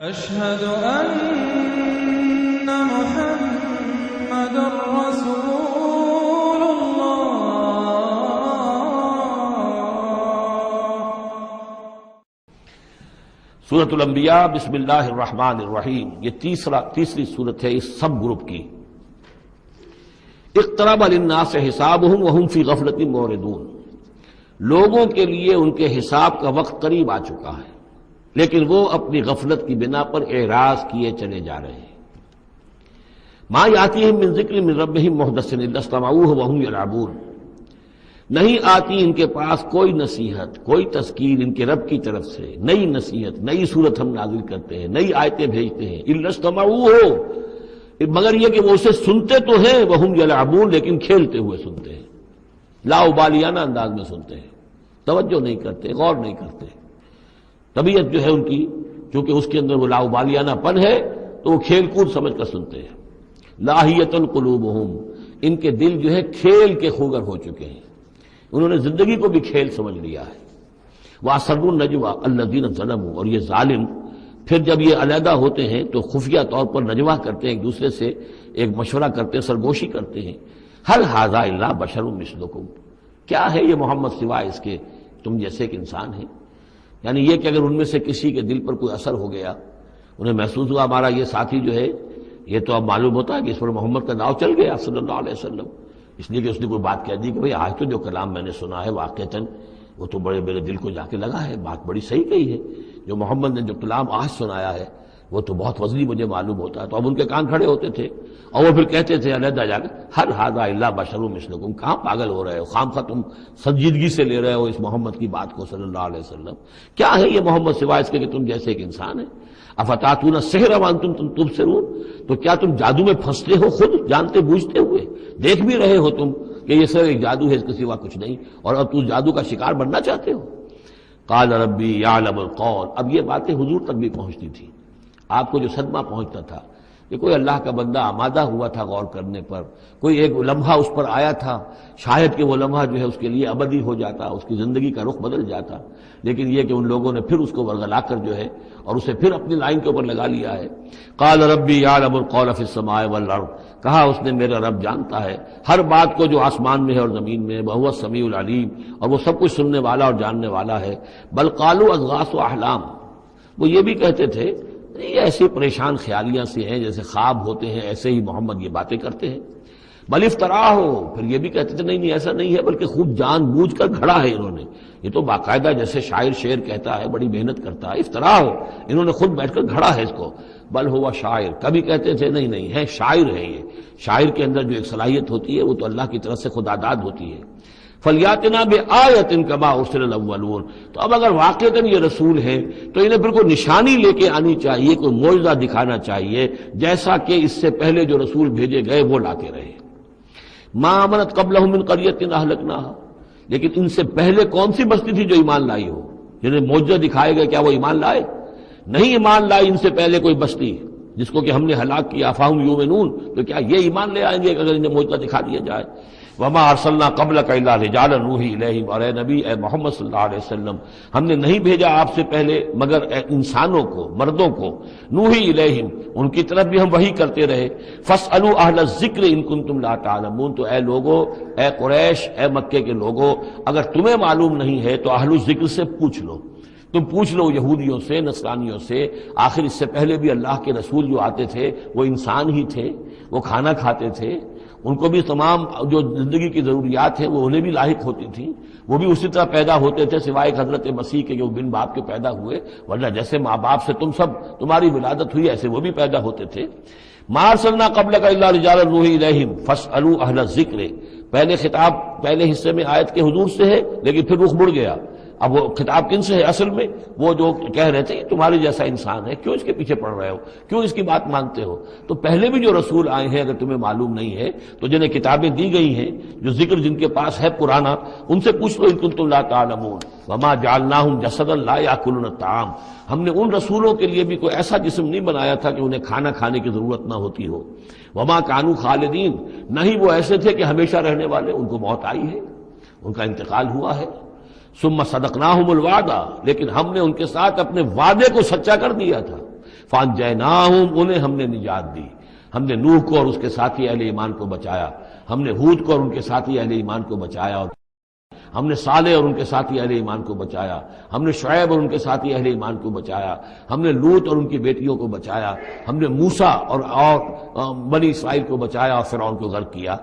أشهد أن محمد رسول الله. سورۃ الانبیاء بسم اللہ الرحمن الرحیم، یہ تیسری سورت ہے اس سب گروپ کی۔ اقترب للناس حسابهم وهم فی غفلۃ معرضون، لوگوں کے لیے ان کے حساب کا وقت قریب آ چکا ہے لیکن وہ اپنی غفلت کی بنا پر اعراض کیے چلے جا رہے ہیں۔ ما یاتیہم من ذکر من ربہم محدث الا استمعوہ وہم یلعبون، نہیں آتی ان کے پاس کوئی نصیحت، کوئی تذکیر ان کے رب کی طرف سے، نئی نصیحت، نئی صورت ہم نازل کرتے ہیں، نئی آیتیں بھیجتے ہیں، الا استمعوہ، مگر یہ کہ وہ اسے سنتے تو ہیں، وہم یلعبون، لیکن کھیلتے ہوئے سنتے ہیں، لاابالیانہ انداز میں سنتے ہیں، توجہ نہیں کرتے، غور نہیں کرتے۔ طبیعت جو ہے ان کی، چونکہ اس کے اندر وہ لاابالیانہ پن ہے تو وہ کھیل کود سمجھ کر سنتے ہیں۔ لاہیۃ قلوبہم، ان کے دل جو ہے کھیل کے خوگر ہو چکے ہیں، انہوں نے زندگی کو بھی کھیل سمجھ لیا ہے۔ وَأَسَرُّوا النَّجْوَىٰ الَّذِينَ ظَلَمُوا، اور یہ ظالم پھر جب یہ علیحدہ ہوتے ہیں تو خفیہ طور پر نجوہ کرتے ہیں، ایک دوسرے سے ایک مشورہ کرتے ہیں، سرگوشی کرتے ہیں، هَلْ هَٰذَا إِلَّا بَشَرٌ مِثْلُكُمْ، کیا ہے یہ محمد سوائے اس کے تم جیسے ایک انسان ہیں؟ یعنی یہ کہ اگر ان میں سے کسی کے دل پر کوئی اثر ہو گیا، انہیں محسوس ہوا ہمارا یہ ساتھی جو ہے یہ تو اب معلوم ہوتا ہے کہ اس پر محمد کا داؤ چل گیا صلی اللہ علیہ وسلم، اس لیے کہ اس نے کوئی بات کہہ دی کہ بھئی آج تو جو کلام میں نے سنا ہے واقعتاً وہ تو بڑے میرے دل کو جا کے لگا ہے، بات بڑی صحیح کہی ہے، جو محمد نے جو کلام آج سنایا ہے وہ تو بہت وزنی مجھے معلوم ہوتا ہے۔ تو اب ان کے کان کھڑے ہوتے تھے اور وہ پھر کہتے تھے علیحدہ جا کے هَلْ هَٰذَا إِلَّا بَشَرٌ مِثْلُكُمْ، کہاں پاگل ہو رہے ہو، خامخواہ تم سنجیدگی سے لے رہے ہو اس محمد کی بات کو صلی اللہ علیہ وسلم، کیا ہے یہ محمد سوائے اس کے کہ تم جیسے ایک انسان ہے۔ افتاتون السحر وانتم تبصرون، تو کیا تم جادو میں پھنستے ہو خود جانتے بوجھتے ہوئے، دیکھ بھی رہے ہو تم کہ یہ صرف ایک جادو ہے، اس کے سوا کچھ نہیں، اور اب تم جادو کا شکار بننا چاہتے ہو۔ قال ربی یعلم القول، اب یہ باتیں حضور تک بھی پہنچتی تھی، آپ کو جو صدمہ پہنچتا تھا کہ کوئی اللہ کا بندہ آمادہ ہوا تھا غور کرنے پر، کوئی ایک لمحہ اس پر آیا تھا، شاید کہ وہ لمحہ جو ہے اس کے لیے ابدی ہو جاتا، اس کی زندگی کا رخ بدل جاتا، لیکن یہ کہ ان لوگوں نے پھر اس کو ورگلا کر جو ہے اور اسے پھر اپنی لائن کے اوپر لگا لیا ہے۔ قال ربی یعلم القول فی السماء والارض، کہا اس نے میرا رب جانتا ہے ہر بات کو جو آسمان میں ہے اور زمین میں، وہو السمیع العلیم، اور وہ سب کچھ سننے والا اور جاننے والا ہے۔ بل قالوا اضغاث احلام، وہ یہ بھی کہتے تھے یہ ایسی پریشان خیالیاں سے ہیں جیسے خواب ہوتے ہیں، ایسے ہی محمد یہ باتیں کرتے ہیں۔ بل افطرا ہو، پھر یہ بھی کہتے تھے نہیں ایسا نہیں ہے، بلکہ خوب جان بوجھ کر گھڑا ہے انہوں نے، یہ تو باقاعدہ جیسے شاعر شعر کہتا ہے بڑی محنت کرتا ہے، افطرا ہو، انہوں نے خود بیٹھ کر گھڑا ہے اس کو۔ بل ہوا شاعر، کبھی کہتے تھے نہیں ہے شاعر ہے، یہ شاعر کے اندر جو ایک صلاحیت ہوتی ہے وہ تو اللہ کی طرف سے خداداد ہوتی ہے۔ فَلْيَأْتِنَا بِآیَةٍ كَمَا أُرْسِلَ الْأَوَّلُونَ، تو اب اگر واقعتاً یہ رسول ہے تو انہیں پھر کوئی نشانی لے کے آنی چاہیے، کوئی معجزہ دکھانا چاہیے جیسا کہ اس سے پہلے جو رسول بھیجے گئے وہ لاتے رہے۔ مَا آمَنَتْ قَبْلَهُم مِّن قَرْيَةٍ أَهْلَكْنَاهَا، لیکن ان سے پہلے کون سی بستی تھی جو ایمان لائی ہو، جنہیں معجزہ دکھائے گئے، کیا وہ ایمان لائے؟ نہیں ایمان لائی ان سے پہلے کوئی بستی جس کو کہ ہم نے ہلاک کیا، فَهُمْ يُؤْمِنُونَ، تو کیا یہ ایمان لے آئیں گے اگر انہیں معجزہ دکھا دیا جائے؟ وما ارسلنا قبلک الا رجالا نوحی الیہم، اور اے نبی اے محمد صلی اللہ علیہ وسلم ہم نے نہیں بھیجا آپ سے پہلے مگر انسانوں کو، مردوں کو، نوحی الیہم ان کی طرف بھی ہم وحی کرتے رہے۔ فاسألوا اہل الذکر ان کنتم لا تعلمون، تو اے لوگو، اے قریش، اے مکے کے لوگو، اگر تمہیں معلوم نہیں ہے تو اہل الذکر سے پوچھ لو، تم پوچھ لو یہودیوں سے، نصرانیوں سے، آخر اس سے پہلے بھی اللہ کے رسول جو آتے تھے وہ انسان ہی تھے، وہ کھانا کھاتے تھے، ان کو بھی تمام جو زندگی کی ضروریات ہیں وہ انہیں بھی لاحق ہوتی تھیں، وہ بھی اسی طرح پیدا ہوتے تھے سوائے حضرت مسیح کے جو بن باپ کے پیدا ہوئے، ورنہ جیسے ماں باپ سے تم سب تمہاری ولادت ہوئی ایسے وہ بھی پیدا ہوتے تھے۔ ما ارسلنا قبلک الا رجالا نوحی الیہم فاسألوا اہل الذکر، پہلے خطاب پہلے حصے میں آیت کے حضور سے ہے لیکن پھر رخ مڑ گیا، اب وہ خطاب کن سے ہے اصل میں؟ وہ جو کہہ رہے تھے تمہارے جیسا انسان ہے، کیوں اس کے پیچھے پڑ رہے ہو، کیوں اس کی بات مانتے ہو؟ تو پہلے بھی جو رسول آئے ہیں اگر تمہیں معلوم نہیں ہے تو جنہیں کتابیں دی گئی ہیں، جو ذکر جن کے پاس ہے پرانا، ان سے پوچھ لو ان کنتم لا تعلمون۔ وما جعلناہم جسدا لا یاکلون الطعام، ہم نے ان رسولوں کے لیے بھی کوئی ایسا جسم نہیں بنایا تھا کہ انہیں کھانا کھانے کی ضرورت نہ ہوتی ہو۔ وما کانوا خالدین، نہ ہی وہ ایسے تھے کہ ہمیشہ رہنے والے، ان کو موت آئی ہے، ان کا انتقال ہوا ہے۔ ثم صدقناہم الوعدہ، لیکن ہم نے ان کے ساتھ اپنے وعدے کو سچا کر دیا تھا۔ فانجیناہم، انہیں ہم نے نجات دی، ہم نے نوح کو اور اس کے ساتھی اہل ایمان کو بچایا، ہم نے ہود کو اور ان کے ساتھی اہل ایمان کو بچایا، اور ہم نے صالح اور ان کے ساتھی اہل ایمان کو بچایا، ہم نے شعیب اور ان کے ساتھی اہل ایمان کو بچایا، ہم نے لوط اور ان کی بیٹیوں کو بچایا، ہم نے موسیٰ اور بنی اسرائیل کو بچایا اور فرعون کو غرق کیا۔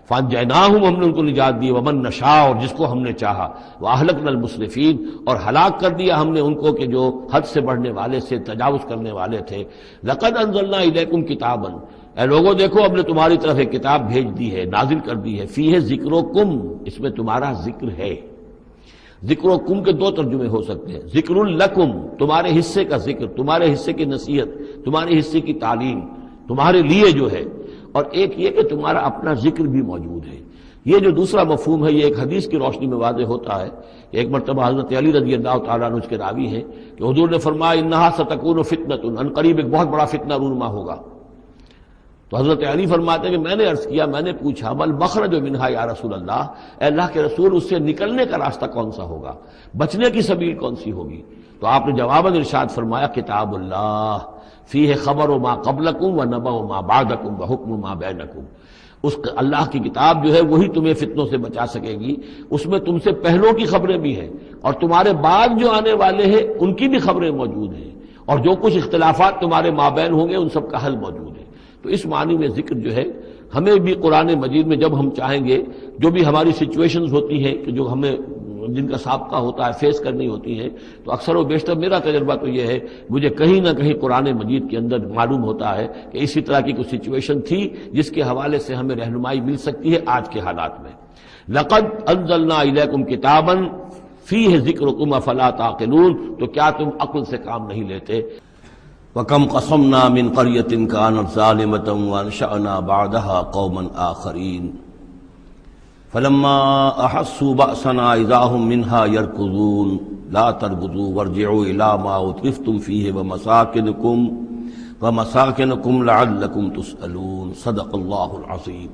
فانجیناہم، ہم نے ان کو نجات دی، ومن نشاء، اور جس کو ہم نے چاہا، واہلکنا المسرفین، اور ہلاک کر دیا ہم نے ان کو کہ جو حد سے بڑھنے والے سے تجاوز کرنے والے تھے۔ لقد انزلنا الیکم کتابا، اے لوگوں دیکھو ہم نے تمہاری طرف ایک کتاب بھیج دی ہے، نازل کر دی ہے، فیہ ذکرکم، اس میں تمہارا ذکر ہے۔ ذکرکم کے دو ترجمے ہو سکتے ہیں، ذکر لکم، تمہارے حصے کا ذکر، تمہارے حصے کی نصیحت، تمہارے حصے کی تعلیم، تمہارے لیے جو ہے، اور ایک یہ کہ تمہارا اپنا ذکر بھی موجود ہے۔ یہ جو دوسرا مفہوم ہے یہ ایک حدیث کی روشنی میں واضح ہوتا ہے۔ ایک مرتبہ حضرت علی رضی اللہ تعالیٰ عنہ اس کے راوی ہیں کہ حضور نے فرمایا انہا ستکون فتنۃ، ان قریب ایک بہت بڑا فتنہ رونما ہوگا۔ تو حضرت علی فرماتے ہیں کہ میں نے عرض کیا، میں نے پوچھا مل مخرج منہا یا رسول اللہ، اے اللہ کے رسول اس سے نکلنے کا راستہ کون سا ہوگا، بچنے کی سبیل کون سی ہوگی؟ تو آپ نے جواباً ارشاد فرمایا کتاب اللہ فیہ خبر ما قبلکم و نبأ ما بعدکم و حکم ما بینکم، اس اللہ کی کتاب جو ہے وہی تمہیں فتنوں سے بچا سکے گی، اس میں تم سے پہلوں کی خبریں بھی ہیں اور تمہارے بعد جو آنے والے ہیں ان کی بھی خبریں موجود ہیں، اور جو کچھ اختلافات تمہارے مابین ہوں گے ان سب کا حل موجود ہے۔ تو اس معنی میں ذکر جو ہے ہمیں بھی قرآن مجید میں جب ہم چاہیں گے، جو بھی ہماری سچویشنز ہوتی ہیں کہ جو ہمیں جن کا سابقہ ہوتا ہے فیس کرنی ہوتی ہیں، تو اکثر و بیشتر میرا تجربہ تو یہ ہے مجھے کہیں نہ کہیں قرآن مجید کے اندر معلوم ہوتا ہے کہ اسی طرح کی کوئی سچویشن تھی جس کے حوالے سے ہمیں رہنمائی مل سکتی ہے آج کے حالات میں۔ لقد انزلنا الیکم کتابا فیہ ذکرکم افلا تعقلون، تو کیا تم عقل سے کام نہیں لیتے؟ وَكَمْ قَصَمْنَا مِنْ قَرْيَةٍ كَانَتْ ظَالِمَةً وَأَنشَأْنَا بَعْدَهَا قَوْمًا آخَرِينَ فَلَمَّا أَحَسُّوا بَأْسَنَا إِذَا هُمْ مِنْهَا يَرْكُضُونَ لَا تَرْكُضُوا وَارْجِعُوا إِلَى مَا أُتْرِفْتُمْ فِيهِ وَمَسَاكِنُكُمْ لَعَلَّكُمْ تُسْأَلُونَ صدق اللہ العظیم۔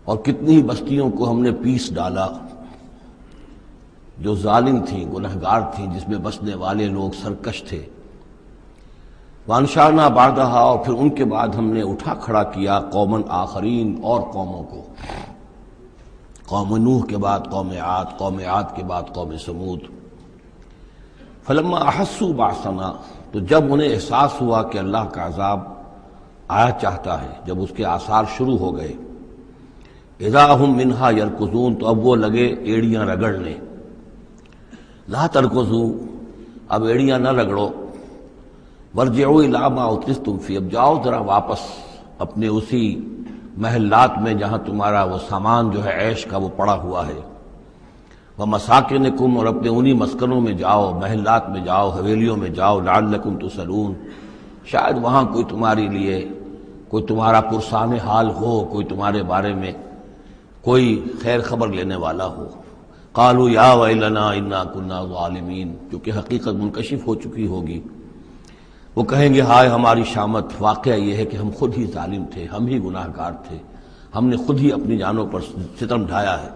اور کتنی بستیوں کو ہم نے پیس ڈالا جو ظالم تھیں، گنہگار تھیں، جس میں بسنے والے لوگ سرکش تھے۔ وانشانا بعدہا، اور پھر ان کے بعد ہم نے اٹھا کھڑا کیا قومن آخرین، اور قوموں کو، قوم نوح کے بعد قوم عاد، قوم عاد کے بعد قوم سمود۔ فلما احسوا باسنا، تو جب انہیں احساس ہوا کہ اللہ کا عذاب آیا چاہتا ہے، جب اس کے آثار شروع ہو گئے، اذا ہم منہا یرکضون، تو اب وہ لگے ایڑیاں رگڑنے۔ لا ترکضوا، اب ایڑیاں نہ رگڑو، ورجعوا الی ما اترفتم فی، اب جاؤ ذرا واپس اپنے اسی محلات میں جہاں تمہارا وہ سامان جو ہے عیش کا وہ پڑا ہوا ہے، ومساکنکم، اور اپنے انہی مسکنوں میں جاؤ، محلات میں جاؤ، حویلیوں میں جاؤ، لعلکم تسألون، شاید وہاں کوئی تمہارے لیے، کوئی تمہارا پرسان حال ہو، کوئی تمہارے بارے میں کوئی خیر خبر لینے والا ہو۔ قالوا یا ویلنا انا کنا ظالمین، کیونکہ حقیقت منکشف ہو چکی ہوگی، وہ کہیں گے ہائے ہماری شامت، واقعہ یہ ہے کہ ہم خود ہی ظالم تھے، ہم ہی گناہ گار تھے، ہم نے خود ہی اپنی جانوں پر ستم ڈھایا ہے۔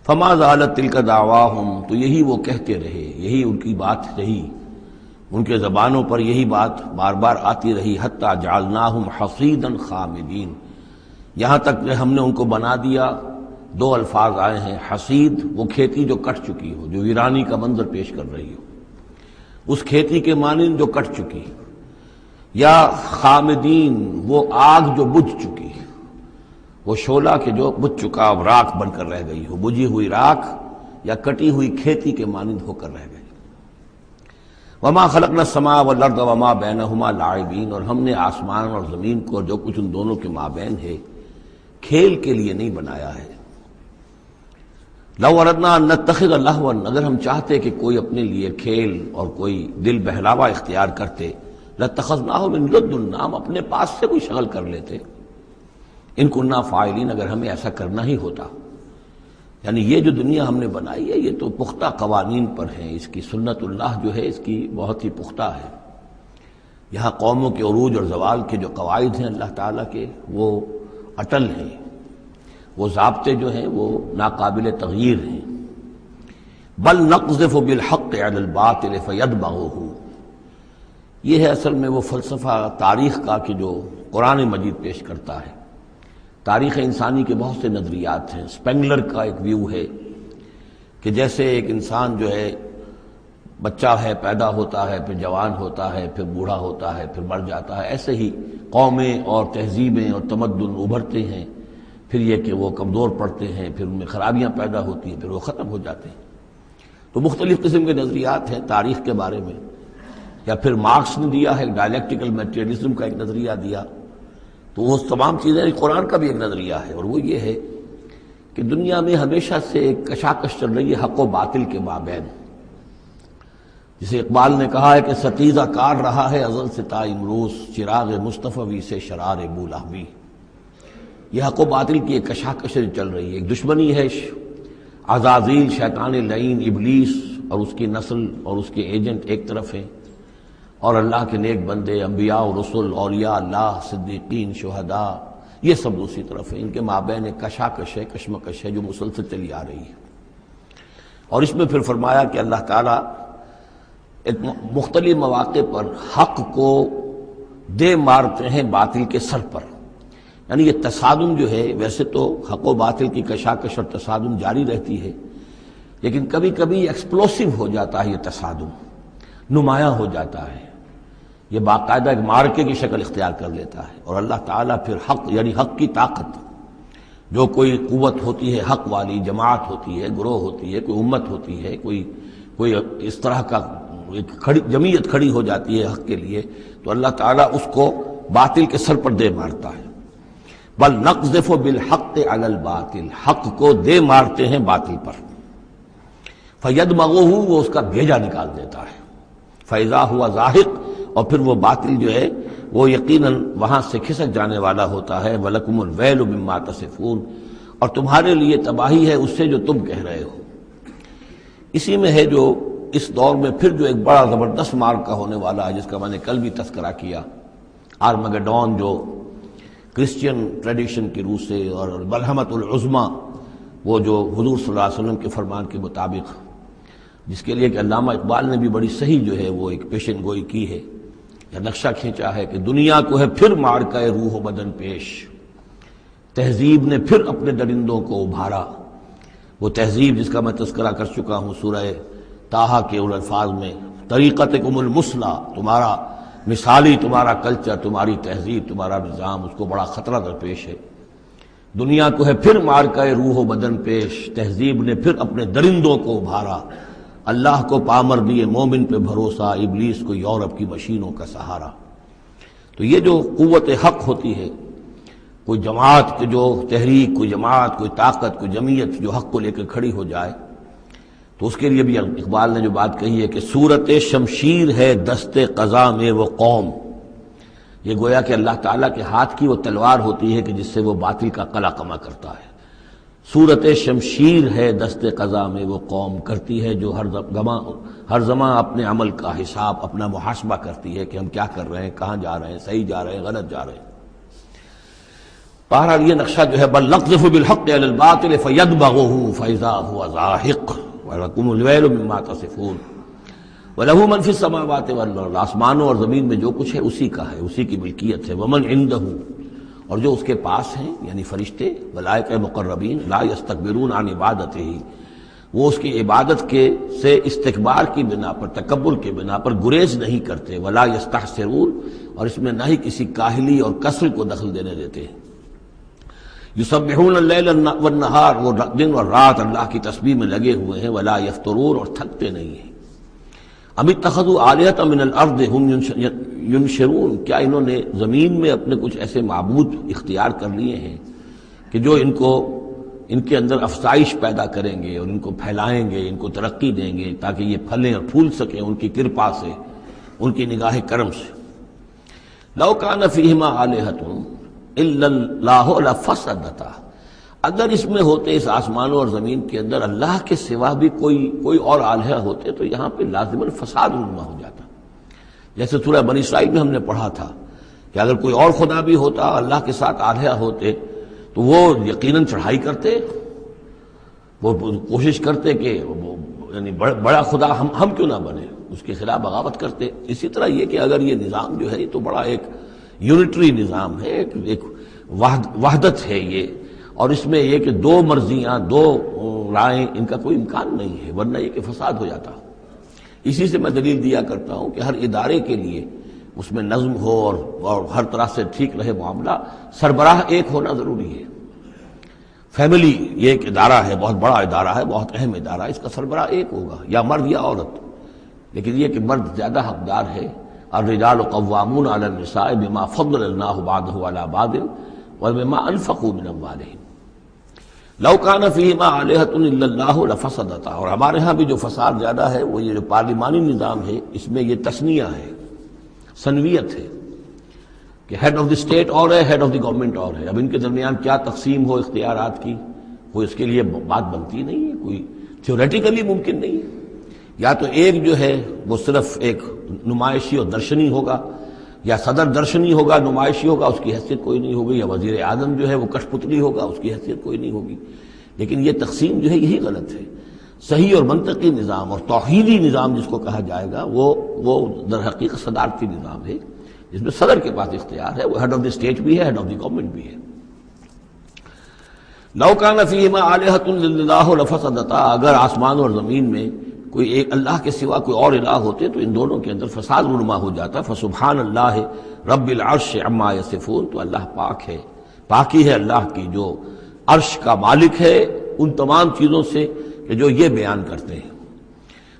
فما زالت تلک دعواہم، تو یہی وہ کہتے رہے، یہی ان کی بات رہی، ان کے زبانوں پر یہی بات بار بار آتی رہی، حتی جعلناہم حصیدا خامدین، یہاں تک کہ ہم نے ان کو بنا دیا، دو الفاظ آئے ہیں، حصید وہ کھیتی جو کٹ چکی ہو، جو ویرانی کا منظر پیش کر رہی ہو، اس کھیتی کے مانند جو کٹ چکی، یا خامدین وہ آگ جو بجھ چکی، وہ شعلہ کے جو بجھ چکا راکھ بن کر رہ گئی ہو، بجھی ہوئی راکھ یا کٹی ہوئی کھیتی کے مانند ہو کر رہ گئی۔ وما خلقنا السماء والارض وما بینہما لاعبین، اور ہم نے آسمان اور زمین کو جو کچھ ان دونوں کے مابین ہے کھیل کے لیے نہیں بنایا ہے۔ لو اردنا ان نتخذ لہوا، اگر ہم چاہتے کہ کوئی اپنے لیے کھیل اور کوئی دل بہلاوا اختیار کرتے، لاتخذناہ من لدنا، ہم اپنے پاس سے کوئی شغل کر لیتے، ان کننا فاعلین، اگر ہمیں ایسا کرنا ہی ہوتا۔ یعنی یہ جو دنیا ہم نے بنائی ہے یہ تو پختہ قوانین پر ہے، اس کی سنت اللہ جو ہے اس کی بہت ہی پختہ ہے۔ یہاں قوموں کے عروج اور زوال کے جو قواعد ہیں اللہ تعالیٰ کے وہ اٹل ہیں، وہ ضابطے جو ہیں وہ ناقابل تغییر ہیں۔ بل نقذف بالحق علی الباطل فیدمغہ، یہ ہے اصل میں وہ فلسفہ تاریخ کا کہ جو قرآن مجید پیش کرتا ہے۔ تاریخ انسانی کے بہت سے نظریات ہیں۔ اسپینگلر کا ایک ویو ہے کہ جیسے ایک انسان جو ہے بچہ ہے، پیدا ہوتا ہے، پھر جوان ہوتا ہے، پھر بوڑھا ہوتا ہے، پھر مر جاتا ہے، ایسے ہی قومیں اور تہذیبیں اور تمدن ابھرتے ہیں، پھر یہ کہ وہ کمزور پڑتے ہیں، پھر ان میں خرابیاں پیدا ہوتی ہیں، پھر وہ ختم ہو جاتے ہیں۔ تو مختلف قسم کے نظریات ہیں تاریخ کے بارے میں۔ یا پھر مارکس نے دیا ہے ڈائلیکٹیکل میٹیریلزم کا ایک نظریہ دیا، تو وہ تمام چیزیں قرآن کا بھی ایک نظریہ ہے، اور وہ یہ ہے کہ دنیا میں ہمیشہ سے ایک کشاکش چل رہی ہے حق و باطل کے مابین۔ جسے اقبال نے کہا ہے کہ ستیزہ کار رہا ہے ازل سے تا امروز، چراغ مصطفی سے شرار بولہوی۔ یہ حق و باطل کی ایک کشاکش چل رہی ہے، ایک دشمنی ہے۔ عزازیل شیطان لعین ابلیس اور اس کی نسل اور اس کے ایجنٹ ایک طرف ہیں، اور اللہ کے نیک بندے، انبیاء و رسل، اولیاء اللہ، صدیقین، شہداء، یہ سب دوسری طرف ہیں۔ ان کے مابین ایک کشاکش ہے، کشمکش ہے جو مسلسل چلی آ رہی ہے۔ اور اس میں پھر فرمایا کہ اللہ تعالیٰ ایک مختلف مواقع پر حق کو دے مارتے ہیں باطل کے سر پر۔ یعنی یہ تصادم جو ہے، ویسے تو حق و باطل کی کشاکش اور تصادم جاری رہتی ہے، لیکن کبھی کبھی ایکسپلوسیو ہو جاتا ہے، یہ تصادم نمایاں ہو جاتا ہے، یہ باقاعدہ ایک مارکے کی شکل اختیار کر لیتا ہے۔ اور اللہ تعالیٰ پھر حق، یعنی حق کی طاقت، جو کوئی قوت ہوتی ہے حق والی، جماعت ہوتی ہے، گروہ ہوتی ہے، کوئی امت ہوتی ہے، کوئی اس طرح کا ایک جمعیت کھڑی ہو جاتی ہے حق کے لیے، تو اللہ تعالیٰ اس کو باطل کے سر پر دے مارتا ہے۔ بل نقذف بالحق علی الباطل، حق کو دے مارتے ہیں باطل پر۔ فیدمغہ، وہ اس کا بھیجا نکال دیتا ہے۔ فاذا ہوا زاہق، اور پھر وہ باطل جو ہے وہ یقیناً وہاں سے کھسک جانے والا ہوتا ہے۔ وَلَكُمُ الْوَيْلُ مِمَّا تَصِفُونَ، اور تمہارے لیے تباہی ہے اس سے جو تم کہہ رہے ہو۔ اسی میں ہے جو اس دور میں پھر جو ایک بڑا زبردست مارکہ ہونے والا ہے، جس کا میں نے کل بھی تذکرہ کیا، آرمگڈون، جو کرسچین ٹریڈیشن کی روح سے، اور ملحمۃ العظمیٰ، وہ جو حضور صلی اللہ علیہ وسلم کے فرمان کے مطابق، جس کے لیے کہ علامہ اقبال نے بھی بڑی صحیح جو ہے وہ ایک پیشن گوئی کی ہے، یا نقشہ کھینچا ہے کہ دنیا کو ہے پھر مارکہ روح و بدن پیش، تہذیب نے پھر اپنے درندوں کو ابھارا۔ وہ تہذیب جس کا میں تذکرہ کر چکا ہوں سورہ طٰہٰ کے ان الفاظ میں، طریقتکم المثلیٰ، تمہارا مثالی، تمہارا کلچر، تمہاری تہذیب، تمہارا نظام، اس کو بڑا خطرہ درپیش ہے۔ دنیا کو ہے پھر مارکہ روح و بدن پیش، تہذیب نے پھر اپنے درندوں کو ابھارا، اللہ کو پامر دیے مومن پہ بھروسہ، ابلیس کو یورپ کی مشینوں کا سہارا۔ تو یہ جو قوت حق ہوتی ہے، کوئی جماعت کی جو تحریک، کوئی جماعت، کوئی طاقت، کوئی جمعیت جو حق کو لے کر کھڑی ہو جائے، تو اس کے لیے بھی اقبال نے جو بات کہی ہے کہ صورت شمشیر ہے دست قضا میں وہ قوم، یہ گویا کہ اللہ تعالیٰ کے ہاتھ کی وہ تلوار ہوتی ہے کہ جس سے وہ باطل کا قلع کما کرتا ہے۔ صورت شمشیر ہے دست قضا میں وہ قوم، کرتی ہے جو ہر زمان اپنے عمل کا حساب، اپنا محاسبہ کرتی ہے کہ ہم کیا کر رہے ہیں، کہاں جا رہے ہیں، صحیح جا رہے ہیں، غلط جا رہے ہیں۔ بہرحال یہ نقشہ جو ہے بل نقذف بالحق علی الباطل فیدمغہ فاذا هو زاہق وَلَكُمُ الْوَيْلُ مِمَّا تَصِفُونَ وَلَهُ مَنْ فِي السَّمَاوَاتِ وَالْأَرْضِ، آسمانوں اور زمین میں جو کچھ ہے اسی کا ہے، اسی کی ملکیت ہے۔ وَمَنْ عِندَهُ، اور جو اس کے پاس ہیں یعنی فرشتے، ملائکہ مقربین، لا يَسْتَكْبِرُونَ عَنْ عِبَادَتِهِ، وہ اس کی عبادت کے سے استکبار کی بنا پر، تکبر کی بنا پر گریز نہیں کرتے۔ وَلَا يَسْتَحْسِرُونَ، اور اس میں نہ ہی کسی کاہلی اور کسل کو دخل دینے دیتے ہیں۔ یسبحون اللیل والنہار، وہ دن اور رات اللہ کی تسبیح میں لگے ہوئے ہیں۔ ولا یفترون، اور تھکتے نہیں ہیں۔ ام اتخذوا آلہۃ من الارض ہم ینشرون، کیا انہوں نے زمین میں اپنے کچھ ایسے معبود اختیار کر لیے ہیں کہ جو ان کے اندر افزائش پیدا کریں گے اور ان کو پھیلائیں گے، ان کو ترقی دیں گے تاکہ یہ پھلیں اور پھول سکیں ان کی کرپا سے، ان کی نگاہ کرم سے۔ لو کان فیہما آلہۃ الا اللہ لفسدتا، اگر اس میں ہوتے، اس آسمانوں اور زمین کے اندر اللہ کے سوا بھی کوئی اور آلہہ ہوتے تو یہاں پہ لازماً فساد رونما ہو جاتا۔ جیسے سورہ بنی اسرائیل میں ہم نے پڑھا تھا کہ اگر کوئی اور خدا بھی ہوتا، اللہ کے ساتھ آلہہ ہوتے، تو وہ یقیناً چڑھائی کرتے، وہ کوشش کرتے کہ یعنی بڑا خدا ہم کیوں نہ بنے۔ اس کے خلاف بغاوت کرتے. اسی طرح یہ کہ اگر یہ نظام جو ہے یہ تو بڑا ایک یونٹری نظام ہے، ایک وحدت ہے یہ، اور اس میں یہ کہ دو مرضیاں، دو رائیں، ان کا کوئی امکان نہیں ہے، ورنہ یہ کہ فساد ہو جاتا. اسی سے میں دلیل دیا کرتا ہوں کہ ہر ادارے کے لیے اس میں نظم ہو اور ہر طرح سے ٹھیک رہے معاملہ، سربراہ ایک ہونا ضروری ہے. فیملی یہ ایک ادارہ ہے، بہت بڑا ادارہ ہے، بہت اہم ادارہ ہے، اس کا سربراہ ایک ہوگا، یا مرد یا عورت. لیکن یہ کہ مرد زیادہ حقدار ہے. الرجال قوامون علی النساء بما فضل اللہ بعضهم علی بعض وبما انفقوا من اموالهم لو کان فیہما آلہۃ الا اللہ لفسدتا. اور ہمارے ہاں بھی جو فساد زیادہ ہے وہ یہ جو پارلیمانی نظام ہے، اس میں یہ تثنیہ ہے، ثنویت ہے کہ ہیڈ آف دی اسٹیٹ اور ہے، ہیڈ آف دی گورنمنٹ اور ہے. اب ان کے درمیان کیا تقسیم ہو اختیارات کی، کوئی اس کے لیے بات بنتی نہیں ہے، کوئی تھیوریٹیکلی ممکن نہیں ہے. یا تو ایک جو ہے وہ صرف ایک نمائشی اور درشنی ہوگا، یا صدر درشنی ہوگا، نمائشی ہوگا، اس کی حیثیت کوئی نہیں ہوگی، یا وزیر اعظم جو ہے وہ کش پتلی ہوگا، اس کی حیثیت کوئی نہیں ہوگی. لیکن یہ تقسیم جو ہے یہی غلط ہے. صحیح اور منطقی نظام اور توحیدی نظام جس کو کہا جائے گا وہ در حقیقت صدارتی نظام ہے، جس میں صدر کے پاس اختیار ہے، وہ ہیڈ آف دی اسٹیٹ بھی ہے، ہیڈ آف دی گورنمنٹ بھی ہے. لو کان فیہما آلہۃ الا اللہ لفسدتا. اگر آسمان اور زمین میں کوئی ایک اللہ کے سوا کوئی اور الہ ہوتے تو ان دونوں کے اندر فساد رونما ہو جاتا. فسبحان اللہ رب العرش عما یصفون. تو اللہ پاک ہے، پاکی ہے اللہ کی جو عرش کا مالک ہے ان تمام چیزوں سے کہ جو یہ بیان کرتے ہیں.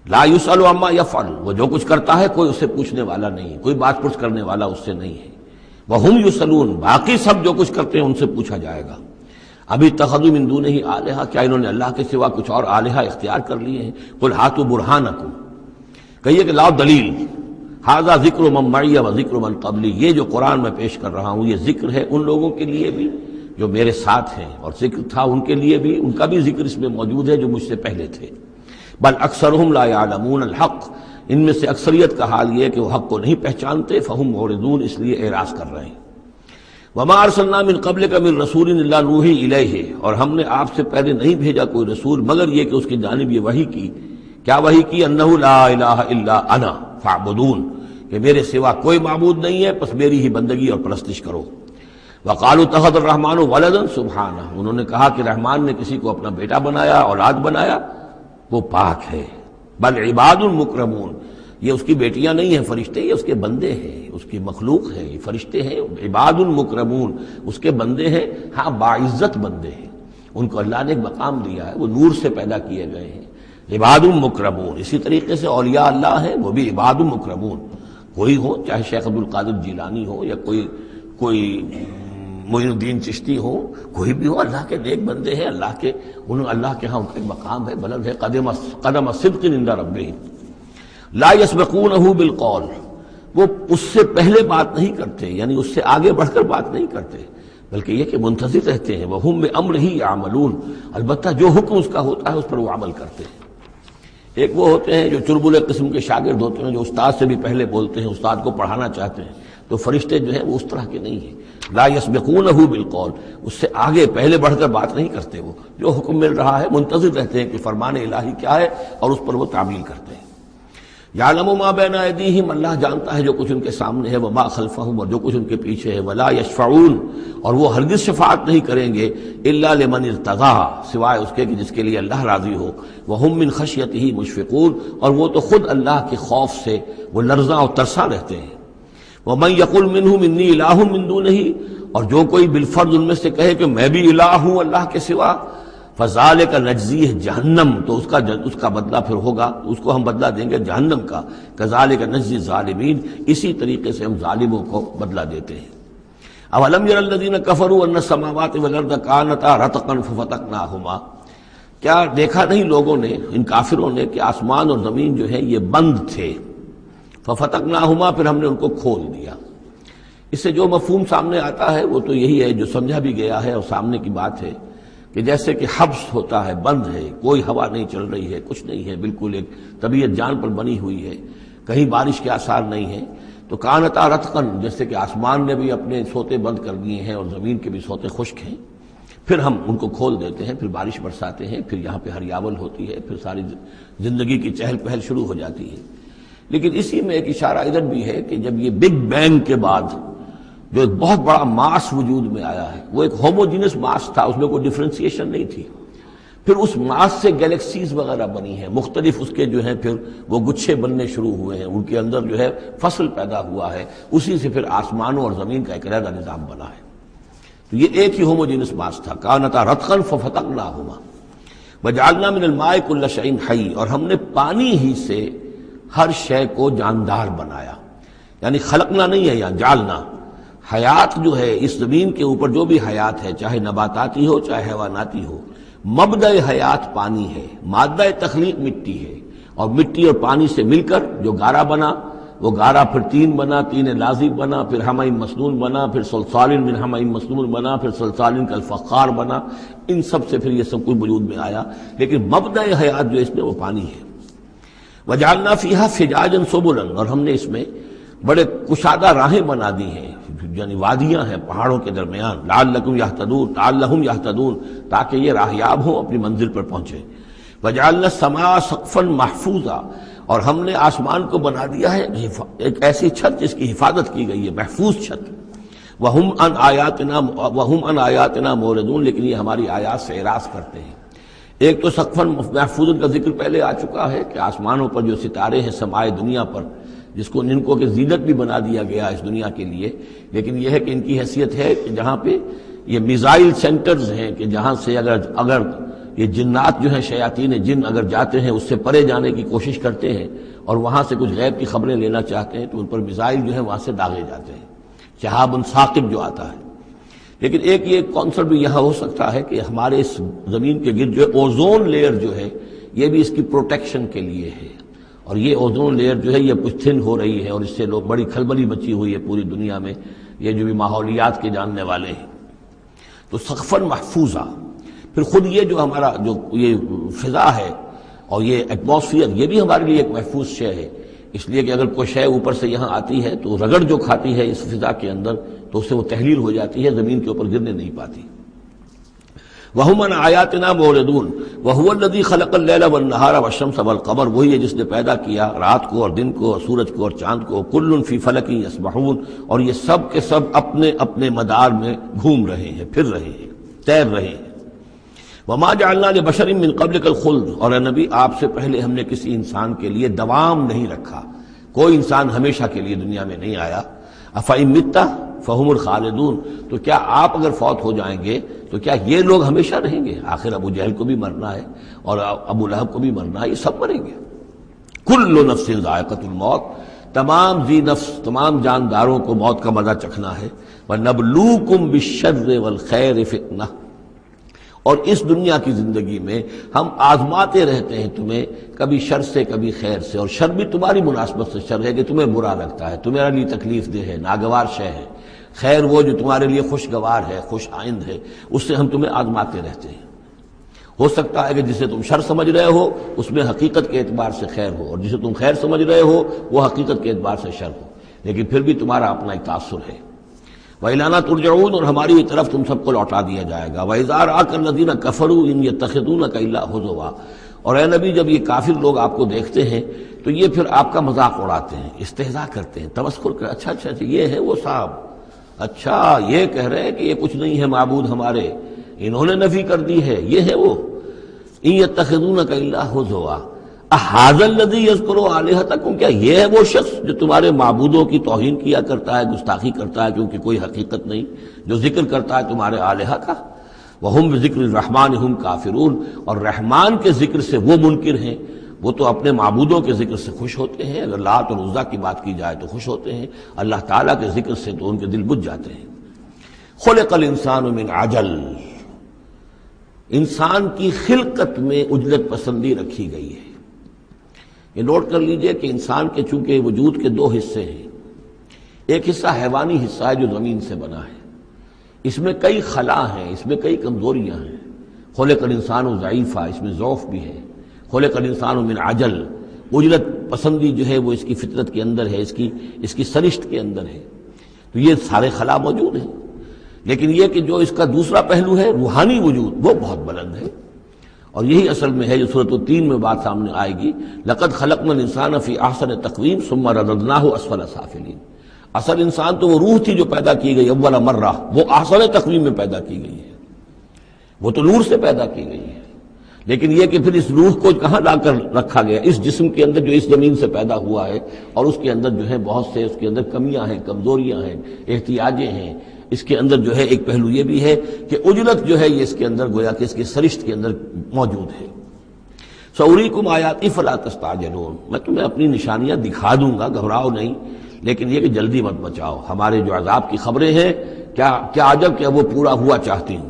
لا یسأل عما یفعل. وہ جو کچھ کرتا ہے کوئی اس سے پوچھنے والا نہیں، کوئی بات پرس کرنے والا اس سے نہیں ہے. وہم یسألون. باقی سب جو کچھ کرتے ہیں ان سے پوچھا جائے گا. ابھی اتخذوا من دونہ آلہہ. کیا انہوں نے اللہ کے سوا کچھ اور آلہہ اختیار کر لیے ہیں؟ قل ہاتوا برہانکم. کہیے کہ لاؤ دلیل. ھذا ذکر من معی و ذکر من قبلی. یہ جو قرآن میں پیش کر رہا ہوں یہ ذکر ہے ان لوگوں کے لیے بھی جو میرے ساتھ ہیں، اور ذکر تھا ان کے لیے بھی، ان کا بھی ذکر اس میں موجود ہے جو مجھ سے پہلے تھے. بل اکثرهم لا يعلمون الحق. ان میں سے اکثریت کا حال یہ ہے کہ وہ حق کو نہیں پہچانتے. فہم معرضون. اس لیے اعراض کر رہے ہیں. وما ارسلنا من قبلک من رسول الا نوحی الیہ. اور ہم نے آپ سے پہلے نہیں بھیجا کوئی رسول مگر یہ کہ اس کی جانب یہ وحی کی. کیا وحی کی؟ انہ لا الہ الا انا فاعبدون. کہ میرے سوا کوئی معبود نہیں ہے، پس میری ہی بندگی اور پرستش کرو. وقالوا اتخذ الرحمن ولدا سبحانہ. انہوں نے کہا کہ رحمان نے کسی کو اپنا بیٹا بنایا، اولاد بنایا، وہ پاک ہے. بل عباد مکرمون. یہ اس کی بیٹیاں نہیں ہیں فرشتے، یہ اس کے بندے ہیں، اس کی مخلوق ہے. یہ فرشتے ہیں عباد مکرمون، اس کے بندے ہیں. ہاں باعزت بندے ہیں، ان کو اللہ نے ایک مقام دیا ہے، وہ نور سے پیدا کیے گئے ہیں. عباد مکرمون. اسی طریقے سے اولیاء اللہ ہیں وہ بھی عباد مکرمون. کوئی ہو، چاہے شیخ عبد القادر جیلانی ہو یا کوئی معین الدین چشتی ہو، کوئی بھی ہو، اللہ کے نیک بندے ہیں. اللہ کے ہاں ان کا ایک مقام ہے، بلند ہے. قدم صدق عند ربہم. لا یسبقونہ بالقول. وہ اس سے پہلے بات نہیں کرتے، یعنی اس سے آگے بڑھ کر بات نہیں کرتے، بلکہ یہ کہ منتظر رہتے ہیں. وہم بامرہ یعملون. البتہ جو حکم اس کا ہوتا ہے اس پر وہ عمل کرتے ہیں. ایک وہ ہوتے ہیں جو چربلے قسم کے شاگرد ہوتے ہیں، جو استاد سے بھی پہلے بولتے ہیں، استاد کو پڑھانا چاہتے ہیں. تو فرشتے جو ہیں وہ اس طرح کے نہیں ہیں. لا یسبقونہ بالقول. اس سے آگے پہلے بڑھ کر بات نہیں کرتے. وہ جو حکم مل رہا ہے منتظر رہتے ہیں کہ فرمان الہی کیا ہے اور اس پر وہ تعمیل کرتے ہیں. یعلم ما بین ایدیہم. اللہ جانتا ہے جو کچھ ان کے سامنے ہے. وما خلفہم. اور جو کچھ ان کے پیچھے ہے. ولا یشفعون. اور وہ ہرگز شفاعت نہیں کریں گے الا لمن ارتضی. سوائے اس کے کہ جس کے لیے اللہ راضی ہو. وہم من خشیتہ مشفقون. اور وہ تو خود اللہ کے خوف سے وہ لرزاں اور ترساں رہتے ہیں. ومن یقل منہم انی الہ من دونہ. اور جو کوئی بالفرض ان میں سے کہے کہ میں بھی الہ ہوں اللہ کے سوا. فذالک نجزیہ جہنم. تو اس کا بدلہ پھر ہوگا، اس کو ہم بدلہ دیں گے جہنم کا. کذالک نجزی الظالمین. اسی طریقے سے ہم ظالموں کو بدلہ دیتے ہیں. اولم یر الذین کفروا ان السماوات والارض کانتا رتقا ففتقناہما. کیا دیکھا نہیں لوگوں نے، ان کافروں نے، کہ آسمان اور زمین جو ہے یہ بند تھے. ففتقناہما. پھر ہم نے ان کو کھول دیا. اس سے جو مفہوم سامنے آتا ہے وہ تو یہی ہے جو سمجھا بھی گیا ہے اور سامنے کی بات ہے کہ جیسے کہ حبس ہوتا ہے، بند ہے، کوئی ہوا نہیں چل رہی ہے، کچھ نہیں ہے، بالکل ایک طبیعت جان پر بنی ہوئی ہے، کہیں بارش کے آثار نہیں ہیں. تو کانتا رتقن. جیسے کہ آسمان نے بھی اپنے سوتے بند کر دیے ہیں اور زمین کے بھی سوتے خشک ہیں. پھر ہم ان کو کھول دیتے ہیں، پھر بارش برساتے ہیں، پھر یہاں پہ ہریاول ہوتی ہے، پھر ساری زندگی کی چہل پہل شروع ہو جاتی ہے. لیکن اسی میں ایک اشارہ ادھر بھی ہے کہ جب یہ بگ بینگ کے بعد جو ایک بہت بڑا ماس وجود میں آیا ہے، وہ ایک ہوموجینس ماس تھا، اس میں کوئی ڈفرینسیشن نہیں تھی، پھر اس ماس سے گیلیکسیز وغیرہ بنی ہیں، مختلف اس کے جو ہیں پھر وہ گچھے بننے شروع ہوئے ہیں، ان کے اندر جو ہے فصل پیدا ہوا ہے، اسی سے پھر آسمانوں اور زمین کا ایک علیحدہ نظام بنا ہے۔ تو یہ ایک ہی ہوموجینس ماس تھا، کانتا رتقا ففتقناہما وجعلنا من الماء كل شيء حي، اور ہم نے پانی ہی سے ہر شے کو جاندار بنایا، یعنی خلقنا نہیں ہے یہاں، جعلنا۔ حیات جو ہے اس زمین کے اوپر جو بھی حیات ہے، چاہے نباتاتی ہو چاہے حیواناتی ہو، مبدأ حیات پانی ہے، مادہ تخلیق مٹی ہے، اور مٹی اور پانی سے مل کر جو گارا بنا، وہ گارا پھر تین بنا، تین لازب بنا، پھر حمأ مسنون بنا، پھر صلصال من حمأ مسنون بنا، پھر صلصال کالفخار بنا، ان سب سے پھر یہ سب کچھ وجود میں آیا، لیکن مبدأ حیات جو اس میں وہ پانی ہے۔ وجعلنا فیہا فجاجا سبلا، اور ہم نے اس میں بڑے کشادہ راہیں بنا دی ہیں، یعنی وادیاں ہیں پہاڑوں کے درمیان، لعلکم یہتدون یہتدون، تاکہ یہ راہیاب ہوں اپنی منزل پر پہنچے۔ وجعلنا السماء سقفا محفوظا، اور ہم نے آسمان کو بنا دیا ہے ایک ایسی چھت جس کی حفاظت کی گئی ہے، محفوظ چھت۔ وہم عن آیاتنا موردون، لیکن یہ ہماری آیات سے اعراض کرتے ہیں۔ ایک تو سقفا محفوظ کا ذکر پہلے آ چکا ہے کہ آسمانوں پر جو ستارے ہیں سمائے دنیا پر، جس کو ان کو کہ زینت بھی بنا دیا گیا اس دنیا کے لیے، لیکن یہ ہے کہ ان کی حیثیت ہے کہ جہاں پہ یہ میزائل سینٹرز ہیں، کہ جہاں سے اگر یہ جنات جو ہیں شیاطین جن اگر جاتے ہیں اس سے پرے جانے کی کوشش کرتے ہیں اور وہاں سے کچھ غیب کی خبریں لینا چاہتے ہیں تو ان پر میزائل جو ہیں وہاں سے داغے جاتے ہیں، شہاب ثاقب جو آتا ہے۔ لیکن ایک یہ کانسیپٹ بھی یہاں ہو سکتا ہے کہ ہمارے اس زمین کے گرد جو اوزون لیئر جو ہے یہ بھی اس کی پروٹیکشن کے لیے ہے، اور یہ اوزون لیئر جو ہے یہ کچھ تھن ہو رہی ہے، اور اس سے لوگ بڑی کھلبلی مچی ہوئی ہے پوری دنیا میں، یہ جو بھی ماحولیات کے جاننے والے ہیں۔ تو سقفاً محفوظہ، پھر خود یہ جو ہمارا جو یہ فضا ہے اور یہ ایٹماسفیئر، یہ بھی ہمارے لیے ایک محفوظ شے ہے، اس لیے کہ اگر کوئی شے اوپر سے یہاں آتی ہے تو رگڑ جو کھاتی ہے اس فضا کے اندر تو اس سے وہ تحلیل ہو جاتی ہے، زمین کے اوپر گرنے نہیں پاتی۔ وَهُمْ عَنْ آیَاتِنَا مُعْرِضُونَ وَهُوَ الَّذِي خَلَقَ اللَّيْلَ وَالنَّهَارَ وَالشَّمْسَ وَالْقَمَرَ، وہی ہے جس نے پیدا کیا رات کو اور دن کو اور سورج کو اور چاند کو، كُلٌّ فِي فَلَكٍ يَسْبَحُونَ، اور یہ سب کے سب اپنے اپنے مدار میں گھوم رہے ہیں، پھر رہے ہیں، تیر رہے ہیں۔ وَمَا جَعَلْنَا لِبَشَرٍ مِّن قَبْلِكَ الْخُلْدَ، اور اے نبی آپ سے پہلے ہم نے کسی انسان کے لیے دوام نہیں رکھا، کوئی انسان ہمیشہ کے لیے دنیا میں نہیں آیا۔ أَفَإِن مِتَّ فَهُمُ الْخَالِدُونَ، تو کیا آپ اگر فوت ہو جائیں گے تو کیا یہ لوگ ہمیشہ رہیں گے؟ آخر ابو جہل کو بھی مرنا ہے اور ابو لہب کو بھی مرنا ہے، یہ سب مریں گے۔ كُلُّ نَفْسٍ ذَائِقَةُ الْمَوْتِ، تمام ذی نفس تمام جانداروں کو موت کا مزہ چکھنا ہے۔ وَنَبْلُوكُمْ بِالشَّرِّ وَالْخَيْرِ فِتْنَةً، اور اس دنیا کی زندگی میں ہم آزماتے رہتے ہیں تمہیں، کبھی شر سے کبھی خیر سے، اور شر بھی تمہاری مناسبت سے شر ہے کہ تمہیں برا لگتا ہے، تمہارے لیے تکلیف دہ ہے، ناگوار شے ہے، خیر وہ جو تمہارے لیے خوشگوار ہے، خوش آئند ہے، اس سے ہم تمہیں آزماتے رہتے ہیں۔ ہو سکتا ہے کہ جسے تم شر سمجھ رہے ہو اس میں حقیقت کے اعتبار سے خیر ہو، اور جسے تم خیر سمجھ رہے ہو وہ حقیقت کے اعتبار سے شر ہو، لیکن پھر بھی تمہارا اپنا ایک تاثر ہے۔ وَإِلَيْنَا تُرْجَعُونَ، اور ہماری طرف تم سب کو لوٹا دیا جائے گا۔ وَإِذَا رَآكَ الَّذِينَ كَفَرُوا إِن يَتَّخِذُونَكَ إِلَّا هُزُوًا، اور اے نبی جب یہ کافر لوگ آپ کو دیکھتے ہیں تو یہ پھر آپ کا مذاق اڑاتے ہیں، استہزاء کرتے ہیں، تمسخر کرتے ہیں، اچھا یہ ہے وہ صاحب، اچھا یہ کہہ رہے ہیں کہ یہ کچھ نہیں ہے معبود ہمارے، انہوں نے نفی کر دی ہے، یہ ہے وہ۔ إِن يَتَّخِذُونَكَ إِلَّا هُزُوًا أَهَٰذَا الَّذِي يَذْكُرُ آلِهَتَكُمْ، کیا یہ ہے وہ شخص جو تمہارے معبودوں کی توہین کیا کرتا ہے، گستاخی کرتا ہے، کیونکہ کوئی حقیقت نہیں، جو ذکر کرتا ہے تمہارے آلہہ کا۔ وَهُمْ بِذِكْرِ الرَّحْمَٰنِ هُمْ كَافِرُونَ، اور رحمان کے ذکر سے وہ منکر ہیں، وہ تو اپنے معبودوں کے ذکر سے خوش ہوتے ہیں، اگر لات اور عزیٰ کی بات کی جائے تو خوش ہوتے ہیں، اللہ تعالیٰ کے ذکر سے تو ان کے دل بجھ جاتے ہیں۔ خُلِقَ الْإِنسَانُ مِنْ عَجَلٍ، انسان کی خلقت میں عجلت پسندی رکھی گئی ہے۔ یہ نوٹ کر لیجئے کہ انسان کے چونکہ وجود کے دو حصے ہیں، ایک حصہ حیوانی حصہ ہے جو زمین سے بنا ہے، اس میں کئی خلا ہیں، اس میں کئی کمزوریاں ہیں۔ خلق الانسان ضعیفہ، اس میں ضعف بھی ہے۔ خلق الانسان من عجل، عجلت پسندی جو ہے وہ اس کی فطرت کے اندر ہے، اس کی سرشت کے اندر ہے، تو یہ سارے خلا موجود ہیں۔ لیکن یہ کہ جو اس کا دوسرا پہلو ہے روحانی وجود، وہ بہت بلند ہے، اور یہی اصل میں ہے جو سورۃ التین میں بات سامنے آئے گی، لقد خلقنا الانسان فی احسن تقویم ثم رددناہ اسفل سافلین۔ اصل انسان تو وہ روح تھی جو پیدا کی گئی اول مرہ، وہ احسن تقویم میں پیدا کی گئی ہے، وہ تو نور سے پیدا کی گئی ہے، لیکن یہ کہ پھر اس روح کو کہاں لا کر رکھا گیا؟ اس جسم کے اندر جو اس زمین سے پیدا ہوا ہے، اور اس کے اندر جو ہے بہت سے اس کے اندر کمیاں ہیں، کمزوریاں ہیں، احتیاجیں ہیں۔ اس کے اندر جو ہے ایک پہلو یہ بھی ہے کہ عجلت جو ہے یہ اس کے اندر گویا کہ اس کے سرشت کے اندر موجود ہے۔ سأریکم آیاتی فلا تستعجلون، میں تمہیں اپنی نشانیاں دکھا دوں گا، گھبراؤ نہیں، لیکن یہ کہ جلدی مت بچاؤ، ہمارے جو عذاب کی خبریں ہیں کیا عجب کہ وہ پورا ہوا چاہتی ہوں۔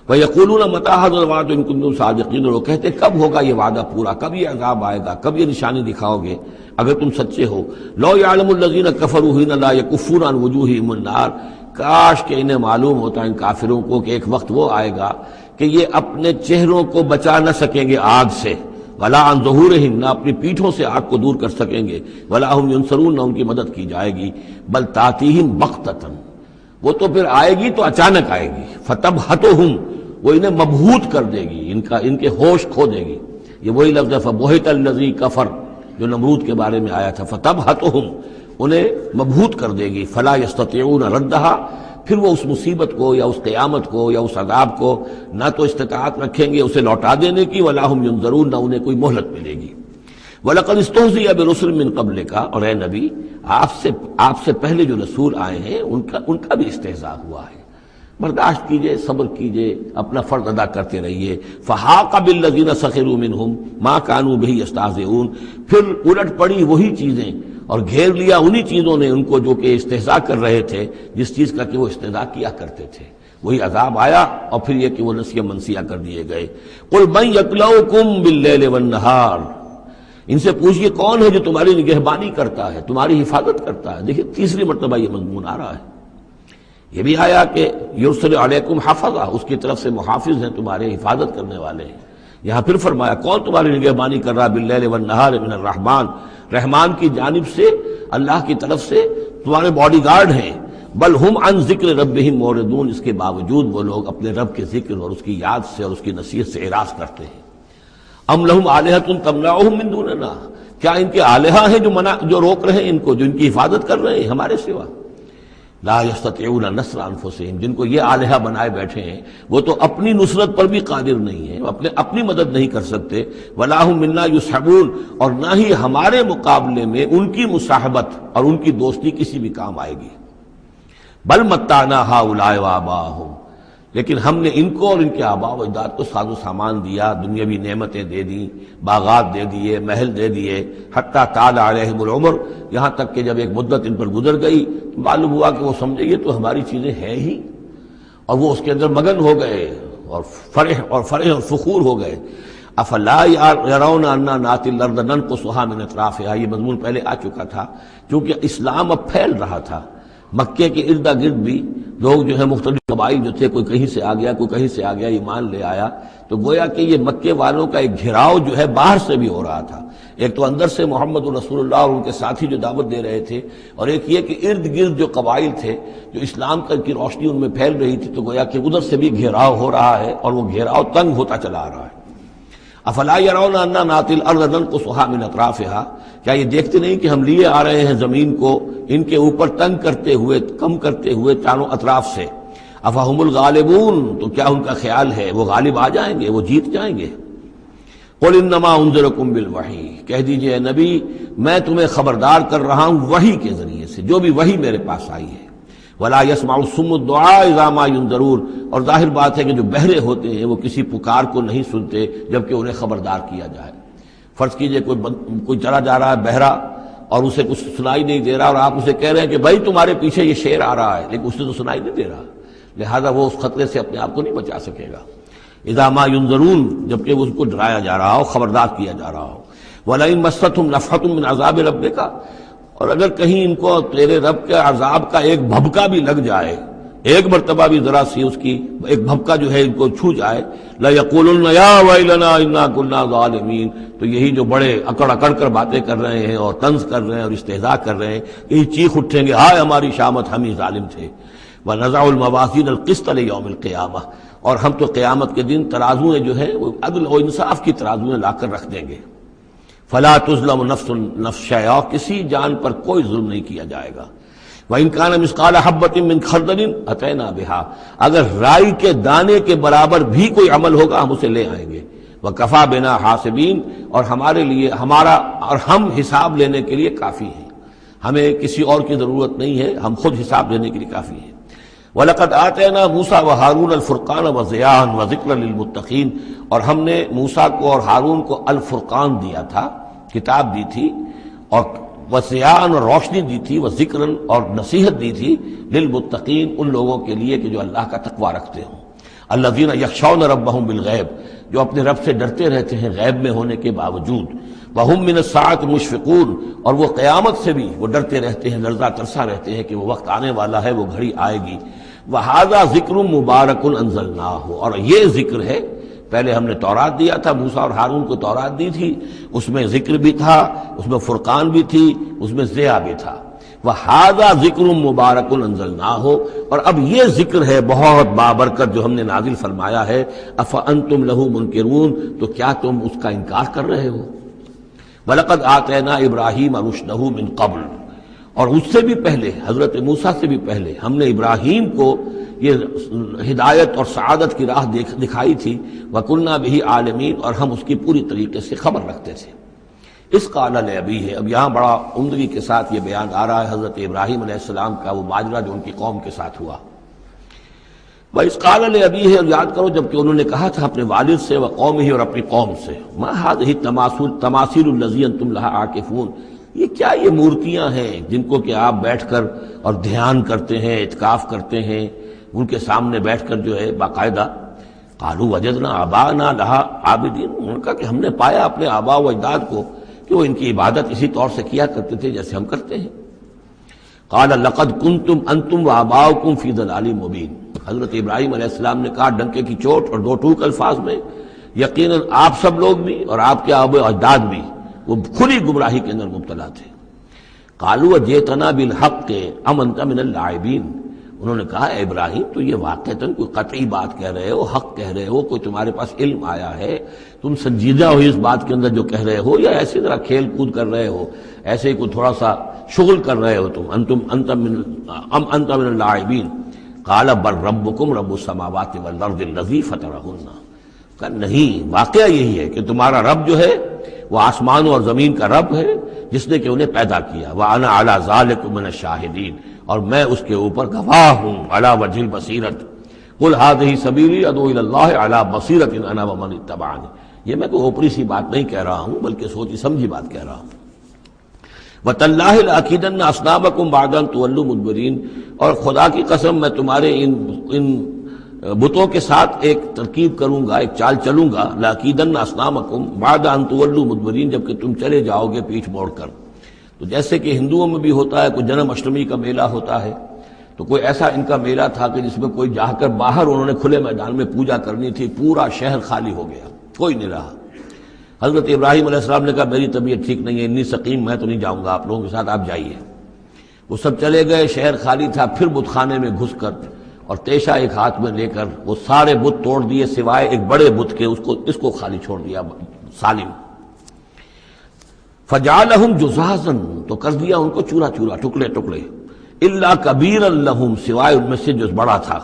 وَيَقُولُونَ مَتَىٰ هَٰذَا الْوَعْدُ إِن كُنتُمْ صَادِقِينَ، وہ کہتے کب ہوگا یہ وعدہ پورا، کب یہ عذاب آئے گا، کب یہ نشانی دکھاؤ گے اگر تم سچے ہو۔ لَوْ يَعْلَمُ الَّذِينَ كَفَرُوا حِينَ لَا يَكُفُّونَ عَنْ وُجُوهِهِمُ النَّارَ، کاش کہ انہیں معلوم ہوتا ان کافروں کو کہ ایک وقت وہ آئے گا کہ یہ اپنے چہروں کو بچا نہ سکیں گے آگ سے، وَلَا عَنْ ظُهُورِهِمْ، نہ اپنی پیٹھوں سے آگ کو دور کر سکیں گے، وَلَا هُمْ يُنصَرُونَ، نہ ان کی مدد کی جائے گی، بل تَأْتِيهِمْ بَغْتَةً، وہ تو پھر آئے گی تو اچانک آئے گی، فَتَبْهَتُهُمْ، وہ انہیں مبہوت کر دے گی، ان کے ہوش کھو دے گی۔ یہ وہی لفظ ہے فَبُہِتَ الَّذِي كَفَرَ جو نمرود کے بارے میں آیا تھا، فَتَبْهَتُهُمْ، انہیں مبہوت کر دے گی، فَلَا يَسْتَطِيعُونَ رَدَّهَا، پھر وہ اس مصیبت کو یا اس قیامت کو یا اس عذاب کو نہ تو استطاعت رکھیں گے اسے لوٹا دینے کی، وَلَا هُمْ يُنظَرُونَ، نہ انہیں کوئی مہلت ملے گی۔ وَلَقَدِ اسْتُهْزِئَ بِرُسُلٍ مِّن قَبْلِكَ، اور اے نبی آپ سے پہلے جو رسول آئے ہیں ان کا بھی استہزاء ہوا ہے، برداشت کیجئے، صبر کیجئے، اپنا فرض ادا کرتے رہیے۔ فَحَاقَ بِالَّذِينَ سَخِرُوا مِنْهُمْ مَا كَانُوا بِهِ يَسْتَهْزِئُونَ، پھر الٹ پڑی وہی چیزیں اور گھیر لیا انہی چیزوں نے ان کو جو کہ استہزاء کر رہے تھے، جس چیز کا کہ وہ استہزاء کیا کرتے تھے، وہی عذاب آیا اور پھر یہ کہ وہ نسیہ منسیہ کر دیے گئے۔ قُلْ مَن يَكْلَؤُكُمْ بِاللَّيْلِ وَالنَّهَارِ، ان سے پوچھئے کون ہے جو تمہاری نگہبانی کرتا ہے، تمہاری حفاظت کرتا ہے۔ دیکھیے تیسری مرتبہ یہ مضمون آ رہا ہے، یہ بھی آیا کہ یرسل علیکم حفظہ، اس کی طرف سے محافظ ہیں، تمہارے حفاظت کرنے والے ہیں۔ یہاں پھر فرمایا کون تمہاری نگہبانی کر رہا، باللیل والنہار من الرحمن، رحمان کی جانب سے، اللہ کی طرف سے تمہارے باڈی گارڈ ہیں۔ بل ہم عن ذکر ربہم موردون، اس کے باوجود وہ لوگ اپنے رب کے ذکر اور اس کی یاد سے اور اس کی نصیحت سے اعراض کرتے ہیں۔ ام لہم آلہۃ تمنعہم من دوننا، کیا ان کے آلہہ ہیں جو روک رہے ہیں ان کو، جو ان کی حفاظت کر رہے ہیں ہمارے سوا؟ لا یستطیعون نصر انفسہم، جن کو یہ آلہہ بنائے بیٹھے ہیں وہ تو اپنی نصرت پر بھی قادر نہیں ہیں، اپنی مدد نہیں کر سکتے۔ ولا ہم منا یصحبون، اور نہ ہی ہمارے مقابلے میں ان کی مصاحبت اور ان کی دوستی کسی بھی کام آئے گی۔ بل متعنا ہؤلاء وآباءہم، لیکن ہم نے ان کو اور ان کے آباء و اجداد کو ساز و سامان دیا، دنیاوی نعمتیں دے دیں، باغات دے دیے، محل دے دیے، حتیٰ طال علیہم العمر، یہاں تک کہ جب ایک مدت ان پر گزر گئی معلوم ہوا کہ وہ سمجھے یہ تو ہماری چیزیں ہیں ہی، اور وہ اس کے اندر مگن ہو گئے اور فرح اور فخور ہو گئے۔ افلا یرون انا ناتی الارض ننقصها من اطرافها، یہ مضمون پہلے آ چکا تھا، کیونکہ اسلام اب پھیل رہا تھا، مکے کے ارد گرد بھی لوگ جو ہے مختلف قبائل جو تھے، کوئی کہیں سے آ گیا، کوئی کہیں سے آ گیا، ایمان لے آیا، تو گویا کہ یہ مکے والوں کا ایک گھیراؤ جو ہے باہر سے بھی ہو رہا تھا، ایک تو اندر سے محمد رسول اللہ اور ان کے ساتھی جو دعوت دے رہے تھے، اور ایک یہ کہ ارد گرد جو قبائل تھے جو اسلام کی روشنی ان میں پھیل رہی تھی، تو گویا کہ ادھر سے بھی گھیراؤ ہو رہا ہے اور وہ گھیراؤ تنگ ہوتا چلا آ رہا ہے۔ افلا یرون انا ناتی الارض ننقصها من اطرافها، کیا یہ دیکھتے نہیں کہ ہم لیے آ رہے ہیں زمین کو ان کے اوپر تنگ کرتے ہوئے، کم کرتے ہوئے چاروں اطراف سے۔ افہم الغالبون، تو کیا ان کا خیال ہے وہ غالب آ جائیں گے، وہ جیت جائیں گے؟ قل انما انذرکم بالوحی، کہہ دیجئے اے نبی میں تمہیں خبردار کر رہا ہوں وحی کے ذریعے سے، جو بھی وحی میرے پاس آئی ہے۔ ولا يسمع الصم الدعاء اذا ما ينذرون، اور ظاہر بات ہے کہ جو بہرے ہوتے ہیں وہ کسی پکار کو نہیں سنتے جبکہ انہیں خبردار کیا جائے۔ فرض کیجئے کوئی چلا جا رہا ہے بہرا اور اسے کچھ سنائی نہیں دے رہا، اور آپ اسے کہہ رہے ہیں کہ بھائی تمہارے پیچھے یہ شیر آ رہا ہے، لیکن اسے تو سنائی نہیں دے رہا، لہذا وہ اس خطرے سے اپنے آپ کو نہیں بچا سکے گا۔ اذا ما ينذرون، جبکہ اس کو ڈرایا جا رہا ہو، خبردار کیا جا رہا ہو۔ ولئن مستهم نفحة من عذاب ربك، اور اگر کہیں ان کو تیرے رب کے عذاب کا ایک بھبکا بھی لگ جائے، ایک مرتبہ بھی ذرا سی اس کی ایک بھبکا جو ہے ان کو چھو جائے، لَيَقُولُنَّ يَا وَيْلَنَا إِنَّا كُنَّا ظَالِمِينَ، تو یہی جو بڑے اکڑ اکڑ کر باتیں کر رہے ہیں اور طنز کر رہے ہیں اور استہزاء کر رہے ہیں، یہی چیخ اٹھیں گے ہائے ہماری شامت، ہم ہی ظالم تھے۔ وَنَزَعُ الْمَوَازِينَ الْقِسْطَ لِيَوْمِ الْقِيَامَةِ، اور ہم تو قیامت کے دن ترازویں جو ہیں وہ عدل و انصاف کی ترازویں لا کر رکھ دیں گے. فلا تظلم نفس نفس شیئا، کسی جان پر کوئی ظلم نہیں کیا جائے گا. وَإِنْ كَانَ مِثْقَالَ حَبَّةٍ مِّنْ خَرْدَلٍ أَتَيْنَا بِهَا، اگر رائی کے دانے کے برابر بھی کوئی عمل ہوگا ہم اسے لے آئیں گے. وَكَفَى بِنَا حَاسِبِينَ، اور ہمارے لیے ہم حساب لینے کے لیے کافی ہیں، ہمیں کسی اور کی ضرورت نہیں ہے، ہم خود حساب لینے کے لیے کافی ہیں. وَلَقَدْ آتَيْنَا مُوسَىٰ وَهَارُونَ الْفُرْقَانَ وَضِيَاءً وَذِكْرًا لِّلْمُتَّقِينَ، اور ہم نے موسیٰ کو اور ہارون کو الفرقان دیا تھا، کتاب دی تھی، اور وضیاءً اور روشنی دی تھی، وذکرًا اور نصیحت دی تھی، للمتقین ان لوگوں کے لیے کہ جو اللہ کا تقوی رکھتے ہوں. الذین یخشون ربہم بالغیب، جو اپنے رب سے ڈرتے رہتے ہیں غیب میں ہونے کے باوجود. وہم من الساعۃ مشفقون، اور وہ قیامت سے بھی وہ ڈرتے رہتے ہیں، لرزہ ترسا رہتے ہیں کہ وہ وقت آنے والا ہے، وہ گھڑی آئے گی. وہذا ذکر مبارک انزلناہ، اور یہ ذکر ہے، پہلے ہم نے تورات دیا تھا، موسیٰ اور ہارون کو تورات دی تھی، اس میں ذکر بھی تھا، اس میں فرقان بھی تھی، اس میں ضیاء بھی تھا. وَهَذَا ذِكْرٌ مُبَارَكٌ أَنزَلْنَاهُ، اور اب یہ ذکر ہے بہت بابرکت جو ہم نے نازل فرمایا ہے. أَفَأَنْتُمْ لَهُ مُنْكِرُونَ، تو کیا تم اس کا انکار کر رہے ہو. وَلَقَدْ آتَيْنَا إِبْرَاهِيمَ رُشْدَهُ مِنْ قَبْلُ، اور اس سے بھی پہلے، حضرت موسیٰ سے بھی پہلے ہم نے ابراہیم کو یہ ہدایت اور سعادت کی راہ دکھائی تھی. وَكُنَّا بِهِ عَالِمِينَ، اور ہم اس کی پوری طریقے سے خبر رکھتے تھے. اس قال لأبیہ، اب یہاں بڑا عمدگی کے ساتھ یہ بیان آ رہا ہے حضرت ابراہیم علیہ السلام کا وہ ماجرا جو ان کی قوم کے ساتھ ہوا. وَإِذْ قَالَ لِأَبِيهِ، اور یاد کرو جب کہ انہوں نے کہا تھا اپنے والد سے، وَقَوْمِهِ، اور اپنی قوم سے، مَا هَٰذِهِ التَّمَاثِيلُ الَّتِي أَنتُمْ لَهَا عَاكِفُونَ، یہ کیا یہ مورتیاں ہیں جن کو کہ آپ بیٹھ کر اور دھیان کرتے ہیں، اعتکاف کرتے ہیں، ان کے سامنے بیٹھ کر جو ہے باقاعدہ. قَالُوا وَجَدْنَا آبَاءَنَا لَهَا عَابِدِينَ، انہوں نے کہا کہ ہم نے پایا اپنے آباء و اجداد کو کہ وہ ان کی عبادت اسی طور سے کیا کرتے تھے جیسے ہم کرتے ہیں. قَالَ لَقَدْ كُنْتُمْ أَنْتُمْ وَآبَاؤُكُمْ فِي ضَلَالٍ مُبِينٍ، حضرت ابراہیم علیہ السلام نے کہا ڈنکے کی چوٹ اور دو ٹوک الفاظ میں، یقیناً آپ سب لوگ بھی اور آپ کے آباء و اجداد بھی وہ کھلی گمراہی کے اندر مبتلا تھے. قَالُوا وَجِئْتَنَا بِالْحَقِّ أَمْ أَنْتَ مِنَ اللاعبین، انہوں نے کہا اے ابراہیم تو یہ واقعتاً کوئی قطعی بات کہہ رہے ہو، حق کہہ رہے ہو، کوئی تمہارے پاس علم آیا ہے، تم سنجیدہ ہو اس بات کے اندر جو کہہ رہے ہو، یا ایسی طرح کھیل کود کر رہے ہو، ایسے ہی کوئی تھوڑا سا شغل کر رہے ہو تم. انت من اللاعبین. قال بل ربکم رب السماوات والارض الذی فطرہن، کہ نہیں، واقعہ یہی ہے کہ تمہارا رب جو ہے وہ آسمانوں اور زمین کا رب ہے جس نے کہ انہیں پیدا کیا. وَأَنَا عَلَىٰ ذَٰلِكُم مِّنَ الشَّاهِدِينَ، اور میں اس کے اوپر گواہ ہوں. عَلَىٰ وَجْهِ الْبَصِيرَةِ قُلْ هَٰذِهِ سَبِيلِي أَدْعُو إِلَى اللَّهِ عَلَىٰ بَصِيرَةٍ أَنَا وَمَنِ اتَّبَعَنِي، یہ میں کوئی اوپری سی بات نہیں کہہ رہا ہوں بلکہ سوچی سمجھی بات کہہ رہا ہوں. وَتَاللَّهِ لَأَكِيدَنَّ أَصْنَامَكُمْ بَعْدَ أَن تُوَلُّوا مُدْبِرِينَ، اور خدا کی قسم میں تمہارے ان بتوں کے ساتھ ایک ترکیب کروں گا، ایک چال چلوں گا. لَأَكِيدَنَّ أَصْنَامَكُمْ بَعْدَ أَن تُوَلُّوا مُدْبِرِينَ، جب کہ تم چلے جاؤ گے پیٹھ موڑ کر. تو جیسے کہ ہندوؤں میں بھی ہوتا ہے، کوئی جنم اشٹمی کا میلہ ہوتا ہے، تو کوئی ایسا ان کا میلہ تھا کہ جس میں کوئی جا کر باہر انہوں نے کھلے میدان میں پوجا کرنی تھی، پورا شہر خالی ہو گیا، کوئی نہیں رہا. حضرت ابراہیم علیہ السلام نے کہا میری طبیعت ٹھیک نہیں ہے، اتنی سقیم، میں تو نہیں جاؤں گا آپ لوگوں کے ساتھ، آپ جائیے. وہ سب چلے گئے، شہر خالی تھا. پھر بت خانے میں گھس کر اور تیشا ایک ہاتھ میں لے کر وہ سارے بت توڑ دیے سوائے ایک بڑے بت کے، اس کو خالی چھوڑ دیا سالم. فجعلہم جزازا، تو کر دیا ان کو چورا چورا، ٹکڑے ٹکڑے. الا کبیرا لہم، سوائے ان میں سے جو بڑا تھا.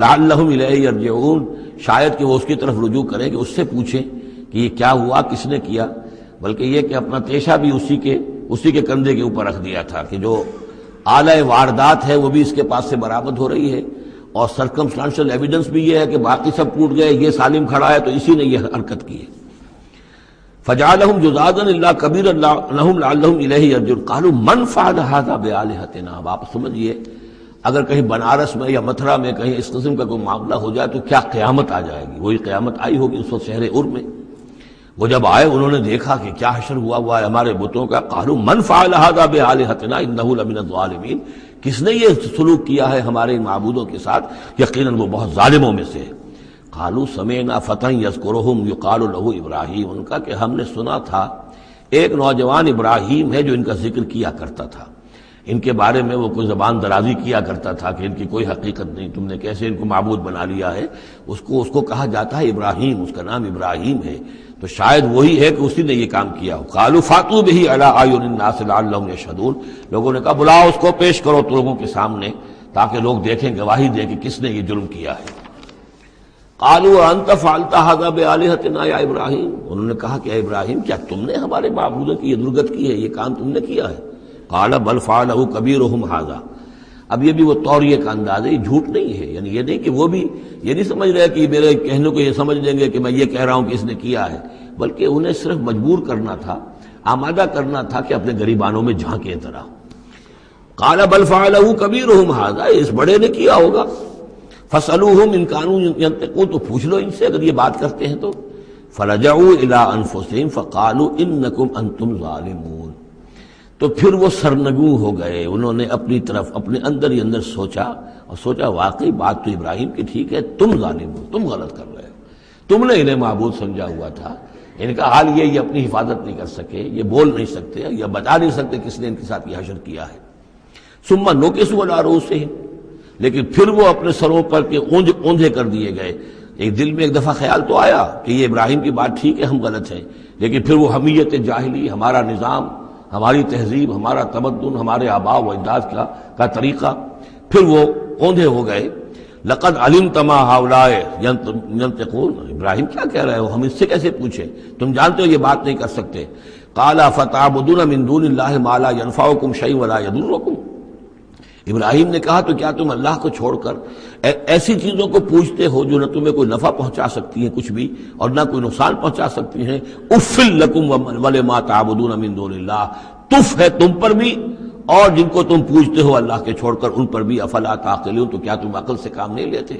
لعلہم الیہ یرجعون، شاید کہ وہ اس کی طرف رجوع کریں کہ اس سے پوچھیں کہ یہ کیا ہوا، کس نے کیا. بلکہ یہ کہ اپنا تیشا بھی اسی کے کندھے کے اوپر رکھ دیا تھا کہ جو اعلی واردات ہے وہ بھی اس کے پاس سے برآمد ہو رہی ہے، اور سرکمسٹانشل ایویڈنس بھی یہ ہے کہ باقی سب ٹوٹ گئے، یہ سالم کھڑا ہے تو اسی نے یہ حرکت کی ہے. فجعلہم جزازا الا کبیرا لہم لعلہم الیہ یرجعون. قالوا من فعل هذا بآلہتنا، اب آپ سمجھیے اگر کہیں بنارس میں یا متھرا میں کہیں اس قسم کا کوئی معاملہ ہو جائے تو کیا قیامت آ جائے گی. وہی قیامت آئی ہوگی اس وقت شہر ار میں. وہ جب آئے انہوں نے دیکھا کہ کیا حشر ہوا ہے ہمارے بتوں کا. قالوا من فعل هذا بآلہتنا انہ لمن الظالمین، کس نے یہ سلوک کیا ہے ہمارے معبودوں کے ساتھ، یقیناً وہ بہت ظالموں میں سے. قالوا سمعنا فتى يذكرهم يقال له ابراہیم، ان کا کہ ہم نے سنا تھا ایک نوجوان ابراہیم ہے جو ان کا ذکر کیا کرتا تھا. ان کے بارے میں وہ کوئی زبان درازی کیا کرتا تھا کہ ان کی کوئی حقیقت نہیں، تم نے کیسے ان کو معبود بنا لیا ہے، اس کو کہا جاتا ہے ابراہیم، اس کا نام ابراہیم ہے، تو شاید وہی ہے کہ اسی نے یہ کام کیا ہو۔ قالوا فاتوا به علی اعین الناس لعلهم یشهدون، لوگوں نے کہا بلاؤ اس کو، پیش کرو لوگوں کے سامنے تاکہ لوگ دیکھیں، گواہی دیں کہ کس نے یہ جرم کیا ہے۔ قالوا انت فعلت هذا بآلهتنا یا ابراہیم، انہوں نے کہا کہ اے ابراہیم کیا تم نے ہمارے معبودوں کی یہ درگت کی ہے، یہ کام تم نے کیا ہے؟ قال بل فعلہ کبیرہم ھذا، اب یہ بھی وہ توریہ کا انداز ہے، یہ جھوٹ نہیں ہے، یعنی یہ نہیں کہ وہ بھی یہ نہیں سمجھ رہے کہ میرے کہنے کو یہ سمجھ لیں گے کہ میں یہ کہہ رہا ہوں کہ اس نے کیا ہے، بلکہ انہیں صرف مجبور کرنا تھا، آمادہ کرنا تھا کہ اپنے گریبانوں میں جھانکیں طرح۔ قال بل فعلہ کبیرہم ھذا، اس بڑے نے کیا ہوگا، فاسألوہم ان کانوا ینطقون، تو پوچھ لو ان سے اگر یہ بات کرتے ہیں تو۔ فرجعوا الی انفسہم فقالوا انکم انتم ظالمون، تو پھر وہ سرنگوں ہو گئے، انہوں نے اپنی طرف اپنے اندر ہی اندر سوچا اور سوچا واقعی بات تو ابراہیم کی ٹھیک ہے، تم ظالم ہو، تم غلط کر رہے ہو، تم نے انہیں معبود سمجھا ہوا تھا۔ ان کا حال یہ اپنی حفاظت نہیں کر سکے، یہ بول نہیں سکتے یا بتا نہیں سکتے کس نے ان کے ساتھ یہ حشر کیا ہے۔ ثم نکسوا علی رؤوسہم، لیکن پھر وہ اپنے سروں پر کے اوندھے کر دیے گئے۔ ایک دل میں ایک دفعہ خیال تو آیا کہ یہ ابراہیم کی بات ٹھیک ہے، ہم غلط ہیں، لیکن پھر وہ حمیت جاہلی، ہمارا نظام، ہماری تہذیب، ہمارا تمدن، ہمارے آباء و اجداد کا طریقہ، پھر وہ اوندھے ہو گئے۔ لقد علمت ما هؤلاء ينطقون، ابراہیم کیا کہہ رہے ہو، ہم اس سے کیسے پوچھیں، تم جانتے ہو یہ بات نہیں کر سکتے۔ قال فتعبدون من دون اللہ ما لا ينفعكم شيئا ولا يضركم، ابراہیم نے کہا تو کیا تم اللہ کو چھوڑ کر ایسی چیزوں کو پوچھتے ہو جو نہ تمہیں کوئی نفع پہنچا سکتی ہیں کچھ بھی اور نہ کوئی نقصان پہنچا سکتی ہیں؟ اف لکم ولما تعبدون من دون اللہ، تف ہے تم پر بھی اور جن کو تم پوچھتے ہو اللہ کے چھوڑ کر ان پر بھی، افلا تعقلون، تو کیا تم عقل سے کام نہیں لیتے؟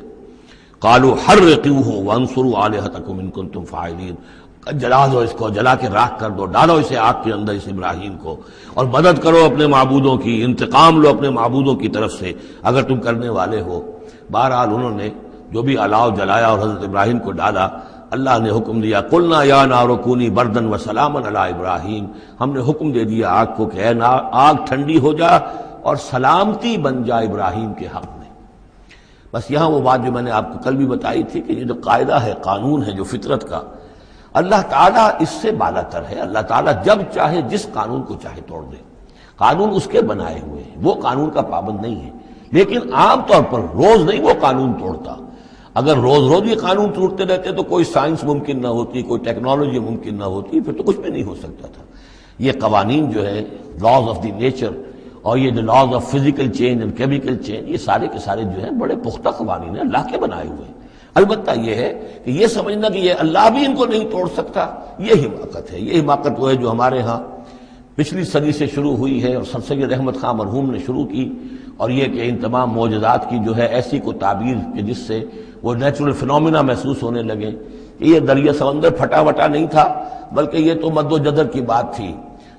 قالوا حرقوه وانصروا آلهتكم ان کنتم فاعلین، جلا دو اس کو، جلا کے راکھ کر دو، ڈالو اسے آگ کے اندر اس ابراہیم کو، اور مدد کرو اپنے معبودوں کی، انتقام لو اپنے معبودوں کی طرف سے اگر تم کرنے والے ہو۔ بہرحال انہوں نے جو بھی الاؤ جلایا اور حضرت ابراہیم کو ڈالا، اللہ نے حکم دیا قلنا یا نار کونی بردن و سلاما علی ابراہیم، ہم نے حکم دے دیا آگ کو کہ اے آگ ٹھنڈی ہو جا اور سلامتی بن جا ابراہیم کے حق میں۔ بس یہاں وہ بات جو میں نے آپ کو کل بھی بتائی تھی کہ یہ جو قاعدہ ہے، قانون ہے جو فطرت کا، اللہ تعالیٰ اس سے بالا تر ہے، اللہ تعالیٰ جب چاہے جس قانون کو چاہے توڑ دے، قانون اس کے بنائے ہوئے ہیں، وہ قانون کا پابند نہیں ہے، لیکن عام طور پر روز نہیں وہ قانون توڑتا۔ اگر روز روز یہ قانون توڑتے رہتے تو کوئی سائنس ممکن نہ ہوتی، کوئی ٹیکنالوجی ممکن نہ ہوتی، پھر تو کچھ بھی نہیں ہو سکتا تھا۔ یہ قوانین جو ہے، لاز آف دی نیچر، اور یہ جو laws of physical change and chemical change, یہ سارے کے سارے جو ہیں بڑے پختہ قوانین ہیں، اللہ کے بنائے ہوئے ہیں۔ البتہ یہ ہے کہ یہ سمجھنا کہ یہ اللہ بھی ان کو نہیں توڑ سکتا، یہ حماقت ہے۔ یہ حماقت وہ ہے جو ہمارے ہاں پچھلی صدی سے شروع ہوئی ہے اور سر سید احمد خان مرحوم نے شروع کی، اور یہ کہ ان تمام معجزات کی جو ہے ایسی کو تعبیر کہ جس سے وہ نیچرل فنومینا محسوس ہونے لگے کہ یہ دریا سمندر پھٹا وٹا نہیں تھا، بلکہ یہ تو مد و جزر کی بات تھی۔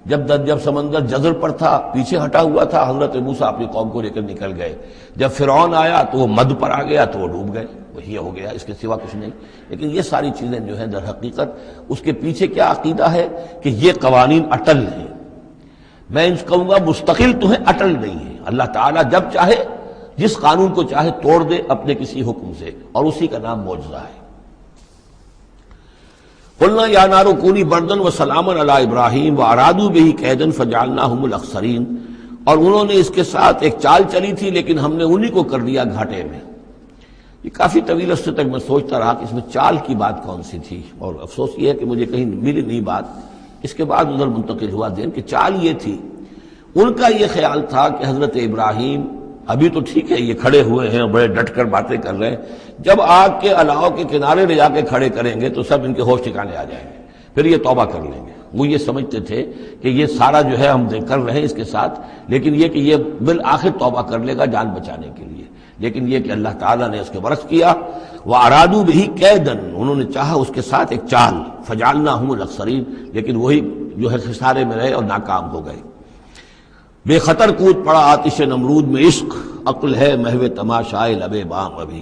جب سمندر جزر پر تھا، پیچھے ہٹا ہوا تھا، حضرت موسیٰ اپنی قوم کو لے کر نکل گئے۔ جب فرعون آیا تو وہ مد پر آ گیا تو وہ ڈوب گئے، وہی ہو گیا، اس کے سوا کچھ نہیں۔ لیکن یہ ساری چیزیں جو ہیں در حقیقت اس کے پیچھے کیا عقیدہ ہے کہ یہ قوانین اٹل ہیں، میں ان کہوں گا مستقل تو ہیں، اٹل نہیں ہیں۔ اللہ تعالیٰ جب چاہے جس قانون کو چاہے توڑ دے اپنے کسی حکم سے، اور اسی کا نام معجزہ ہے۔ قلنا یا نار کونی بردن و سلاما علی ابراہیم وارادوا بہ کیدا فجعلناہم الاخسرین، اور انہوں نے اس کے ساتھ ایک چال چلی تھی لیکن ہم نے انہی کو کر دیا گھاٹے میں۔ یہ کافی طویل عرصے تک میں سوچتا رہا کہ اس میں چال کی بات کون سی تھی، اور افسوس یہ ہے کہ مجھے کہیں ملی نہیں بات، اس کے بعد ادھر منتقل ہوا ذہن کہ چال یہ تھی، ان کا یہ خیال تھا کہ حضرت ابراہیم ابھی تو ٹھیک ہے یہ کھڑے ہوئے ہیں اور بڑے ڈٹ کر باتیں کر رہے ہیں، جب آگ کے الاؤ کے کنارے لے جا کے کھڑے کریں گے تو سب ان کے ہوش ٹھکانے آ جائیں گے، پھر یہ توبہ کر لیں گے۔ وہ یہ سمجھتے تھے کہ یہ سارا جو ہے ہم کر رہے ہیں اس کے ساتھ، لیکن یہ کہ یہ بالآخر توبہ کر لے گا جان بچانے کے لیے، لیکن یہ کہ اللہ تعالیٰ نے اس کے برعکس کیا۔ وَأَرَادُوا بِهِ كَيْدًا، انہوں نے چاہا اس کے ساتھ ایک چال، فَجَعَلْنَاهُمُ الْأَخْسَرِينَ، لیکن وہی جو ہے خسارے میں رہے اور ناکام ہو گئے۔ بے خطر کود پڑا آتش نمرود میں عشق، عقل ہے محو تماشائے لبے بام ابھی۔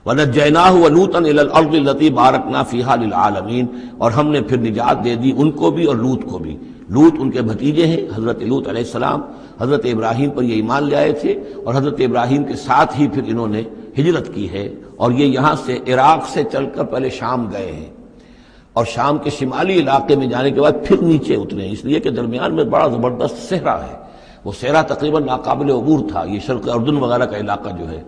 وَنَجَّيْنَاهُ وَلُوطًا إِلَى الْأَرْضِ الَّتِي بَارَكْنَا فِيهَا لِلْعَالَمِينَ، اور ہم نے پھر نجات دے دی ان کو بھی اور لوط کو بھی، لوط ان کے بھتیجے ہیں، حضرت لوط علیہ السلام حضرت ابراہیم پر یہ ایمان لے آئے تھے، اور حضرت ابراہیم کے ساتھ ہی پھر انہوں نے ہجرت کی ہے، اور یہ یہاں سے عراق سے چل کر پہلے شام گئے ہیں، اور شام کے شمالی علاقے میں جانے کے بعد پھر نیچے اترے، اس لیے کہ درمیان میں بڑا زبردست صحرا ہے، وہ صحرا تقریباً ناقابل عبور تھا، یہ شرق اردن وغیرہ کا علاقہ جو ہے،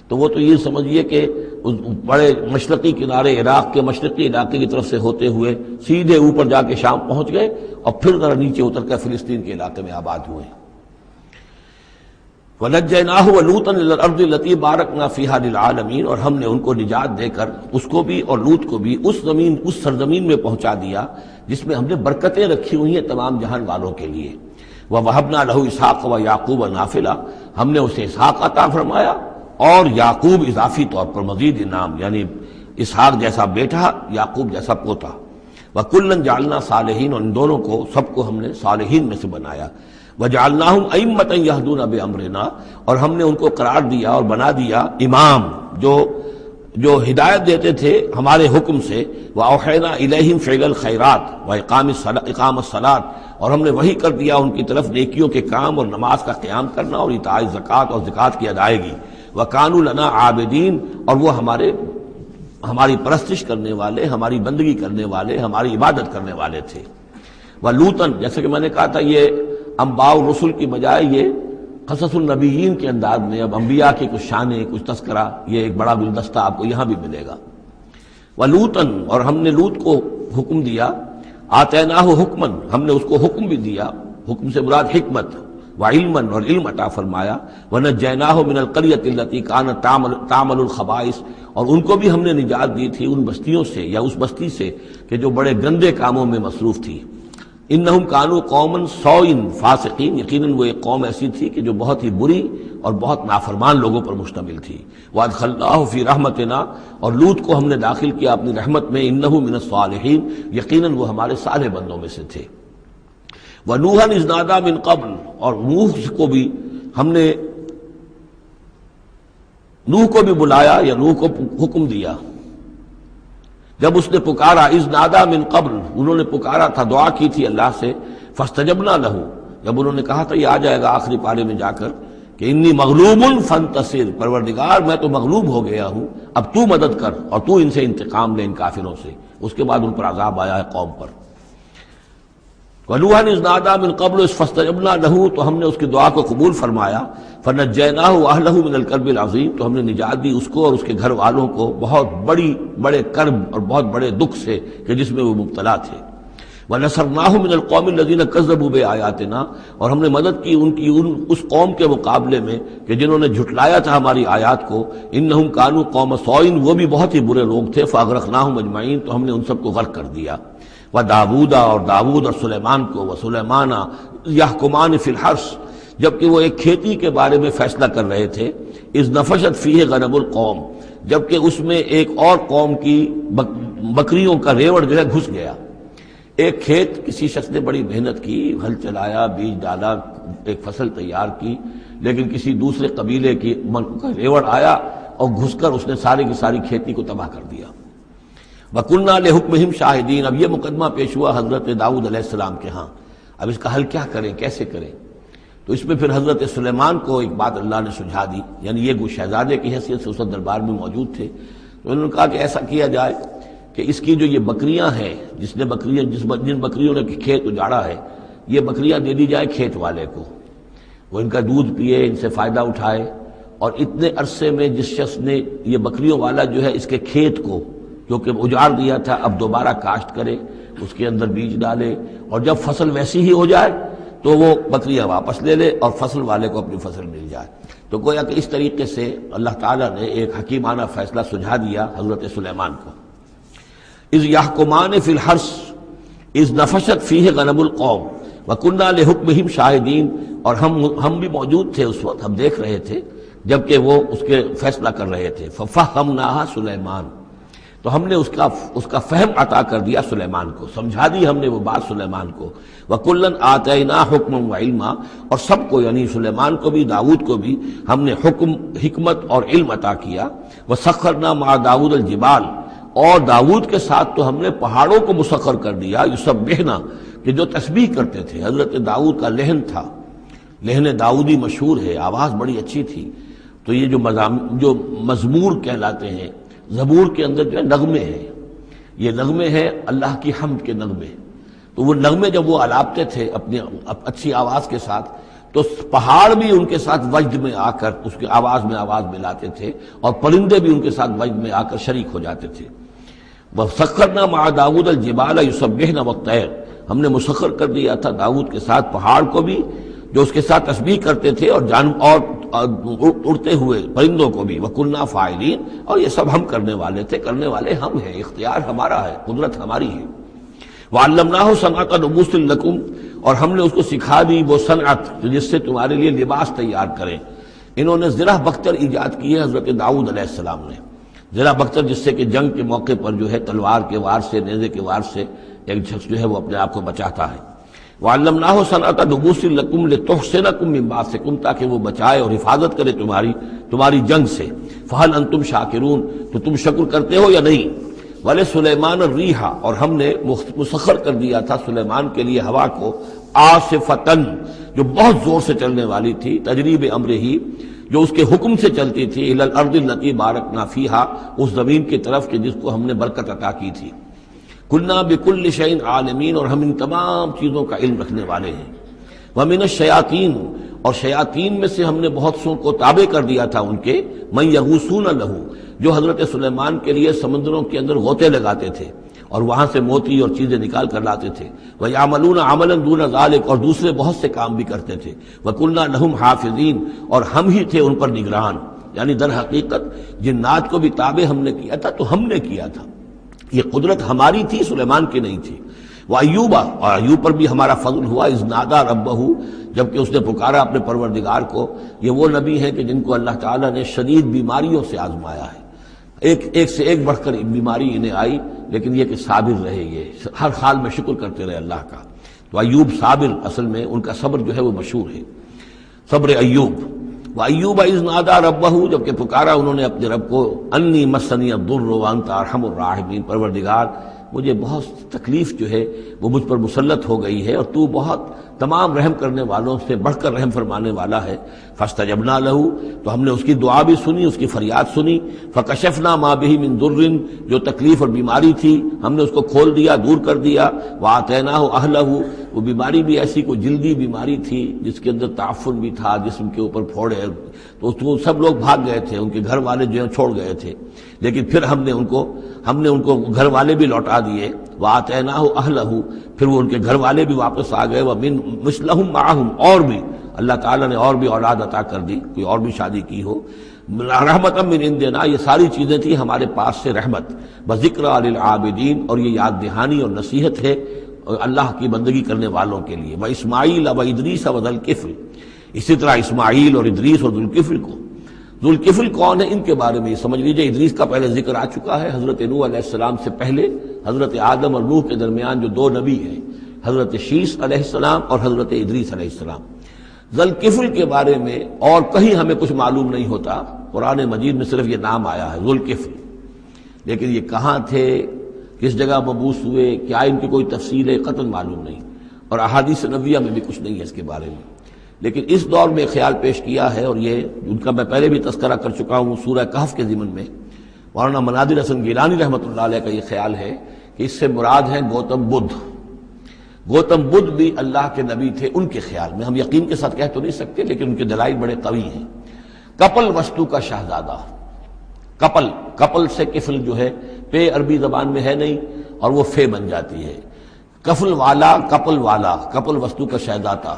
تو وہ تو یہ سمجھیے کہ اس بڑے مشرقی کنارے عراق کے مشرقی علاقے کی طرف سے ہوتے ہوئے سیدھے اوپر جا کے شام پہنچ گئے، اور پھر ذرا نیچے اتر کر فلسطین کے علاقے میں آباد ہوئے۔ وَنَجَّيْنَاهُ وَلُوطًا إِلَى الْأَرْضِ الَّتِي بَارَكْنَا فِيهَا لِلْعَالَمِينَ، اور ہم نے ان کو نجات دے کر اس کو بھی اور لوط کو بھی اس سرزمین میں پہنچا دیا جس میں ہم نے برکتیں رکھی ہوئی ہیں تمام جہان والوں کے لیے۔ وَوَهَبْنَا لَهُ إِسْحَاقَ وَيَعْقُوبَ نَافِلَةً، ہم نے اسے اسحاق عطا فرمایا اور یعقوب اضافی طور پر مزید انعام، یعنی اسحاق جیسا بیٹا، یعقوب جیسا پوتا۔ وَكُلًّا جَعَلْنَا صَالِحِينَ، اور ان دونوں کو سب کو ہم نے صالحین میں سے بنایا۔ وَجَعَلْنَاهُمْ أَئِمَّةً يَهْدُونَ بِأَمْرِنَا، اور ہم نے ان کو قرار دیا اور بنا دیا امام جو ہدایت دیتے تھے ہمارے حکم سے۔ وَأَوْحَيْنَا إِلَيْهِمْ فِعْلَ الْخَيْرَاتِ وَإِقَامَ الصَّلَاةِ، اور ہم نے وحی کر دیا ان کی طرف نیکیوں کے کام اور نماز کا قیام کرنا اور ایتاء زکوٰۃ اور زکوٰۃ کی ادائیگی۔ وَكَانُوا لَنَا عَابِدِينَ، اور وہ ہماری پرستش کرنے والے، ہماری بندگی کرنے والے، ہماری عبادت کرنے والے تھے۔ وَلُوطًا، جیسے کہ میں نے کہا تھا یہ انباء الرسل کی بجائے یہ قصص النبیین کے انداز میں اب انبیاء کی کچھ شانیں، کچھ تذکرہ، یہ ایک بڑا گلدستہ آپ کو یہاں بھی ملے گا۔ وَلُوطًا، اور ہم نے لوط کو حکم دیا، آتیناہ حکمًا، ہم نے اس کو حکم بھی دیا، حکم سے مراد حکمت، وعلمًا، اور علم عطا فرمایا۔ وَنَجَّيْنَاهُ مِنَ الْقَرْيَةِ الَّتِي كَانَتْ تَعْمَلُ الْخَبَائِثَ، اور ان کو بھی ہم نے نجات دی تھی ان بستیوں سے یا اس بستی سے کہ جو بڑے گندے کاموں میں مصروف تھی۔ انہم کانوا قوما سوء فاسقین، یقیناً وہ ایک قوم ایسی تھی کہ جو بہت ہی بری اور بہت نافرمان لوگوں پر مشتمل تھی۔ وادخلناہ فی رحمتنا، اور لوط کو ہم نے داخل کیا اپنی رحمت میں، انہ من الصالحین، یقیناً وہ ہمارے صالح بندوں میں سے تھے۔ ونوحا اذ نادی من قبل، اور نوح کو بھی ہم نے بھی بلایا یا نوح کو حکم دیا جب اس نے پکارا، اذ نادا من قبل، انہوں نے پکارا تھا، دعا کی تھی اللہ سے، فاستجبنا لہ، جب انہوں نے کہا تھا یہ آ جائے گا آخری پارے میں جا کر کہ انی مغلوب فانتصر، پروردگار میں تو مغلوب ہو گیا ہوں، اب تو مدد کر اور تو ان سے انتقام لے، ان کافروں سے۔ اس کے بعد ان پر عذاب آیا ہے قوم پر۔ وَنُوحًا اذ نادى من قبل فاستجبنا له، تو ہم نے اس کی دعا کو قبول فرمایا۔ فنجیناہ واہلہ من الکرب العظیم، تو ہم نے نجات دی اس کو اور اس کے گھر والوں کو بہت بڑے کرب اور بہت بڑے دکھ سے کہ جس میں وہ مبتلا تھے۔ وَنَصَرْنَاهُ مِنَ الْقَوْمِ الَّذِينَ كَذَّبُوا بِآيَاتِنَا، اور ہم نے مدد کی اس قوم کے مقابلے میں کہ جنہوں نے جھٹلایا تھا ہماری آیات کو۔ إِنَّهُمْ كَانُوا قَوْمَ سَوْءٍ، وہ بھی بہت ہی برے لوگ تھے۔ فَأَغْرَقْنَاهُمْ أَجْمَعِينَ، تو ہم نے ان سب کو غرق کر دیا۔ وَدَاوُودَ، اور داود اور سلیمان کو، وَسُلَيْمَانَ يَحْكُمَانِ فِي الْحَرْثِ، جبکہ وہ ایک کھیتی کے بارے میں فیصلہ کر رہے تھے۔ اذ نفشت فیہ غنم القوم، جبکہ اس میں ایک اور قوم کی بکریوں کا ریوڑ جو ہے گھس گیا۔ ایک کھیت کسی شخص نے بڑی محنت کی، ہل چلایا، بیج ڈالا، ایک فصل تیار کی، لیکن کسی دوسرے قبیلے کی ریوڑ آیا اور گھس کر اس نے ساری کی ساری کھیتی کو تباہ کر دیا۔ وَكُنَّا لِحُكْمِهِمْ شَاهِدِينَ، اب یہ مقدمہ پیش ہوا حضرت داؤد علیہ السلام کے ہاں، اب اس کا حل کیا کریں، کیسے کریں؟ تو اس میں پھر حضرت سلیمان کو ایک بات اللہ نے سجھا دی، یعنی یہ شہزادے کی حیثیت سے اس دربار میں موجود تھے، تو انہوں نے کہا کہ ایسا کیا جائے کہ اس کی جو یہ بکریاں ہیں، جن بکریوں نے کھیت اجاڑا ہے، یہ بکریاں دے دی جائے کھیت والے کو، وہ ان کا دودھ پیے، ان سے فائدہ اٹھائے، اور اتنے عرصے میں جس شخص نے یہ بکریوں والا جو ہے اس کے کھیت کو جو کہ اجاڑ دیا تھا اب دوبارہ کاشت کرے، اس کے اندر بیج ڈالے، اور جب فصل ویسی ہی ہو جائے تو وہ بکریاں واپس لے لے اور فصل والے کو اپنی فصل مل جائے۔ تو گویا کہ اس طریقے سے اللہ تعالیٰ نے ایک حکیمانہ فیصلہ سجھا دیا حضرت سلیمان کو۔ اذ یحکمان فی الحرث اذ نفشت فیہ غنم القوم وکننا لحکمہم شاہدین، اور ہم بھی موجود تھے اس وقت، ہم دیکھ رہے تھے جبکہ وہ اس کے فیصلہ کر رہے تھے۔ ففہمناہا سلیمان، تو ہم نے اس کا فہم عطا کر دیا سلیمان کو، سمجھا دی ہم نے وہ بات سلیمان کو۔ وَكُلًّا آتَيْنَا حُكْمًا وَعِلْمًا، اور سب کو یعنی سلیمان کو بھی داؤد کو بھی ہم نے حکم، حکمت اور علم عطا کیا۔ وَسَخَّرْنَا مَعَ داؤد الْجِبَالَ، اور داؤد کے ساتھ تو ہم نے پہاڑوں کو مسخر کر دیا، یسبحنا، کہ جو تسبیح کرتے تھے. حضرت داؤد کا لہن تھا، لہن داؤدی مشہور ہے، آواز بڑی اچھی تھی. تو یہ جو مزمور کہلاتے ہیں، زبور کے اندر جو ہے نغمے ہیں، یہ نغمے ہیں اللہ کی حمد کے نغمے. تو وہ نغمے جب وہ الاپتے تھے اپنی اچھی آواز کے ساتھ، تو پہاڑ بھی ان کے ساتھ وجد میں آ کر اس کی آواز میں آواز ملاتے تھے، اور پرندے بھی ان کے ساتھ وجد میں آ کر شریک ہو جاتے تھے. وَسَخَّرْنَا مَعَ دَاوُودَ الْجِبَالَ يُسَبِّحْنَ وَالطَّيْرَ، ہم نے مسخر کر دیا تھا داؤد کے ساتھ پہاڑ کو بھی جو اس کے ساتھ تسبیح کرتے تھے، اور اڑتے ہوئے پرندوں کو بھی. وَكُنَّا فَاعِلِينَ، اور یہ سب ہم کرنے والے تھے، کرنے والے ہم ہیں، اختیار ہمارا ہے، قدرت ہماری ہے. وَعَلَّمْنَاهُ صَنْعَةَ لُبُوسٍ لَكُمْ، اور ہم نے اس کو سکھا دی وہ صنعت جس سے تمہارے لیے لباس تیار کریں. انہوں نے زرہ بختر ایجاد کی ہے حضرت داؤد علیہ السلام نے. زرہ بختر جس سے کہ جنگ کے موقع پر جو ہے تلوار کے وار سے، نیزے کے وار سے ایک شخص جو ہے وہ اپنے آپ کو بچاتا ہے. وَعَلَّمْنَاهُ صَنْعَةَ لُبُوسٍ لَكُمْ لِتُحْصِنَكُم مِّن بَأْسِكُمْ، تاکہ وہ بچائے اور حفاظت کرے تمہاری جنگ سے. فَهَلْ أَنْتُمْ شَاكِرُونَ، تو تم شکر کرتے ہو یا نہیں. وَلِسُلَيْمَانَ الرِّيحَ، اور ہم نے مسخر کر دیا تھا سلیمان کے لیے ہوا کو، عاصفتن، جو بہت زور سے چلنے والی تھی، تجریب امر ہی، جو اس کے حکم سے چلتی تھی، الی الارض التي بارکنا فیہا، اس زمین کی طرف کہ جس کو ہم نے برکت عطا کی تھی. کنا بکل شیء عالمین، اور ہم ان تمام چیزوں کا علم رکھنے والے ہیں. ومن الشیاطین، اور شیاطین میں سے ہم نے بہت سو کو تابع کر دیا تھا ان کے، من یغوصون لہ، جو حضرت سلیمان کے لیے سمندروں کے اندر غوطے لگاتے تھے اور وہاں سے موتی اور چیزیں نکال کر لاتے تھے. وَيَعْمَلُونَ عَمَلًا دُونَ ذَلِكَ، اور دوسرے بہت سے کام بھی کرتے تھے. وَكُنَّا لَهُمْ حَافِظِينَ، اور ہم ہی تھے ان پر نگران. یعنی در حقیقت جنات کو بھی تابع ہم نے کیا تھا، تو ہم نے کیا تھا، یہ قدرت ہماری تھی، سلیمان کی نہیں تھی. وَأَيُّوبَ، اور ایوب پر بھی ہمارا فضل ہوا، اذ نادى ربہ، جبکہ اس نے پکارا اپنے پروردگار کو. یہ وہ نبی ہیں کہ جن کو اللہ تعالیٰ نے شدید بیماریوں سے آزمایا ہے، ایک سے ایک بڑھ کر بیماری انہیں آئی، لیکن یہ کہ صابر رہے، یہ ہر حال میں شکر کرتے رہے اللہ کا. تو ایوب صابر، اصل میں ان کا صبر جو ہے وہ مشہور ہے، صبر ایوب. وَأَيُّوبَ إِذْ نَادَىٰ رَبَّهُ، جبکہ پکارا انہوں نے اپنے رب کو، أَنِّي مَسَّنِيَ الضُّرُّ وَأَنْتَ أَرْحَمُ الرَّاحِمِينَ، پروردگار مجھے بہت تکلیف جو ہے وہ مجھ پر مسلط ہو گئی ہے، اور تو بہت تمام رحم کرنے والوں سے بڑھ کر رحم فرمانے والا ہے. فاستجبنا لہ، تو ہم نے اس کی دعا بھی سنی، اس کی فریاد سنی. فکشفنا ما بہ من ضر، جو تکلیف اور بیماری تھی ہم نے اس کو کھول دیا، دور کر دیا. وآتیناہ اہلہ، وہ بیماری بھی ایسی کوئی جلدی بیماری تھی جس کے اندر تعفن بھی تھا، جسم کے اوپر پھوڑے، تو سب لوگ بھاگ گئے تھے، ان کے گھر والے جو ہیں چھوڑ گئے تھے. لیکن پھر ہم نے ان کو گھر والے بھی لوٹا دیے. وآتیناہ اہلہ، پھر وہ ان کے گھر والے بھی واپس آ گئے. ومن مثلہم معہم، اور بھی اللہ تعالیٰ نے اور بھی اولاد عطا کر دی، کوئی اور بھی شادی کی ہو. رحمۃ من عندنا، یہ ساری چیزیں تھیں ہمارے پاس سے رحمت. وذکریٰ للعابدین، اور یہ یاد دہانی اور نصیحت ہے اللہ کی بندگی کرنے والوں کے لیے. واسماعیل وادریس وذوالکفل، اسی طرح اسماعیل اور ادریس اور ذوالکفل کو. ذوالکفل کون ہے ان کے بارے میں یہ سمجھ لیجئے. ادریس کا پہلے ذکر آ چکا ہے، حضرت نوح علیہ السلام سے پہلے حضرت آدم اور نوح کے درمیان جو دو نبی ہیں، حضرت شیس علیہ السلام اور حضرت ادریس علیہ السلام. ذوالکفل کے بارے میں اور کہیں ہمیں کچھ معلوم نہیں ہوتا، قرآن مجید میں صرف یہ نام آیا ہے ذوالکفل، لیکن یہ کہاں تھے، کس جگہ مبعوث ہوئے، کیا ان کی کوئی تفصیل ہے، قطعاً معلوم نہیں، اور احادیث نبویہ میں بھی کچھ نہیں ہے اس کے بارے میں. لیکن اس دور میں خیال پیش کیا ہے، اور یہ ان کا میں پہلے بھی تذکرہ کر چکا ہوں سورہ کہف کے ضمن میں. مولانا مناظر حسن گیلانی رحمۃ اللہ علیہ کا یہ خیال ہے کہ اس سے مراد ہیں گوتم بدھ. گوتم بدھ بھی اللہ کے نبی تھے ان کے خیال میں، ہم یقین کے ساتھ کہہ تو نہیں سکتے، لیکن ان کے دلائل بڑے قوی ہیں. کپل وستو کا شہزادہ، کپل سے کفل جو ہے، پے عربی زبان میں ہے نہیں اور وہ فے بن جاتی ہے. کفل والا، کپل وستو کا شہزادہ.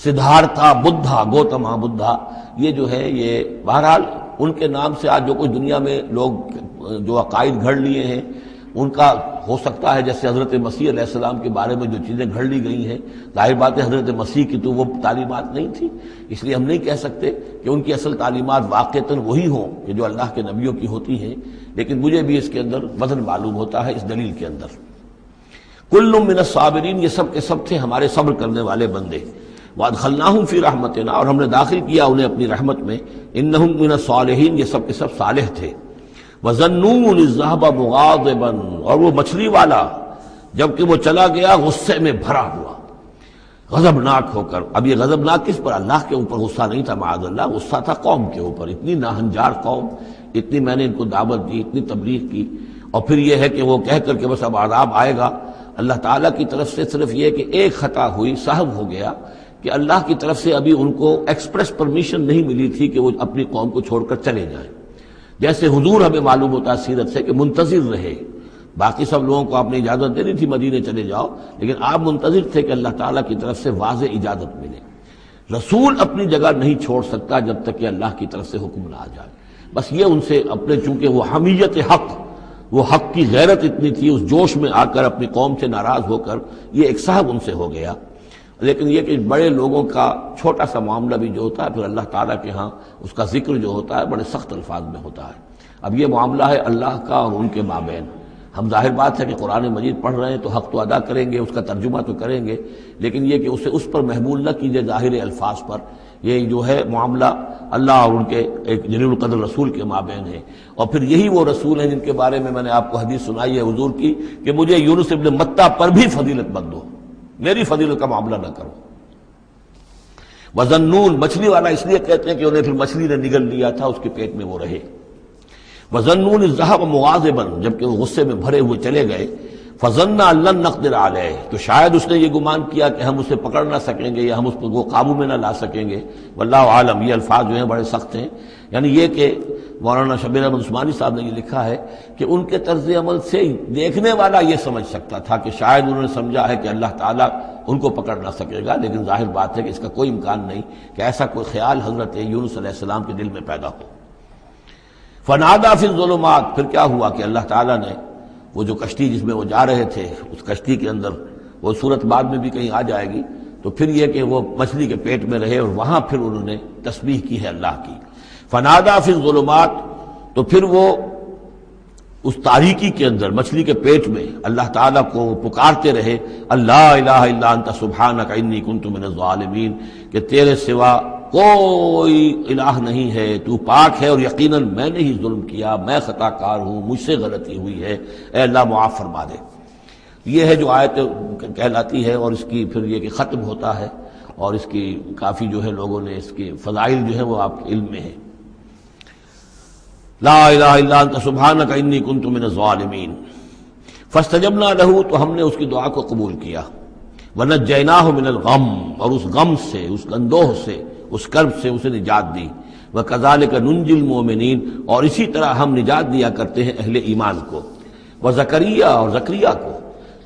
سدھارتھا بدھا، گوتما بدھا، یہ جو ہے یہ بہرحال ان کے نام سے آج جو کچھ دنیا میں لوگ جو عقائد گھڑ لیے ہیں ان کا ہو سکتا ہے، جیسے حضرت مسیح علیہ السلام کے بارے میں جو چیزیں گھڑ لی گئی ہیں، ظاہر بات ہے حضرت مسیح کی تو وہ تعلیمات نہیں تھی، اس لیے ہم نہیں کہہ سکتے کہ ان کی اصل تعلیمات واقعتاً وہی ہوں کہ جو اللہ کے نبیوں کی ہوتی ہیں، لیکن مجھے بھی اس کے اندر وزن معلوم ہوتا ہے اس دلیل کے اندر. کل من الصابرین، یہ سب کے سب تھے ہمارے صبر کرنے والے بندے. وادخلناہم فی رحمتنا، اور ہم نے داخل کیا انہیں اپنی رحمت میں. انہم من الصالحین، یہ سب کے سب صالح تھے. وظنون اذ ذهب مغاضبا، اور وہ مچھلی والا جبکہ وہ چلا گیا غصے میں بھرا ہوا، غضبناک ہو کر۔ اب یہ غضبناک کس پر؟ اللہ کے اوپر غصہ نہیں تھا معاذ اللہ، غصہ تھا قوم کے اوپر۔ اتنی ناہنجار قوم، اتنی میں نے ان کو دعوت دی، اتنی تبلیغ کی، اور پھر یہ ہے کہ وہ کہہ کر کے بس اب عذاب آئے گا۔ اللہ تعالیٰ کی طرف سے صرف یہ کہ ایک خطا ہوئی، سہو ہو گیا کہ اللہ کی طرف سے ابھی ان کو ایکسپریس پرمیشن نہیں ملی تھی کہ وہ اپنی قوم کو چھوڑ کر چلے جائیں۔ جیسے حضور ہمیں معلوم ہوتا ہے سیرت سے کہ منتظر رہے، باقی سب لوگوں کو آپ نے اجازت دے دی تھی مدینے چلے جاؤ، لیکن آپ منتظر تھے کہ اللہ تعالیٰ کی طرف سے واضح اجازت ملے۔ رسول اپنی جگہ نہیں چھوڑ سکتا جب تک کہ اللہ کی طرف سے حکم نہ آ جائے۔ بس یہ ان سے اپنے، چونکہ وہ حمیت حق، وہ حق کی غیرت اتنی تھی، اس جوش میں آ کر اپنی قوم سے ناراض ہو کر یہ ایک صاحب ان سے ہو گیا۔ لیکن یہ کہ بڑے لوگوں کا چھوٹا سا معاملہ بھی جو ہوتا ہے پھر اللہ تعالیٰ کے ہاں اس کا ذکر جو ہوتا ہے بڑے سخت الفاظ میں ہوتا ہے۔ اب یہ معاملہ ہے اللہ کا اور ان کے مابین۔ ہم ظاہر بات ہے کہ قرآن مجید پڑھ رہے ہیں تو حق تو ادا کریں گے، اس کا ترجمہ تو کریں گے، لیکن یہ کہ اسے اس پر محمول نہ کیجیے ظاہر الفاظ پر۔ یہ جو ہے معاملہ اللہ اور ان کے ایک جلیل القدر رسول کے مابین ہے، اور پھر یہی وہ رسول ہیں جن کے بارے میں نے آپ کو حدیث سنائی ہے حضور کی کہ مجھے یونس ابن متہ پر بھی فضیلت مت دو، میری فضیلت کا معاملہ نہ کرو۔ وذنون، مچھلی والا اس لیے کہتے ہیں کہ انہیں پھر مچھلی نے نگل لیا تھا، اس کے پیٹ میں وہ رہے۔ وظنون اذ ذهب مغاضبا، جبکہ وہ غصے میں بھرے ہوئے چلے گئے۔ فظن ان لن نقدر علیہ، تو شاید اس نے یہ گمان کیا کہ ہم اسے پکڑ نہ سکیں گے یا ہم اس کو قابو میں نہ لا سکیں گے۔ واللہ عالم، یہ الفاظ جو ہیں بڑے سخت ہیں، یعنی یہ کہ مولانا شبیر احمد عثمانی صاحب نے یہ لکھا ہے کہ ان کے طرز عمل سے دیکھنے والا یہ سمجھ سکتا تھا کہ شاید انہوں نے سمجھا ہے کہ اللہ تعالیٰ ان کو پکڑ نہ سکے گا، لیکن ظاہر بات ہے کہ اس کا کوئی امکان نہیں کہ ایسا کوئی خیال حضرت یونس علیہ السلام کے دل میں پیدا ہو۔ فنادا فی الظلمات، پھر کیا ہوا کہ اللہ تعالیٰ نے وہ جو کشتی جس میں وہ جا رہے تھے، اس کشتی کے اندر وہ صورت بعد میں بھی کہیں آ جائے گی، تو پھر یہ کہ وہ مچھلی کے پیٹ میں رہے اور وہاں پھر انہوں نے تسبیح کی ہے اللہ کی۔ فنادا فی الظلمات، تو پھر وہ اس تاریکی کے اندر مچھلی کے پیٹ میں اللہ تعالیٰ کو پکارتے رہے، اللہ الہ الا انت سبحانک انی کنت من الظالمین، کہ تیرے سوا کوئی الہ نہیں ہے، تو پاک ہے اور یقیناً میں نے ہی ظلم کیا، میں خطا کار ہوں، مجھ سے غلطی ہوئی ہے، اے اللہ معاف فرما دے۔ یہ ہے جو آیت کہلاتی ہے، اور اس کی پھر یہ کہ ختم ہوتا ہے، اور اس کی کافی جو ہے لوگوں نے اس کے فضائل جو ہے وہ آپ کے علم میں ہے۔ لا الہ الا انت سبحانک انی کنت من الظالمین فاستجبنا لہ، تو ہم نے اس کی دعا کو قبول کیا۔ ونجیناہ من الغم، اور اس غم سے، اس اندوہ سے، اس کرب سے اسے نجات دی۔ وکذالک ننجی المؤمنین، اور اسی طرح ہم نجات دیا کرتے ہیں اہل ایمان کو۔ وزکریا، اور زکریا کو،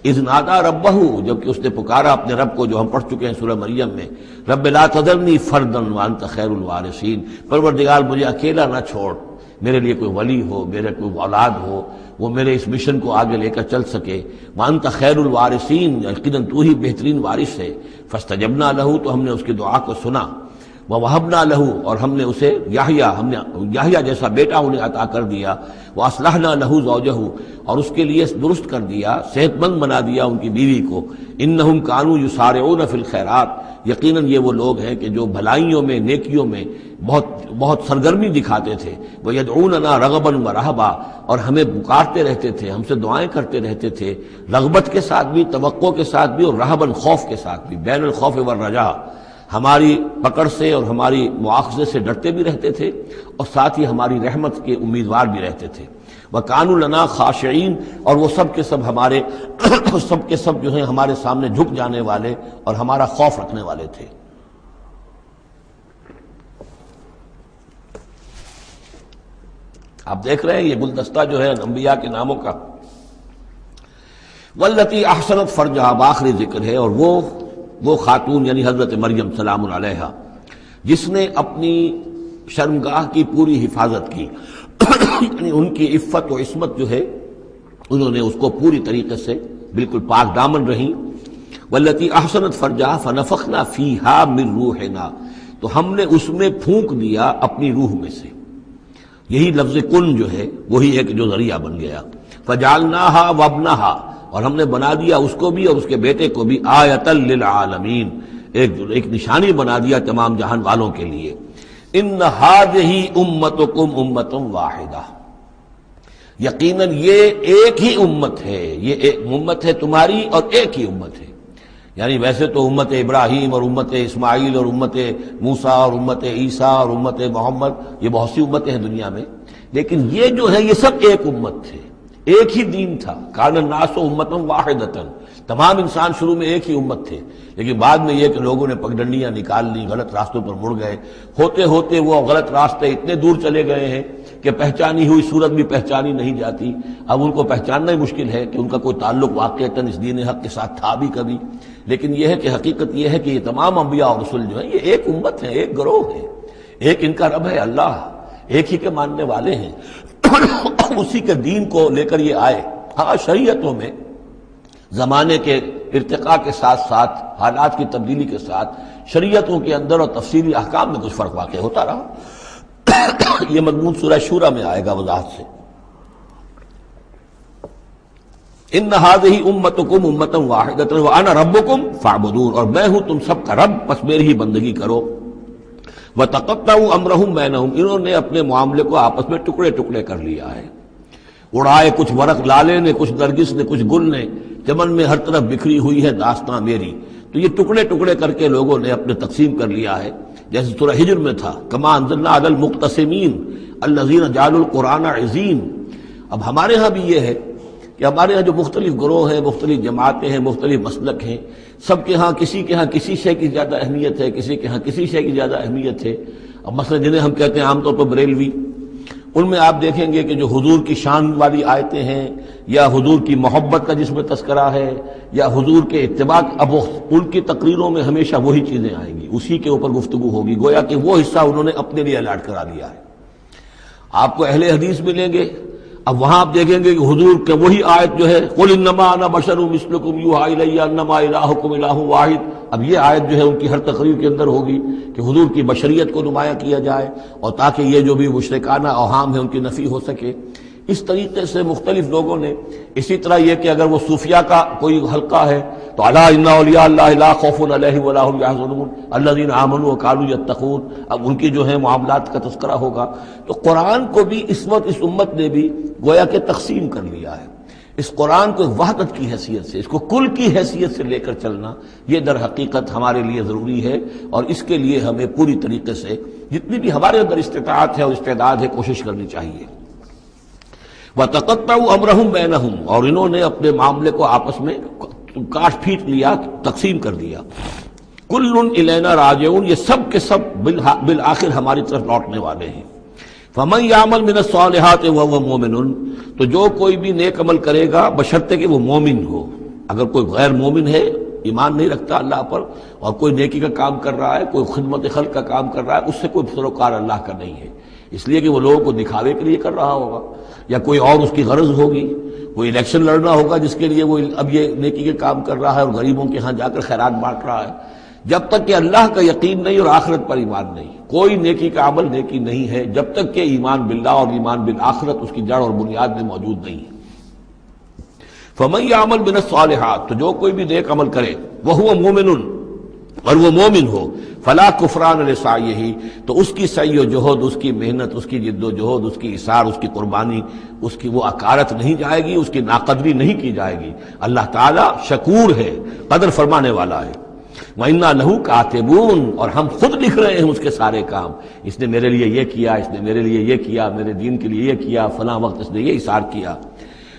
اذ نادا ربہ، جبکہ اس نے پکارا اپنے رب کو، جو ہم پڑھ چکے ہیں سورہ مریم میں، رب لا تذرنی فردا وانت خیر الوارثین، پروردگار مجھے اکیلا نہ چھوڑ، میرے لیے کوئی ولی ہو، میرے کوئی اولاد ہو، وہ میرے اس مشن کو آگے لے کر چل سکے۔ وانت خیر الوارثین، یقیناً تو ہی بہترین وارث ہے۔ فاستجبنا لہ، تو ہم نے اس کی دعا کو سنا۔ ووہبنا لہ، اور ہم نے اسے یحییٰ، ہم نے یحییٰ جیسا بیٹا انہیں عطا کر دیا۔ واصلحنا لہ زوجہ، اور اس کے لیے درست کر دیا، صحت مند بنا دیا ان کی بیوی کو۔ انہم کانوا یسارعون فی الخیرات، یقیناً یہ وہ لوگ ہیں کہ جو بھلائیوں میں، نیکیوں میں بہت سرگرمی دکھاتے تھے۔ وَيَدْعُونَنَا رَغَبًا وَرَهْبًا، اور ہمیں پکارتے رہتے تھے، ہم سے دعائیں کرتے رہتے تھے، رغبت کے ساتھ بھی، توقع کے ساتھ بھی، اور رہباً، خوف کے ساتھ بھی، بین الخوف والرجاء، ہماری پکڑ سے اور ہماری مواخذے سے ڈرتے بھی رہتے تھے، اور ساتھ ہی ہماری رحمت کے امیدوار بھی رہتے تھے۔ وَكَانُوا لَنَا خَاشِعِينَ، اور وہ سب کے سب ہمارے سب کے سب جو ہیں ہمارے سامنے جھک جانے والے اور ہمارا خوف رکھنے والے تھے۔ آپ دیکھ رہے ہیں یہ گلدستہ جو ہے انبیاء کے ناموں کا۔ واللتی احسنت فرجہا، بآخری ذکر ہے، اور وہ خاتون یعنی حضرت مریم سلام علیہا، جس نے اپنی شرمگاہ کی پوری حفاظت کی، یعنی ان کی عفت و عصمت جو ہے انہوں نے اس کو پوری طریقے سے بالکل پاک دامن رہیں۔ واللتی احسنت فرجہا فنفخنا فیہا من روحنا، تو ہم نے اس میں پھونک دیا اپنی روح میں سے۔ یہی لفظ کن جو ہے وہی ایک جو ذریعہ بن گیا۔ فجعلناہا وابنہا، اور ہم نے بنا دیا اس کو بھی اور اس کے بیٹے کو بھی آیۃ للعالمین، ایک نشانی بنا دیا تمام جہان والوں کے لیے۔ ان ھذہ امتکم امۃ واحدہ، یقیناً یہ ایک ہی امت ہے، یہ ایک امت ہے تمہاری اور ایک ہی امت ہے. یعنی ویسے تو امت ابراہیم اور امت اسماعیل اور امت موسیٰ اور امت عیسیٰ اور امت محمد، یہ بہت سی امتیں ہیں دنیا میں، لیکن یہ جو ہے یہ سب ایک امت تھے، ایک ہی دین تھا. کان الناس امۃ واحدۃ، تمام انسان شروع میں ایک ہی امت تھے، لیکن بعد میں یہ کہ لوگوں نے پگڈنڈیاں نکال لی، غلط راستوں پر مڑ گئے، ہوتے ہوتے وہ غلط راستے اتنے دور چلے گئے ہیں کہ پہچانی ہوئی صورت بھی پہچانی نہیں جاتی. اب ان کو پہچاننا ہی مشکل ہے کہ ان کا کوئی تعلق واقعتاً اس دین حق کے ساتھ تھا بھی کبھی. لیکن یہ ہے کہ حقیقت یہ ہے کہ یہ تمام انبیاء اور رسول جو ہیں یہ ایک امت ہیں، ایک گروہ ہے، ایک ان کا رب ہے اللہ، ایک ہی کے ماننے والے ہیں. اسی کے دین کو لے کر یہ آئے. ہاں شریعتوں میں زمانے کے ارتقاء کے ساتھ ساتھ، حالات کی تبدیلی کے ساتھ شریعتوں کے اندر اور تفصیلی احکام میں کچھ فرق واقع ہوتا رہا. یہ مضمون سورہ شورى میں آئے گا وضاحت سے. ان هذه امتکم امۃ واحدۃ وانا ربکم فاعبدون، اور میں ہوں تم سب کا رب، پس میری ہی بندگی کرو. وتقطعوا امرهم بینہم، انہوں نے اپنے معاملے کو آپس میں ٹکڑے ٹکڑے کر لیا ہے. اڑائے کچھ ورق لالے نے، کچھ نرگس نے، کچھ گل نے، چمن میں ہر طرف بکھری ہوئی ہے داستاں میری. تو یہ ٹکڑے ٹکڑے کر کے لوگوں نے اپنے تقسیم کر لیا ہے. جیسے سورہ ہجر میں تھا کما انزلنا علی المقتسمین الذین جعلوا القرآن عظیم. اب ہمارے ہاں بھی یہ ہے کہ ہمارے ہاں جو مختلف گروہ ہیں، مختلف جماعتیں ہیں، مختلف مسلک ہیں، سب کے ہاں کسی شے کی زیادہ اہمیت ہے، کسی کے ہاں کسی شے کی زیادہ اہمیت ہے. اب مثلا جنہیں ہم کہتے ہیں عام طور پر بریلوی، ان میں آپ دیکھیں گے کہ جو حضور کی شان والی آیتیں ہیں، یا حضور کی محبت کا جس میں تذکرہ ہے، یا حضور کے اتباع، اب ان کی تقریروں میں ہمیشہ وہی چیزیں آئیں گی، اسی کے اوپر گفتگو ہوگی، گویا کہ وہ حصہ انہوں نے اپنے لیے الاٹ کرا لیا ہے. آپ کو اہل حدیث ملیں گے، اب وہاں آپ دیکھیں گے کہ حضور کے وہی آیت جو ہے قل انما انا بشر مثلکم یوحی الی انما الہکم الہ واحد. اب یہ آیت جو ہے ان کی ہر تقریر کے اندر ہوگی کہ حضور کی بشریت کو نمایاں کیا جائے، اور تاکہ یہ جو بھی مشرکانہ اوہام ہیں ان کی نفی ہو سکے. اس طریقے سے مختلف لوگوں نے، اسی طرح یہ کہ اگر وہ صوفیہ کا کوئی حلقہ ہے تو الا ان اولیاء اللہ لا خوف علیہم ولا هم يحزنون الذین آمنوا وكانوا يتقون، اب ان کی جو ہے معاملات کا تذکرہ ہوگا. تو قرآن کو بھی اس وقت اس امت نے بھی گویا کہ تقسیم کر لیا ہے. اس قرآن کو وحدت کی حیثیت سے، اس کو کل کی حیثیت سے لے کر چلنا، یہ در حقیقت ہمارے لیے ضروری ہے، اور اس کے لیے ہمیں پوری طریقے سے جتنی بھی ہمارے اندر استطاعت ہے اور استعداد ہے کوشش کرنی چاہیے. وَتَقَطَّعُوا أَمْرَهُمْ بَيْنَهُمْ، اور انہوں نے اپنے معاملے کو آپس میں کاٹ پھینٹ لیا، تقسیم کر دیا. كُلٌّ إِلَيْنَا رَاجِعُونَ، یہ سب کے سب بالآخر ہماری طرف لوٹنے والے ہیں. فَمَنْ يَعْمَلْ مِنَ الصَّالِحَاتِ وَهُوَ مُؤْمِنٌ، تو جو کوئی بھی نیک عمل کرے گا بشرطے کہ وہ مومن ہو. اگر کوئی غیر مومن ہے، ایمان نہیں رکھتا اللہ پر، اور کوئی نیکی کا کام کر رہا ہے، کوئی خدمت خلق کا کام کر رہا ہے، اس سے کوئی سروکار اللہ کا نہیں ہے، اس لیے کہ وہ لوگوں کو دکھاوے کے لیے کر رہا ہوگا، یا کوئی اور اس کی غرض ہوگی، کوئی الیکشن لڑنا ہوگا جس کے لیے وہ اب یہ نیکی کے کام کر رہا ہے اور غریبوں کے ہاں جا کر خیرات بانٹ رہا ہے. جب تک کہ اللہ کا یقین نہیں اور آخرت پر ایمان نہیں، کوئی نیکی کا عمل نیکی نہیں ہے جب تک کہ ایمان باللہ اور ایمان بالآخرت اس کی جڑ اور بنیاد میں موجود نہیں ہے. فَمَن يَعْمَلْ مِنَ الصَّالِحَاتِ، تو جو کوئی بھی نیک عمل کرے، وَهُوَ مُؤْمِنٌ، اور وہ مومن ہو، فلا کفران لسعیہ، تو اس کی سعی و جہد، اس کی محنت، اس کی جد و جہد، اس کی اثار، اس کی قربانی، اس کی وہ اکارت نہیں جائے گی، اس کی ناقدری نہیں کی جائے گی. اللہ تعالیٰ شکور ہے، قدر فرمانے والا ہے. وَإِنَّا لَهُ كَاتِبُونَ، اور ہم خود لکھ رہے ہیں اس کے سارے کام. اس نے میرے لیے یہ کیا، اس نے میرے لیے یہ کیا، میرے دین کے لیے یہ کیا، فلاں وقت اس نے یہ اثار کیا.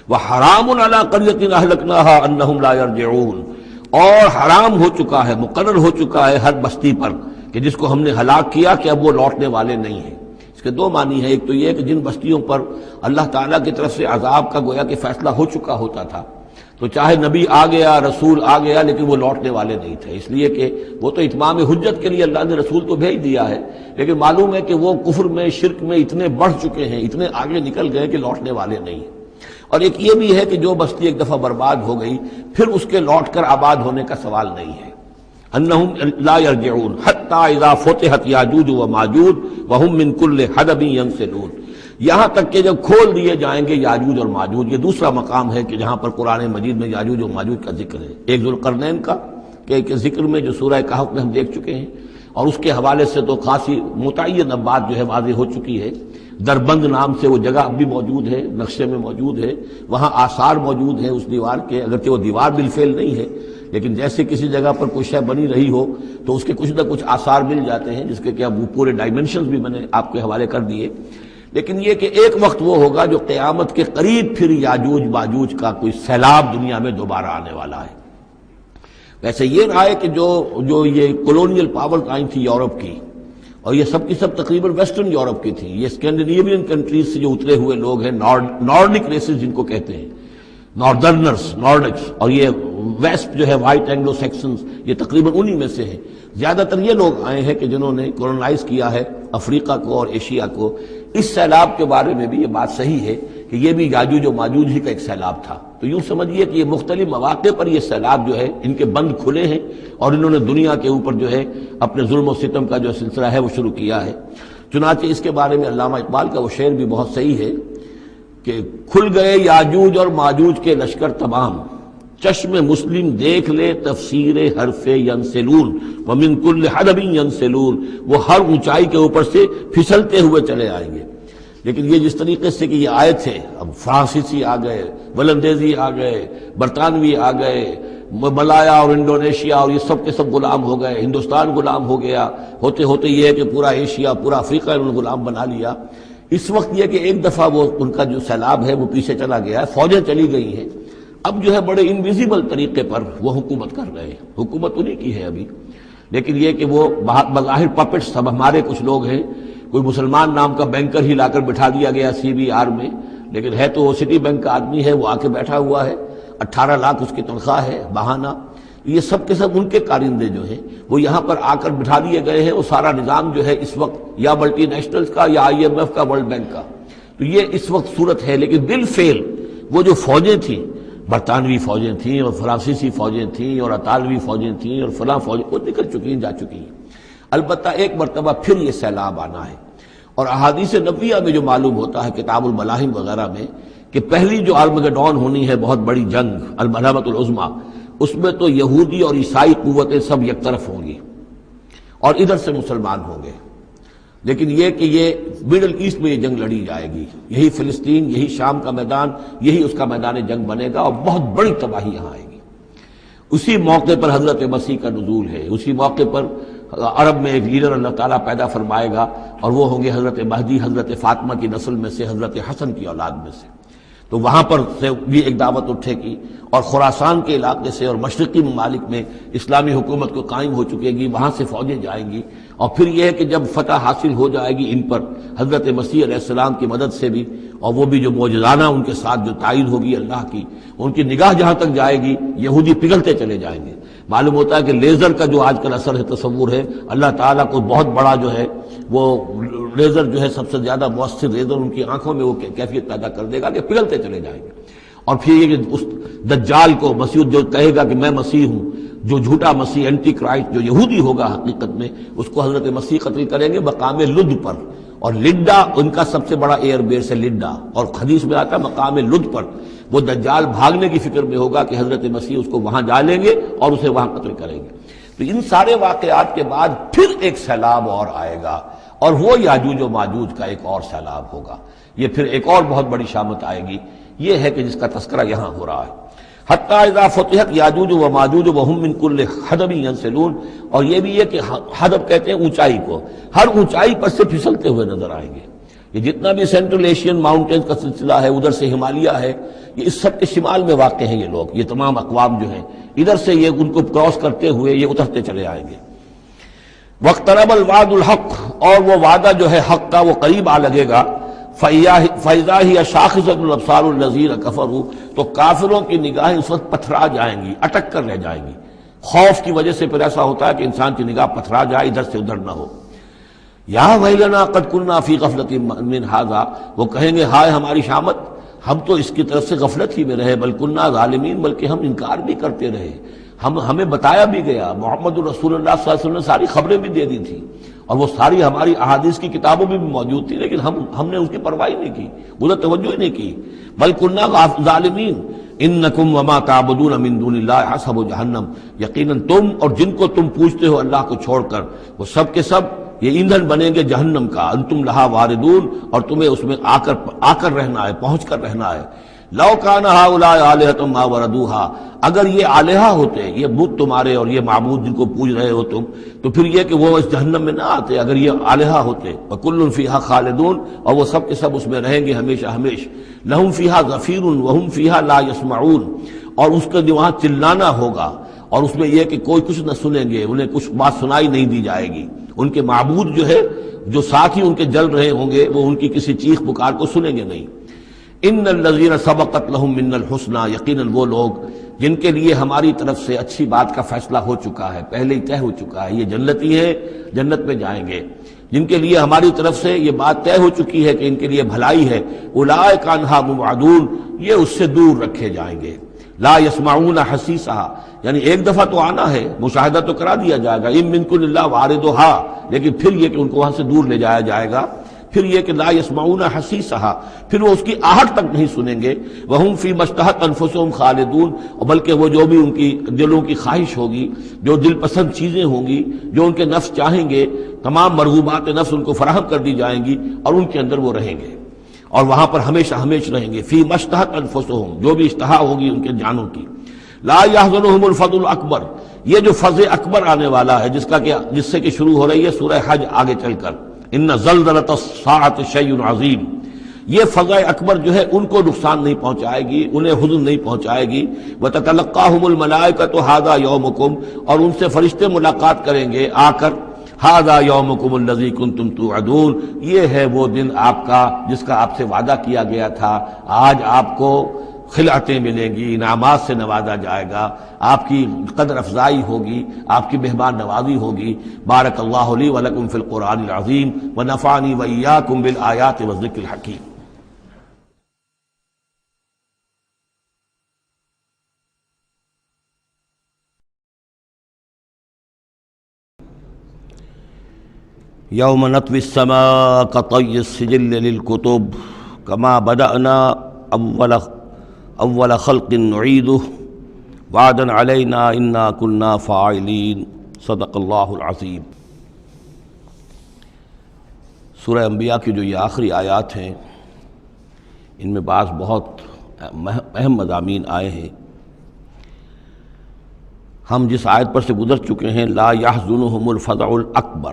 وَحَرَامٌ عَلَىٰ قَرْيَةٍ أَهْلَكْنَاهَا أَنَّهُمْ لَا يَرْجِعُونَ، اور حرام ہو چکا ہے، مقرر ہو چکا ہے ہر بستی پر کہ جس کو ہم نے ہلاک کیا کہ اب وہ لوٹنے والے نہیں ہیں. اس کے دو معنی ہیں، ایک تو یہ کہ جن بستیوں پر اللہ تعالیٰ کی طرف سے عذاب کا گویا کہ فیصلہ ہو چکا ہوتا تھا، تو چاہے نبی آ گیا، رسول آ گیا، لیکن وہ لوٹنے والے نہیں تھے، اس لیے کہ وہ تو اتمام حجت کے لیے اللہ نے رسول تو بھیج دیا ہے، لیکن معلوم ہے کہ وہ کفر میں، شرک میں اتنے بڑھ چکے ہیں، اتنے آگے نکل گئے کہ لوٹنے والے نہیں ہیں. اور ایک یہ بھی ہے کہ جو بستی ایک دفعہ برباد ہو گئی پھر اس کے لوٹ کر آباد ہونے کا سوال نہیں ہے. انہم لا یرجعون حتی اذا فتحت یاجوج و ماجوج وہم من کل حدب ینسلون، یہاں تک کہ جب کھول دیے جائیں گے یاجوج اور ماجوج. یہ دوسرا مقام ہے کہ جہاں پر قرآن مجید میں یاجوج و ماجوج کا ذکر ہے. ایک ذوالقرنین کا کہ ذکر میں جو سورہ کہف میں ہم دیکھ چکے ہیں، اور اس کے حوالے سے تو خاصی متعین اب بات جو ہے واضح ہو چکی ہے۔ دربند نام سے وہ جگہ اب بھی موجود ہے، نقشے میں موجود ہے، وہاں آثار موجود ہیں اس دیوار کے، اگرچہ وہ دیوار بالفعل نہیں ہے لیکن جیسے کسی جگہ پر کوئی شے بنی رہی ہو تو اس کے کچھ نہ کچھ آثار مل جاتے ہیں، جس کے کہ اب وہ پورے ڈائمنشنز بھی میں نے آپ کے حوالے کر دیے۔ لیکن یہ کہ ایک وقت وہ ہوگا جو قیامت کے قریب پھر یاجوج ماجوج کا کوئی سیلاب دنیا میں دوبارہ آنے والا ہے۔ ویسے یہ رہا ہے کہ جو یہ کولونیل پاورز آئی تھی یورپ کی، اور یہ سب کی سب تقریباً ویسٹرن یورپ کی تھی، یہ اسکینڈینیوین کنٹریز سے جو اترے ہوئے لوگ ہیں، نارڈک ریسز جن کو کہتے ہیں، ناردرنرز، نارڈکس، اور یہ ویسٹ جو ہے وائٹ اینگلو سیکسنز، یہ تقریباً انہی میں سے ہیں۔ زیادہ تر یہ لوگ آئے ہیں کہ جنہوں نے کولونائز کیا ہے افریقہ کو اور ایشیا کو۔ اس سیلاب کے بارے میں بھی یہ بات صحیح ہے کہ یہ بھی یاجوج و ماجوج ہی کا ایک سیلاب تھا۔ تو یوں سمجھیے کہ یہ مختلف مواقع پر یہ سیلاب جو ہے ان کے بند کھلے ہیں اور انہوں نے دنیا کے اوپر جو ہے اپنے ظلم و ستم کا جو سلسلہ ہے وہ شروع کیا ہے۔ چنانچہ اس کے بارے میں علامہ اقبال کا وہ شعر بھی بہت صحیح ہے کہ کھل گئے یاجوج اور ماجوج کے لشکر تمام، چشم مسلم دیکھ لے تفسیر حرف ینسلون ومن کل حدب ینسلون، وہ ہر اونچائی کے اوپر سے پھسلتے ہوئے چلے آئیں گے۔ لیکن یہ جس طریقے سے کہ یہ آئے تھے، اب فرانسیسی آ گئے، ولندیزی آ گئے، برطانوی آ گئے، ملایا اور انڈونیشیا اور یہ سب کے سب غلام ہو گئے، ہندوستان غلام ہو گیا، ہوتے ہوتے یہ ہے کہ پورا ایشیا، پورا افریقہ انہوں نے غلام بنا لیا۔ اس وقت یہ کہ ایک دفعہ وہ ان کا جو سیلاب ہے وہ پیچھے چلا گیا ہے، فوجیں چلی گئی ہیں، اب جو ہے بڑے انویزیبل طریقے پر وہ حکومت کر رہے ہیں، حکومت انہی کی ہے ابھی، لیکن یہ کہ وہ بظاہر پپٹس سب ہمارے کچھ لوگ ہیں، کوئی مسلمان نام کا بینکر ہی لا کر بٹھا دیا گیا CBR میں، لیکن ہے تو وہ سٹی بینک کا آدمی ہے، وہ آ کے بیٹھا ہوا ہے، 18 لاکھ اس کی تنخواہ ہے بہانہ۔ یہ سب کے سب ان کے کارندے جو ہیں وہ یہاں پر آ کر بٹھا دیے گئے ہیں۔ وہ سارا نظام جو ہے اس وقت یا ملٹی نیشنلز کا یا IMF کا، ورلڈ بینک کا، تو یہ اس وقت صورت ہے۔ لیکن بالفعل وہ جو فوجیں تھیں، برطانوی فوجیں تھیں اور فرانسیسی فوجیں تھیں اور اطالوی فوجیں تھیں اور فلاں فوجیں، وہ نکل چکی ہیں، جا چکی ہیں۔ البتہ ایک مرتبہ پھر یہ سیلاب آنا ہے، اور احادیث نبویہ میں جو معلوم ہوتا ہے کتاب الملاحم وغیرہ میں کہ پہلی جو آرمگڈون ہونی ہے، بہت بڑی جنگ، الملحمۃ العظمیٰ، اس میں تو یہودی اور عیسائی قوتیں سب یک طرف ہوں گی اور ادھر سے مسلمان ہوں گے۔ لیکن یہ کہ یہ مڈل ایسٹ میں یہ جنگ لڑی جائے گی، یہی فلسطین، یہی شام کا میدان، یہی اس کا میدان جنگ بنے گا، اور بہت بڑی تباہی یہاں آئے گی۔ اسی موقع پر حضرت مسیح کا نزول ہے، اسی موقع پر عرب میں ایک لیڈر اللہ تعالیٰ پیدا فرمائے گا، اور وہ ہوں گے حضرت مہدی، حضرت فاطمہ کی نسل میں سے، حضرت حسن کی اولاد میں سے۔ تو وہاں پر سے بھی ایک دعوت اٹھے گی، اور خراسان کے علاقے سے اور مشرقی ممالک میں اسلامی حکومت کو قائم ہو چکے گی، وہاں سے فوجیں جائیں گی۔ اور پھر یہ ہے کہ جب فتح حاصل ہو جائے گی ان پر حضرت مسیح علیہ السلام کی مدد سے بھی، اور وہ بھی جو معجزانہ ان کے ساتھ جو تائید ہوگی اللہ کی، ان کی نگاہ جہاں تک جائے گی یہودی پگھلتے چلے جائیں گے۔ معلوم ہوتا ہے کہ لیزر کا جو آج کل اثر ہے، تصور ہے، اللہ تعالیٰ کو بہت بڑا جو ہے وہ لیزر جو ہے سب سے زیادہ مؤثر لیزر ان کی آنکھوں میں وہ کیفیت پیدا کر دے گا کہ پگھلتے چلے جائیں گے۔ اور پھر یہ کہ اس دجال کو مسیح جو کہے گا کہ میں مسیح ہوں، جو جھوٹا مسیح اینٹی کرائسٹ جو یہودی ہوگا حقیقت میں، اس کو حضرت مسیح قتل کریں گے مقام لد پر، اور لڈا ان کا سب سے بڑا ایئر بیس ہے لڈا، اور حدیث میں آتا ہے مقام لد پر وہ دجال بھاگنے کی فکر میں ہوگا کہ حضرت مسیح اس کو وہاں ڈالیں گے اور اسے وہاں قتل کریں گے۔ تو ان سارے واقعات کے بعد پھر ایک سیلاب اور آئے گا، اور وہ یاجوج و ماجوج کا ایک اور سیلاب ہوگا۔ یہ پھر ایک اور بہت بڑی شامت آئے گی، یہ ہے کہ جس کا تذکرہ یہاں ہو رہا ہے۔ حتی اذا فتحت یاجوج و ماجوج وہم من کل حدب ینسلون، اور یہ بھی ہے کہ حدب کہتے ہیں اونچائی کو، ہر اونچائی پر سے پھسلتے ہوئے نظر آئیں گے۔ یہ جتنا بھی سینٹرل ایشین ماؤنٹینز کا سلسلہ ہے، ادھر سے ہمالیہ ہے، یہ اس سب کے شمال میں واقع ہیں یہ لوگ، یہ تمام اقوام جو ہیں ادھر سے یہ ان کو کراس کرتے ہوئے یہ اترتے چلے آئیں گے۔ واقترب الوعد الحق، اور وہ وعدہ جو ہے حق کا وہ قریب آ لگے گا۔ فَإِذَا هِيَ شَاخِصَةُ الْأَبْصَارُ الَّذِينَ كَفَرُوا، تو کافروں کی نگاہیں اس وقت پتھرا جائیں گی، اٹک کر رہ جائیں گی۔ خوف کی وجہ سے پھر ایسا ہوتا ہے کہ انسان کی نگاہ پتھرا جائے، ادھر سے ادھر نہ ہو۔ یا ویلنا قد كنا فی غفلۃ من ھذا، وہ کہیں گے ہائے ہماری شامت، ہم تو اس کی طرف سے غفلت ہی میں رہے، بل كنا ظالمین، بلکہ ہم انکار بھی کرتے رہے، ہمیں بتایا بھی گیا، محمد الرسول اللہ صلی اللہ علیہ وسلم نے ساری خبریں بھی دے دی تھی، اور وہ ساری ہماری احادیث کی کتابوں میں بھی موجود تھی، لیکن ہم نے اس کی پرواہ نہیں کی، ادھر توجہ ہی نہیں کی۔ بل كنا ظالمین، انکم وما تعبدون من دون اللہ حسب جہنم، یقیناً تم اور جن کو تم پوجتے ہو اللہ کو چھوڑ کر، وہ سب کے سب یہ ایندھن بنیں گے جہنم کا، انتم لہا واردون، اور تمہیں اس میں آ کر رہنا ہے، پہنچ کر رہنا ہے۔ لو کان ہؤلاء آلہۃ ما وردوہا، اگر یہ آلہہ ہوتے، یہ بت تمہارے اور یہ معبود جن کو پوج رہے ہو تم، تو پھر یہ کہ وہ اس جہنم میں نہ آتے اگر یہ آلہہ ہوتے۔ وکل فیہا خالدون، اور وہ سب کے سب اس میں رہیں گے ہمیشہ ہمیش۔ لہم فیہا زفیر وہم فیہا لا یسمعون، اور اس کا جو وہاں چلانا ہوگا، اور اس میں یہ کہ کوئی کچھ نہ سنیں گے، انہیں کچھ بات سنائی نہیں دی جائے گی۔ ان کے معبود جو ہے، جو ساتھ ہی ان کے جل رہے ہوں گے، وہ ان کی کسی چیخ پکار کو سنیں گے نہیں۔ ان الذین سبقت لہم من الحسنی، یقیناً وہ لوگ جن کے لیے ہماری طرف سے اچھی بات کا فیصلہ ہو چکا ہے، پہلے ہی طے ہو چکا ہے، یہ جنتی ہیں، جنت میں جائیں گے، جن کے لیے ہماری طرف سے یہ بات طے ہو چکی ہے کہ ان کے لیے بھلائی ہے، اولئک عنہا مبعدون، یہ اس سے دور رکھے جائیں گے۔ لا یسمعون حسیسہا، یعنی ایک دفعہ تو آنا ہے، مشاہدہ تو کرا دیا جائے گا، ان منکم الا واردھا، لیکن پھر یہ کہ ان کو وہاں سے دور لے جایا جائے گا۔ پھر یہ کہ لا یسمعون حسیسہا، پھر وہ اس کی آہٹ تک نہیں سنیں گے۔ وہم فی ما اشتہت انفسہم خالدون، اور بلکہ وہ جو بھی ان کی دلوں کی خواہش ہوگی، جو دل پسند چیزیں ہوں گی، جو ان کے نفس چاہیں گے، تمام مرغوبات نفس ان کو فراہم کر دی جائیں گی، اور ان کے اندر وہ رہیں گے، اور وہاں پر ہمیشہ ہمیشہ رہیں گے۔ فی ما اشتہت انفسہم، جو بھی اشتہا ہوگی ان کے جانوں کی۔ لا یحزنہم الفزع الاکبر، یہ جو فضع اکبر آنے والا ہے، جس سے کہ شروع ہو رہی ہے سورہ حج آگے چل کر، ان زلزلۃ الساعۃ شیء عظیم، یہ فضع اکبر جو ہے ان کو نقصان نہیں پہنچائے گی، انہیں حزن نہیں پہنچائے گی۔ وتتلقاہم الملائکۃ ھذا یومکم، اور ان سے فرشتے ملاقات کریں گے آ کر، ھذا یومکم الذی کنتم توعدون، یہ ہے وہ دن آپ کا جس کا آپ سے وعدہ کیا گیا تھا، آج آپ کو خلعتیں ملیں گی، انعامات سے نوازا جائے گا، آپ کی قدر افزائی ہوگی، آپ کی مہمان نوازی ہوگی۔ بارک اللہ لی ولکم فی القرآن العظیم ونفعنی وإیاکم بالآیات والذکر الحکیم۔ یوم نطوی السماء کطی السجل للکتب کما بدأنا اول خلق نعیدہ وعدا علینا انا کنا فاعلین، صدق اللہ العظیم۔ سورہ انبیاء کی جو یہ آخری آیات ہیں، ان میں بعض بہت اہم مضامین آئے ہیں۔ ہم جس آیت پر سے گزر چکے ہیں، لا یحزنہم الفزع الاکبر،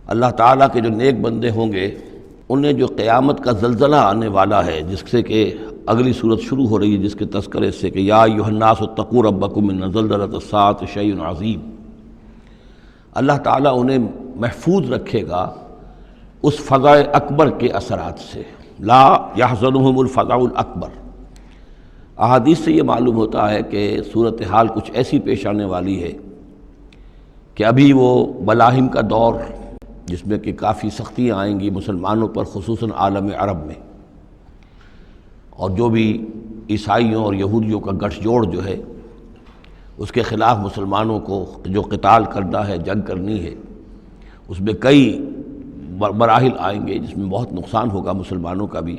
اللہ تعالیٰ کے جو نیک بندے ہوں گے انہیں جو قیامت کا زلزلہ آنے والا ہے، جس سے کہ اگلی صورت شروع ہو رہی ہے جس کے تذکرے سے کہ یا ایھا الناس اتقوا ربکم ان زلزلۃ الساعۃ شیء عظیم، اللہ تعالیٰ انہیں محفوظ رکھے گا اس فزع اکبر کے اثرات سے۔ لا یحزنہم الفزع الاکبر، احادیث سے یہ معلوم ہوتا ہے کہ صورتحال کچھ ایسی پیش آنے والی ہے کہ ابھی وہ ملاحم کا دور، جس میں کہ کافی سختیاں آئیں گی مسلمانوں پر، خصوصاً عالم عرب میں، اور جو بھی عیسائیوں اور یہودیوں کا گٹھ جوڑ جو ہے اس کے خلاف مسلمانوں کو جو قتال کرنا ہے، جنگ کرنی ہے، اس میں کئی مراحل آئیں گے جس میں بہت نقصان ہوگا مسلمانوں کا بھی،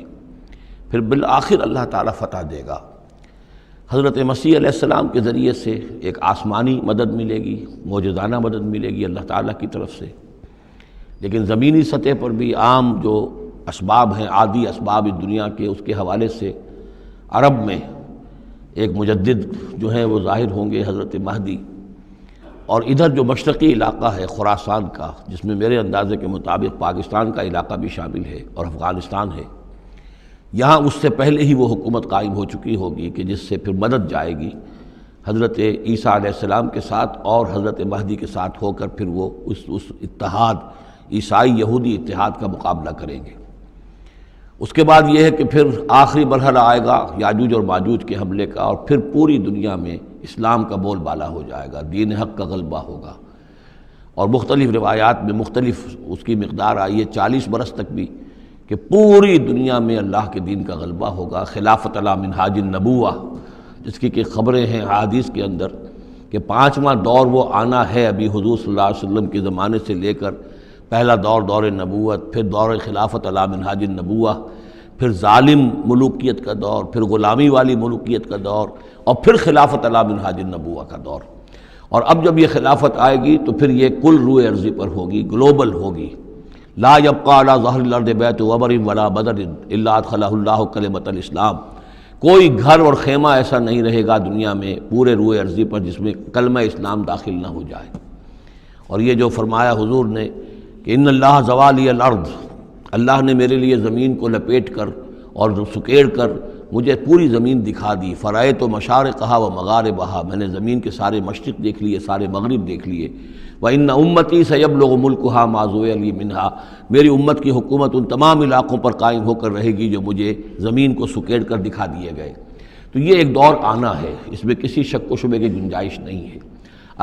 پھر بالآخر اللہ تعالیٰ فتح دے گا۔ حضرت مسیح علیہ السلام کے ذریعے سے ایک آسمانی مدد ملے گی، معجزانہ مدد ملے گی اللہ تعالیٰ کی طرف سے، لیکن زمینی سطح پر بھی عام جو اسباب ہیں، عادی اسباب اس دنیا کے، اس کے حوالے سے عرب میں ایک مجدد جو ہیں وہ ظاہر ہوں گے، حضرت مہدی، اور ادھر جو مشرقی علاقہ ہے خراسان کا، جس میں میرے اندازے کے مطابق پاکستان کا علاقہ بھی شامل ہے اور افغانستان ہے، یہاں اس سے پہلے ہی وہ حکومت قائم ہو چکی ہوگی کہ جس سے پھر مدد جائے گی حضرت عیسیٰ علیہ السلام کے ساتھ اور حضرت مہدی کے ساتھ ہو کر، پھر وہ اس اتحاد، عیسائی یہودی اتحاد کا مقابلہ کریں گے۔ اس کے بعد یہ ہے کہ پھر آخری مرحلہ آئے گا یاجوج اور ماجوج کے حملے کا، اور پھر پوری دنیا میں اسلام کا بول بالا ہو جائے گا، دین حق کا غلبہ ہوگا، اور مختلف روایات میں مختلف اس کی مقدار آئی ہے، 40 برس تک بھی، کہ پوری دنیا میں اللہ کے دین کا غلبہ ہوگا۔ خلافت علی منہاج النبوہ، جس کی کہ خبریں ہیں حدیث کے اندر کہ 5واں دور وہ آنا ہے ابھی حضور صلی اللہ علیہ وسلم کے زمانے سے لے کر، پہلا دور دور نبوت، پھر دور خلافت علی منہاج النبوہ، پھر ظالم ملوکیت کا دور، پھر غلامی والی ملوکیت کا دور، اور پھر خلافت علی منہاج النبوہ کا دور۔ اور اب جب یہ خلافت آئے گی تو پھر یہ کل روئے ارضی پر ہوگی، گلوبل ہوگی۔ لا یبقى علی ظہر الارض بیت وبر ولا بدر الا ادخلہ اللہ کلمۃ الاسلام، کوئی گھر اور خیمہ ایسا نہیں رہے گا دنیا میں پورے روئے ارضی پر جس میں کلمہ اسلام داخل نہ ہو جائے۔ اور یہ جو فرمایا حضور نے کہ ان اللہ زوالی الارض، اللہ نے میرے لیے زمین کو لپیٹ کر اور سکیڑ کر مجھے پوری زمین دکھا دی، فرائے تو مشارقہا و مغاربہا، میں نے زمین کے سارے مشرق دیکھ لیے، سارے مغرب دیکھ لیے۔ وَإِنَّ أُمَّتِي سَيَبْلُغُ مُلْكُهَا مَا زُوِّيَ لِي مِنْهَا، میری امت کی حکومت ان تمام علاقوں پر قائم ہو کر رہے گی جو مجھے زمین کو سکیڑ کر دکھا دیے گئے۔ تو یہ ایک دور آنا ہے، اس میں کسی شک و شبے کی گنجائش نہیں ہے۔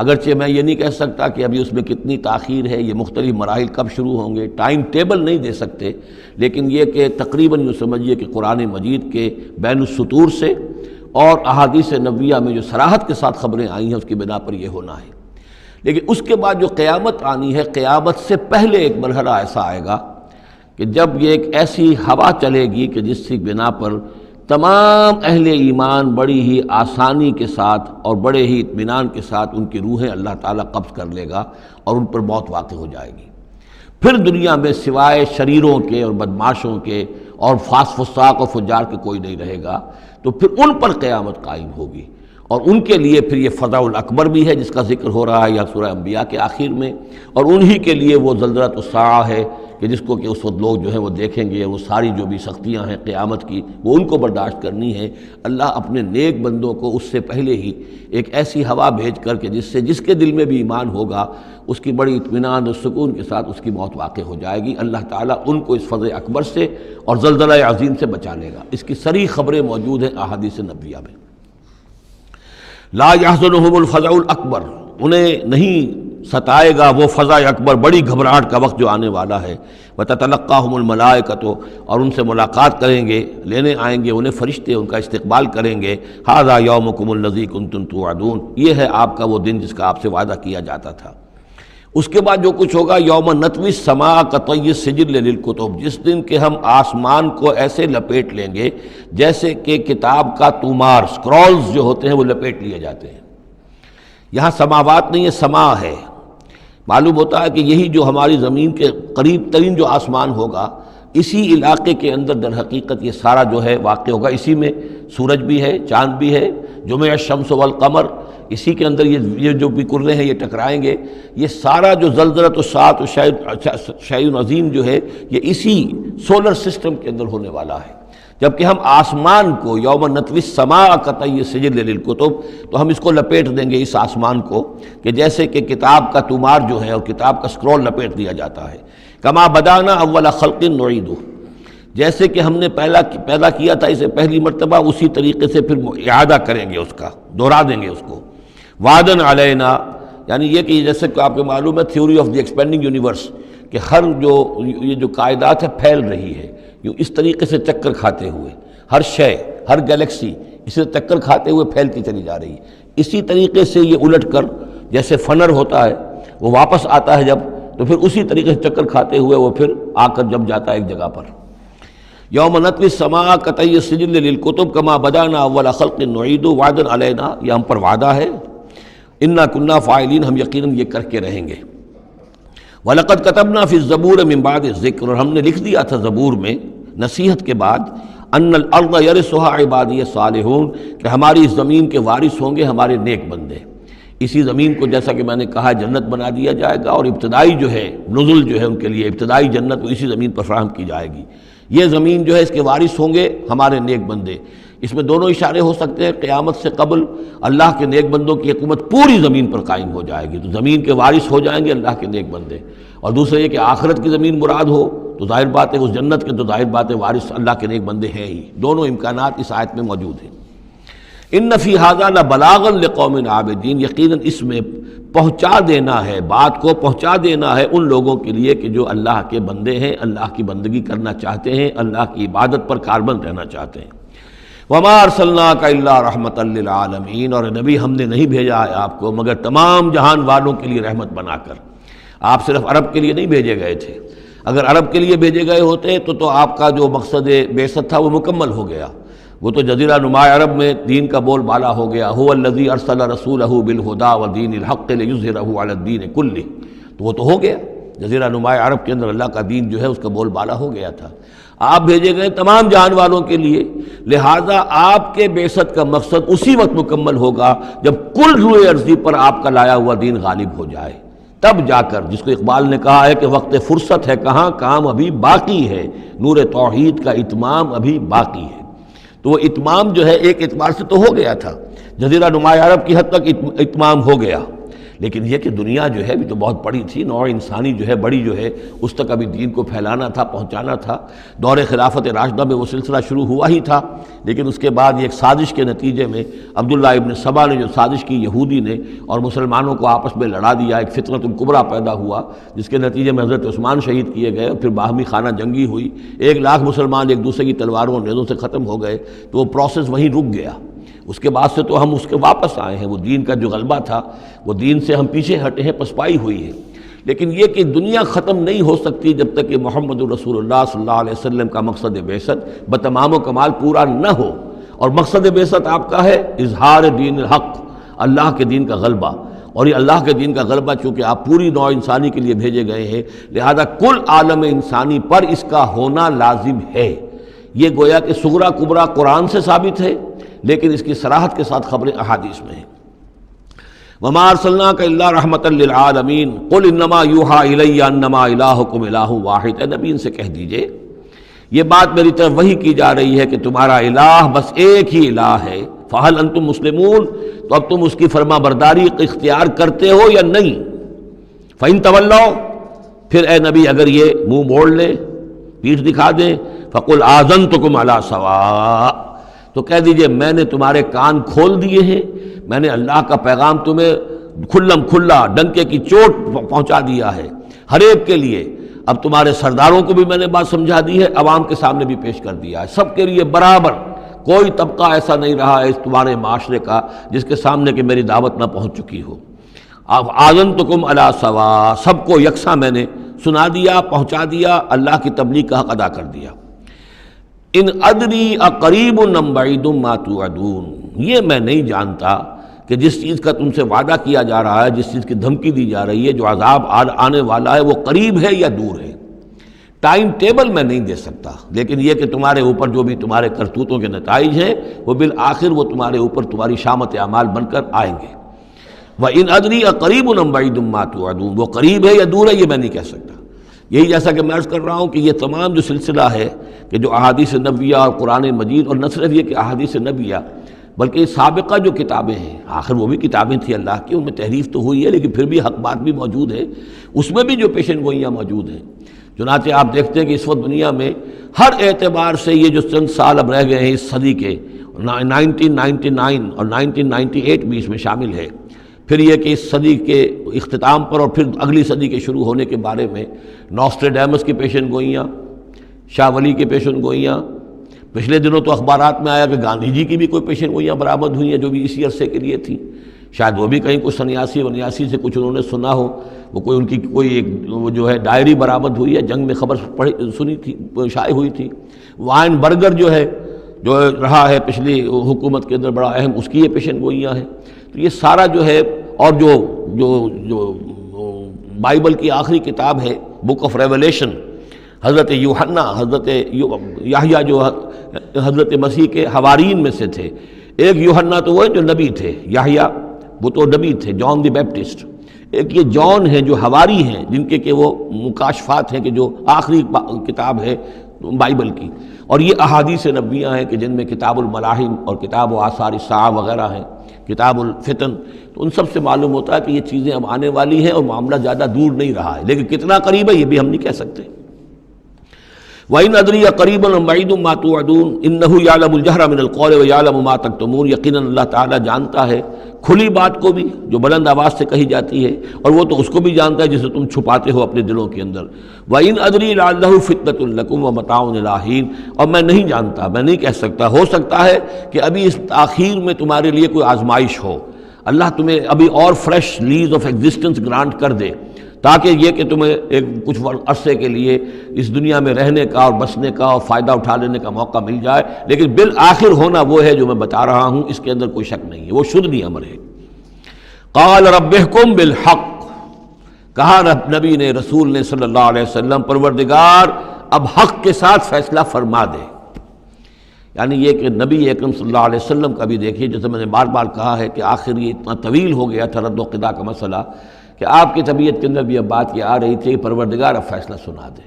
اگرچہ میں یہ نہیں کہہ سکتا کہ ابھی اس میں کتنی تاخیر ہے، یہ مختلف مراحل کب شروع ہوں گے، ٹائم ٹیبل نہیں دے سکتے، لیکن یہ کہ تقریباً یوں سمجھیے کہ قرآن مجید کے بین السطور سے اور احادیث نبویہ میں جو صراحت کے ساتھ خبریں آئی ہیں اس کی بنا پر یہ ہونا ہے۔ لیکن اس کے بعد جو قیامت آنی ہے، قیامت سے پہلے ایک مرحلہ ایسا آئے گا کہ جب یہ ایک ایسی ہوا چلے گی کہ جس کی بنا پر تمام اہل ایمان بڑی ہی آسانی کے ساتھ اور بڑے ہی اطمینان کے ساتھ ان کی روحیں اللہ تعالیٰ قبض کر لے گا اور ان پر موت واقع ہو جائے گی۔ پھر دنیا میں سوائے شریروں کے اور بدماشوں کے اور فساق و فجار کے کوئی نہیں رہے گا، تو پھر ان پر قیامت قائم ہوگی، اور ان کے لیے پھر یہ فضع الاکبر بھی ہے جس کا ذکر ہو رہا ہے یا سورہ انبیاء کے آخر میں، اور انہی کے لیے وہ زلزلۃ الساعہ ہے کہ جس کو کہ اس وقت لوگ جو ہیں وہ دیکھیں گے، وہ ساری جو بھی سختیاں ہیں قیامت کی وہ ان کو برداشت کرنی ہے۔ اللہ اپنے نیک بندوں کو اس سے پہلے ہی ایک ایسی ہوا بھیج کر کے جس کے دل میں بھی ایمان ہوگا اس کی بڑی اطمینان اور سکون کے ساتھ اس کی موت واقع ہو جائے گی۔ اللہ تعالیٰ ان کو اس فضع اکبر سے اور زلزلہ عظیم سے بچا لے گا۔ اس کی صریح خبریں موجود ہیں احادیث نبویہ میں۔ لا یحزنہم الفزع الاکبر، انہیں نہیں ستائے گا وہ فزع اکبر، بڑی گھبراہٹ کا وقت جو آنے والا ہے۔ وتتلقاہم الملائکۃ، اور ان سے ملاقات کریں گے، لینے آئیں گے انہیں فرشتے، ان کا استقبال کریں گے۔ ھذا یومکم الذی کنتم توعدون، یہ ہے آپ کا وہ دن جس کا آپ سے وعدہ کیا جاتا تھا۔ اس کے بعد جو کچھ ہوگا، یوم نطوی السماء کطی السجل للکتب، جس دن کہ ہم آسمان کو ایسے لپیٹ لیں گے جیسے کہ کتاب کا تومار، سکرولز جو ہوتے ہیں وہ لپیٹ لیے جاتے ہیں۔ یہاں سماوات نہیں ہے، سما ہے۔ معلوم ہوتا ہے کہ یہی جو ہماری زمین کے قریب ترین جو آسمان ہوگا، اسی علاقے کے اندر در حقیقت یہ سارا جو ہے واقع ہوگا۔ اسی میں سورج بھی ہے، چاند بھی ہے، جمع الشمس والقمر، اسی کے اندر یہ جو بھی کرے ہیں یہ ٹکرائیں گے۔ یہ سارا جو زلزلۃ الساعۃ شیء عظیم جو ہے یہ اسی سولر سسٹم کے اندر ہونے والا ہے۔ جبکہ ہم آسمان کو یوم نطوی السماء کطی السجل للکتب، تو ہم اس کو لپیٹ دیں گے اس آسمان کو کہ جیسے کہ کتاب کا تومار جو ہے اور کتاب کا سکرول لپیٹ دیا جاتا ہے۔ کما بدانا اول خلق نعیدہ، جیسے کہ ہم نے پیدا کیا تھا اسے پہلی مرتبہ، اسی طریقے سے پھر اعادہ کریں گے، اس کا دوہرا دیں گے اس کو۔ وعدن علینا، یعنی یہ کہ جیسے کہ آپ کو معلوم ہے theory of the expanding universe, کہ ہر یہ جو کائنات ہے پھیل رہی ہے یوں اس طریقے سے چکر کھاتے ہوئے، ہر شے، ہر گلیکسی اسے چکر کھاتے ہوئے پھیلتی چلی جا رہی ہے۔ اسی طریقے سے یہ الٹ کر جیسے فنر ہوتا ہے وہ واپس آتا ہے جب، تو پھر اسی طریقے سے چکر کھاتے ہوئے وہ پھر آ کر جب جاتا ہے ایک جگہ پر۔ یوم نطوی السماء کطی السجل للکتب کما بدانا اول خلق نعید وعدا علینا، یہ ہم پر وعدہ ہے۔ انا کنا فاعلین، ہم یقیناً یہ کر کے رہیں گے۔ وَلَقَدْ كَتَبْنَا فِي الزَّبُورِ مِن بَعْدِ الذِّكْرِ، اور ہم نے لکھ دیا تھا زبور میں نصیحت کے بعد، أَنَّ الْأَرْضَ يَرِثُهَا عِبَادِيَ الصَّالِحُونَ، کہ ہماری اس زمین کے وارث ہوں گے ہمارے نیک بندے۔ اسی زمین کو جیسا کہ میں نے کہا جنت بنا دیا جائے گا، اور ابتدائی جو ہے نزل جو ہے ان کے لیے ابتدائی جنت وہ اسی زمین پر فراہم کی جائے گی۔ یہ زمین جو ہے اس کے وارث ہوں گے ہمارے نیک بندے۔ اس میں دونوں اشارے ہو سکتے ہیں، قیامت سے قبل اللہ کے نیک بندوں کی حکومت پوری زمین پر قائم ہو جائے گی، تو زمین کے وارث ہو جائیں گے اللہ کے نیک بندے۔ اور دوسرا یہ کہ آخرت کی زمین مراد ہو تو ظاہر بات ہے اس جنت کے تو ظاہر بات ہے وارث اللہ کے نیک بندے ہیں ہی۔ دونوں امکانات اس آیت میں موجود ہیں۔ ان فی ھذا لبلاغا لقوم عابدین، یقیناً اس میں پہنچا دینا ہے، بات کو پہنچا دینا ہے ان لوگوں کے لیے کہ جو اللہ کے بندے ہیں، اللہ کی بندگی کرنا چاہتے ہیں، اللہ کی عبادت پر کاربند رہنا چاہتے ہیں۔ وما ارسلناک الا رحمۃ للعالمین، اور نبی ہم نے نہیں بھیجا ہے آپ کو مگر تمام جہان والوں کے لیے رحمت بنا کر۔ آپ صرف عرب کے لیے نہیں بھیجے گئے تھے، اگر عرب کے لیے بھیجے گئے ہوتے تو آپ کا جو مقصد بعثت تھا وہ مکمل ہو گیا، وہ تو جزیرہ نما عرب میں دین کا بول بالا ہو گیا، هو الذی ارسل رسولہ بالہدی ودین الحق لیظہرہ علی الدین کلہ، تو وہ تو ہو گیا، جزیرہ نما عرب کے اندر اللہ کا دین جو ہے اس کا بول بالا ہو گیا تھا، آپ بھیجے گئے تمام جہان والوں کے لیے، لہٰذا آپ کے بعثت کا مقصد اسی وقت مکمل ہوگا جب کل روئے ارضی پر آپ کا لایا ہوا دین غالب ہو جائے، تب جا کر، جس کو اقبال نے کہا ہے کہ وقت فرصت ہے کہاں، کام ابھی باقی ہے، نور توحید کا اتمام ابھی باقی ہے۔ تو وہ اتمام جو ہے ایک اعتبار سے تو ہو گیا تھا، جزیرہ نما عرب کی حد تک اتمام ہو گیا، لیکن یہ کہ دنیا جو ہے بھی تو بہت بڑی تھی، نوع انسانی جو ہے بڑی جو ہے اس تک ابھی دین کو پھیلانا تھا، پہنچانا تھا۔ دور خلافت راشدہ میں وہ سلسلہ شروع ہوا ہی تھا، لیکن اس کے بعد ایک سازش کے نتیجے میں عبداللہ ابن سبا نے جو سازش کی یہودی نے اور مسلمانوں کو آپس میں لڑا دیا، ایک فتنۃ الکبریٰ پیدا ہوا، جس کے نتیجے میں حضرت عثمان شہید کیے گئے اور پھر باہمی خانہ جنگی ہوئی، 1,00,000 مسلمان ایک دوسرے کی تلواروں اور نیزوں سے ختم ہو گئے، تو وہ پروسیس وہیں رک گیا۔ اس کے بعد سے تو ہم اس کے واپس آئے ہیں، وہ دین کا جو غلبہ تھا وہ دین سے ہم پیچھے ہٹے ہیں، پسپائی ہوئی ہے، لیکن یہ کہ دنیا ختم نہیں ہو سکتی جب تک کہ محمد رسول اللہ صلی اللہ علیہ وسلم کا مقصد بعثت بتمام و کمال پورا نہ ہو، اور مقصد بعثت آپ کا ہے اظہار دین الحق، اللہ کے دین کا غلبہ، اور یہ اللہ کے دین کا غلبہ چونکہ آپ پوری نوع انسانی کے لیے بھیجے گئے ہیں، لہذا کل عالم انسانی پر اس کا ہونا لازم ہے۔ یہ گویا کہ صغریٰ کبریٰ قرآن سے ثابت ہے، لیکن اس کی صراحت کے ساتھ خبریں احادیث میں ہیں۔ وَمَا أَرْسَلْنَاكَ إِلَّا رَحْمَةً لِّلْعَالَمِينَ قُلْ إِنَّمَا يُوحَىٰ إِلَيَّ أَنَّمَا إِلَٰهُكُمْ إِلَٰهٌ وَاحِدٌ، اے نبی ان سے کہہ دیجئے یہ بات میری طرف وحی کی جا رہی ہے کہ تمہارا الہ بس ایک ہی الہ ہے، فَهَلْ أَنْتُمْ مُسْلِمُونَ، تو اب تم اس کی فرما برداری اختیار کرتے ہو یا نہیں؟ فَإِن تَوَلَّوْا، پھر اے نبی اگر یہ منہ موڑ لیں، پیٹھ دکھا دیں، فَقُلْ آذَنْتُكُمْ عَلَىٰ سَوَاءٍ، تو کہہ دیجئے میں نے تمہارے کان کھول دیے ہیں، میں نے اللہ کا پیغام تمہیں کھلم کھلا ڈنکے کی چوٹ پہنچا دیا ہے ہر ایک کے لیے، اب تمہارے سرداروں کو بھی میں نے بات سمجھا دی ہے، عوام کے سامنے بھی پیش کر دیا ہے، سب کے لیے برابر، کوئی طبقہ ایسا نہیں رہا ہے اس تمہارے معاشرے کا جس کے سامنے کہ میری دعوت نہ پہنچ چکی ہو۔ اب آذنتکم علی سواء، سب کو یکساں میں نے سنا دیا، پہنچا دیا، اللہ کی تبلیغ کا حق ادا کر دیا۔ ان ادری اقریب ام بعید ما توعدون، یہ میں نہیں جانتا کہ جس چیز کا تم سے وعدہ کیا جا رہا ہے، جس چیز کی دھمکی دی جا رہی ہے، جو عذاب آنے والا ہے، وہ قریب ہے یا دور ہے۔ ٹائم ٹیبل میں نہیں دے سکتا، لیکن یہ کہ تمہارے اوپر جو بھی تمہارے کرتوتوں کے نتائج ہیں وہ بالآخر وہ تمہارے اوپر تمہاری شامت اعمال بن کر آئیں گے۔ وَإِنْ أَدْرِي أَقَرِيبٌ أَمْ بَعِيدٌ مَّا تُوعَدُونَ، وہ قریب ہے یا دور ہے یہ میں نہیں کہہ سکتا۔ یہی جیسا کہ میں عرض کر رہا ہوں کہ یہ تمام جو سلسلہ ہے کہ جو احادیث نبویہ اور قرآن مجید، اور نہ صرف یہ کہ احادیث نبویہ بلکہ سابقہ جو کتابیں ہیں، آخر وہ بھی کتابیں تھیں اللہ کی، ان میں تحریف تو ہوئی ہے لیکن پھر بھی حق بات بھی موجود ہے، اس میں بھی جو پیشن گوئیاں موجود ہیں۔ چنانچہ آپ دیکھتے ہیں کہ اس وقت دنیا میں ہر اعتبار سے یہ جو چند سال اب رہ گئے ہیں اس صدی کے، 1999 اور 1998 بھی اس میں شامل ہے، پھر یہ کہ اس صدی کے اختتام پر اور پھر اگلی صدی کے شروع ہونے کے بارے میں نوسٹریڈیمس کی پیشن گوئیاں، شاہ ولی کی پیشن گوئیاں، پچھلے دنوں تو اخبارات میں آیا کہ گاندھی جی کی بھی کوئی پیشن گوئیاں برآمد ہوئی ہیں جو بھی اسی عرصے کے لیے تھیں، شاید وہ بھی کہیں کچھ سنیاسی سے کچھ انہوں نے سنا ہو، وہ کوئی ان کی کوئی ایک وہ جو ہے ڈائری برآمد ہوئی ہے، جنگ میں خبر سنی تھی، شائع ہوئی تھی۔ وائن برگر جو ہے جو رہا ہے پچھلی حکومت کے اندر بڑا اہم، اس کی یہ پیشن گوئیاں ہیں۔ تو یہ سارا جو ہے، اور جو بائبل کی آخری کتاب ہے بک آف ریولیشن، حضرت یوحنا، حضرت یحییٰ جو حضرت مسیح کے حوارین میں سے تھے، ایک یوحنا تو وہ جو نبی تھے، یحییٰ وہ تو نبی تھے، جان دی بیپٹسٹ، ایک یہ جان ہیں جو حواری ہیں جن کے کہ وہ مکاشفات ہیں کہ جو آخری کتاب ہے بائبل کی، اور یہ احادیث نبویہ ہیں کہ جن میں کتاب الملاحم اور کتاب و آثار الساعہ وغیرہ ہیں، کتاب الفتن، تو ان سب سے معلوم ہوتا ہے کہ یہ چیزیں اب آنے والی ہیں اور معاملہ زیادہ دور نہیں رہا ہے، لیکن کتنا قریب ہے یہ بھی ہم نہیں کہہ سکتے۔ وَإِنْ أَدْرِي أَقَرِيبٌ أَمْ بَعِيدٌ مَّا تُوعَدُونَ إِنَّهُ يَعْلَمُ الْجَهْرَ مِنَ الْقَوْلِ وَيَعْلَمُ مَا تَكْتُمُونَ، یقیناً اللہ تعالیٰ جانتا ہے کھلی بات کو بھی جو بلند آواز سے کہی جاتی ہے، اور وہ تو اس کو بھی جانتا ہے جسے تم چھپاتے ہو اپنے دلوں کے اندر۔ وَإِنْ أَدْرِي لَعَلَّهُ فِتْنَةٌ لَكُمْ وَمَتَاعٌ إِلَىٰ حِينٍ، اور میں نہیں جانتا، میں نہیں کہہ سکتا، ہو سکتا ہے کہ ابھی اس تاخیر میں تمہارے لیے کوئی آزمائش ہو، اللہ تمہیں ابھی اور fresh lease of existence grant کر دے تاکہ یہ کہ تمہیں ایک کچھ عرصے کے لیے اس دنیا میں رہنے کا اور بسنے کا اور فائدہ اٹھا لینے کا موقع مل جائے، لیکن بالآخر ہونا وہ ہے جو میں بتا رہا ہوں، اس کے اندر کوئی شک نہیں ہے، وہ شدنی امر ہے۔ قال رب احکم بالحق، کہا نبی نے، رسول نے صلی اللہ علیہ وسلم، پروردگار اب حق کے ساتھ فیصلہ فرما دے۔ یعنی یہ کہ نبی اکرم صلی اللہ علیہ وسلم کا بھی دیکھیے، جیسے میں نے بار بار کہا ہے کہ آخر یہ اتنا طویل ہو گیا تھا رد و قضا کا مسئلہ کہ آپ کی طبیعت کے اندر بھی اب بات یہ آ رہی تھی کہ پروردگار اب فیصلہ سنا دے۔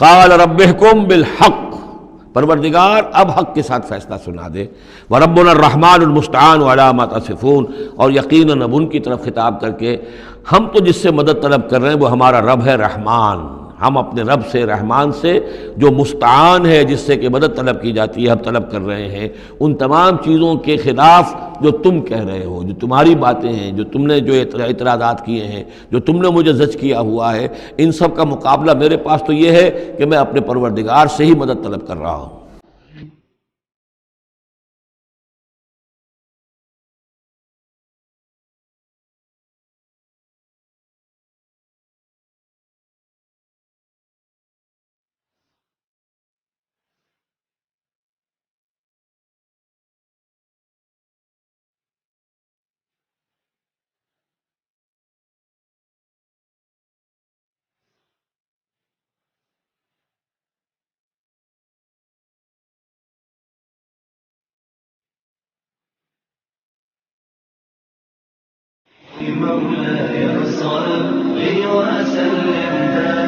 قال رب احکم بالحق، پروردگار اب حق کے ساتھ فیصلہ سنا دے۔ وربنا الرحمن المستعان علی ما تصفون، اور یقیناً اب ان کی طرف خطاب کر کے، ہم تو جس سے مدد طلب کر رہے ہیں وہ ہمارا رب ہے رحمان، ہم اپنے رب سے رحمان سے جو مستعان ہے، جس سے کہ مدد طلب کی جاتی ہے، ہم طلب کر رہے ہیں ان تمام چیزوں کے خلاف جو تم کہہ رہے ہو، جو تمہاری باتیں ہیں، جو تم نے جو اعتراضات کیے ہیں، جو تم نے مجھے زج کیا ہوا ہے، ان سب کا مقابلہ میرے پاس تو یہ ہے کہ میں اپنے پروردگار سے ہی مدد طلب کر رہا ہوں۔ مولاي صل وسلم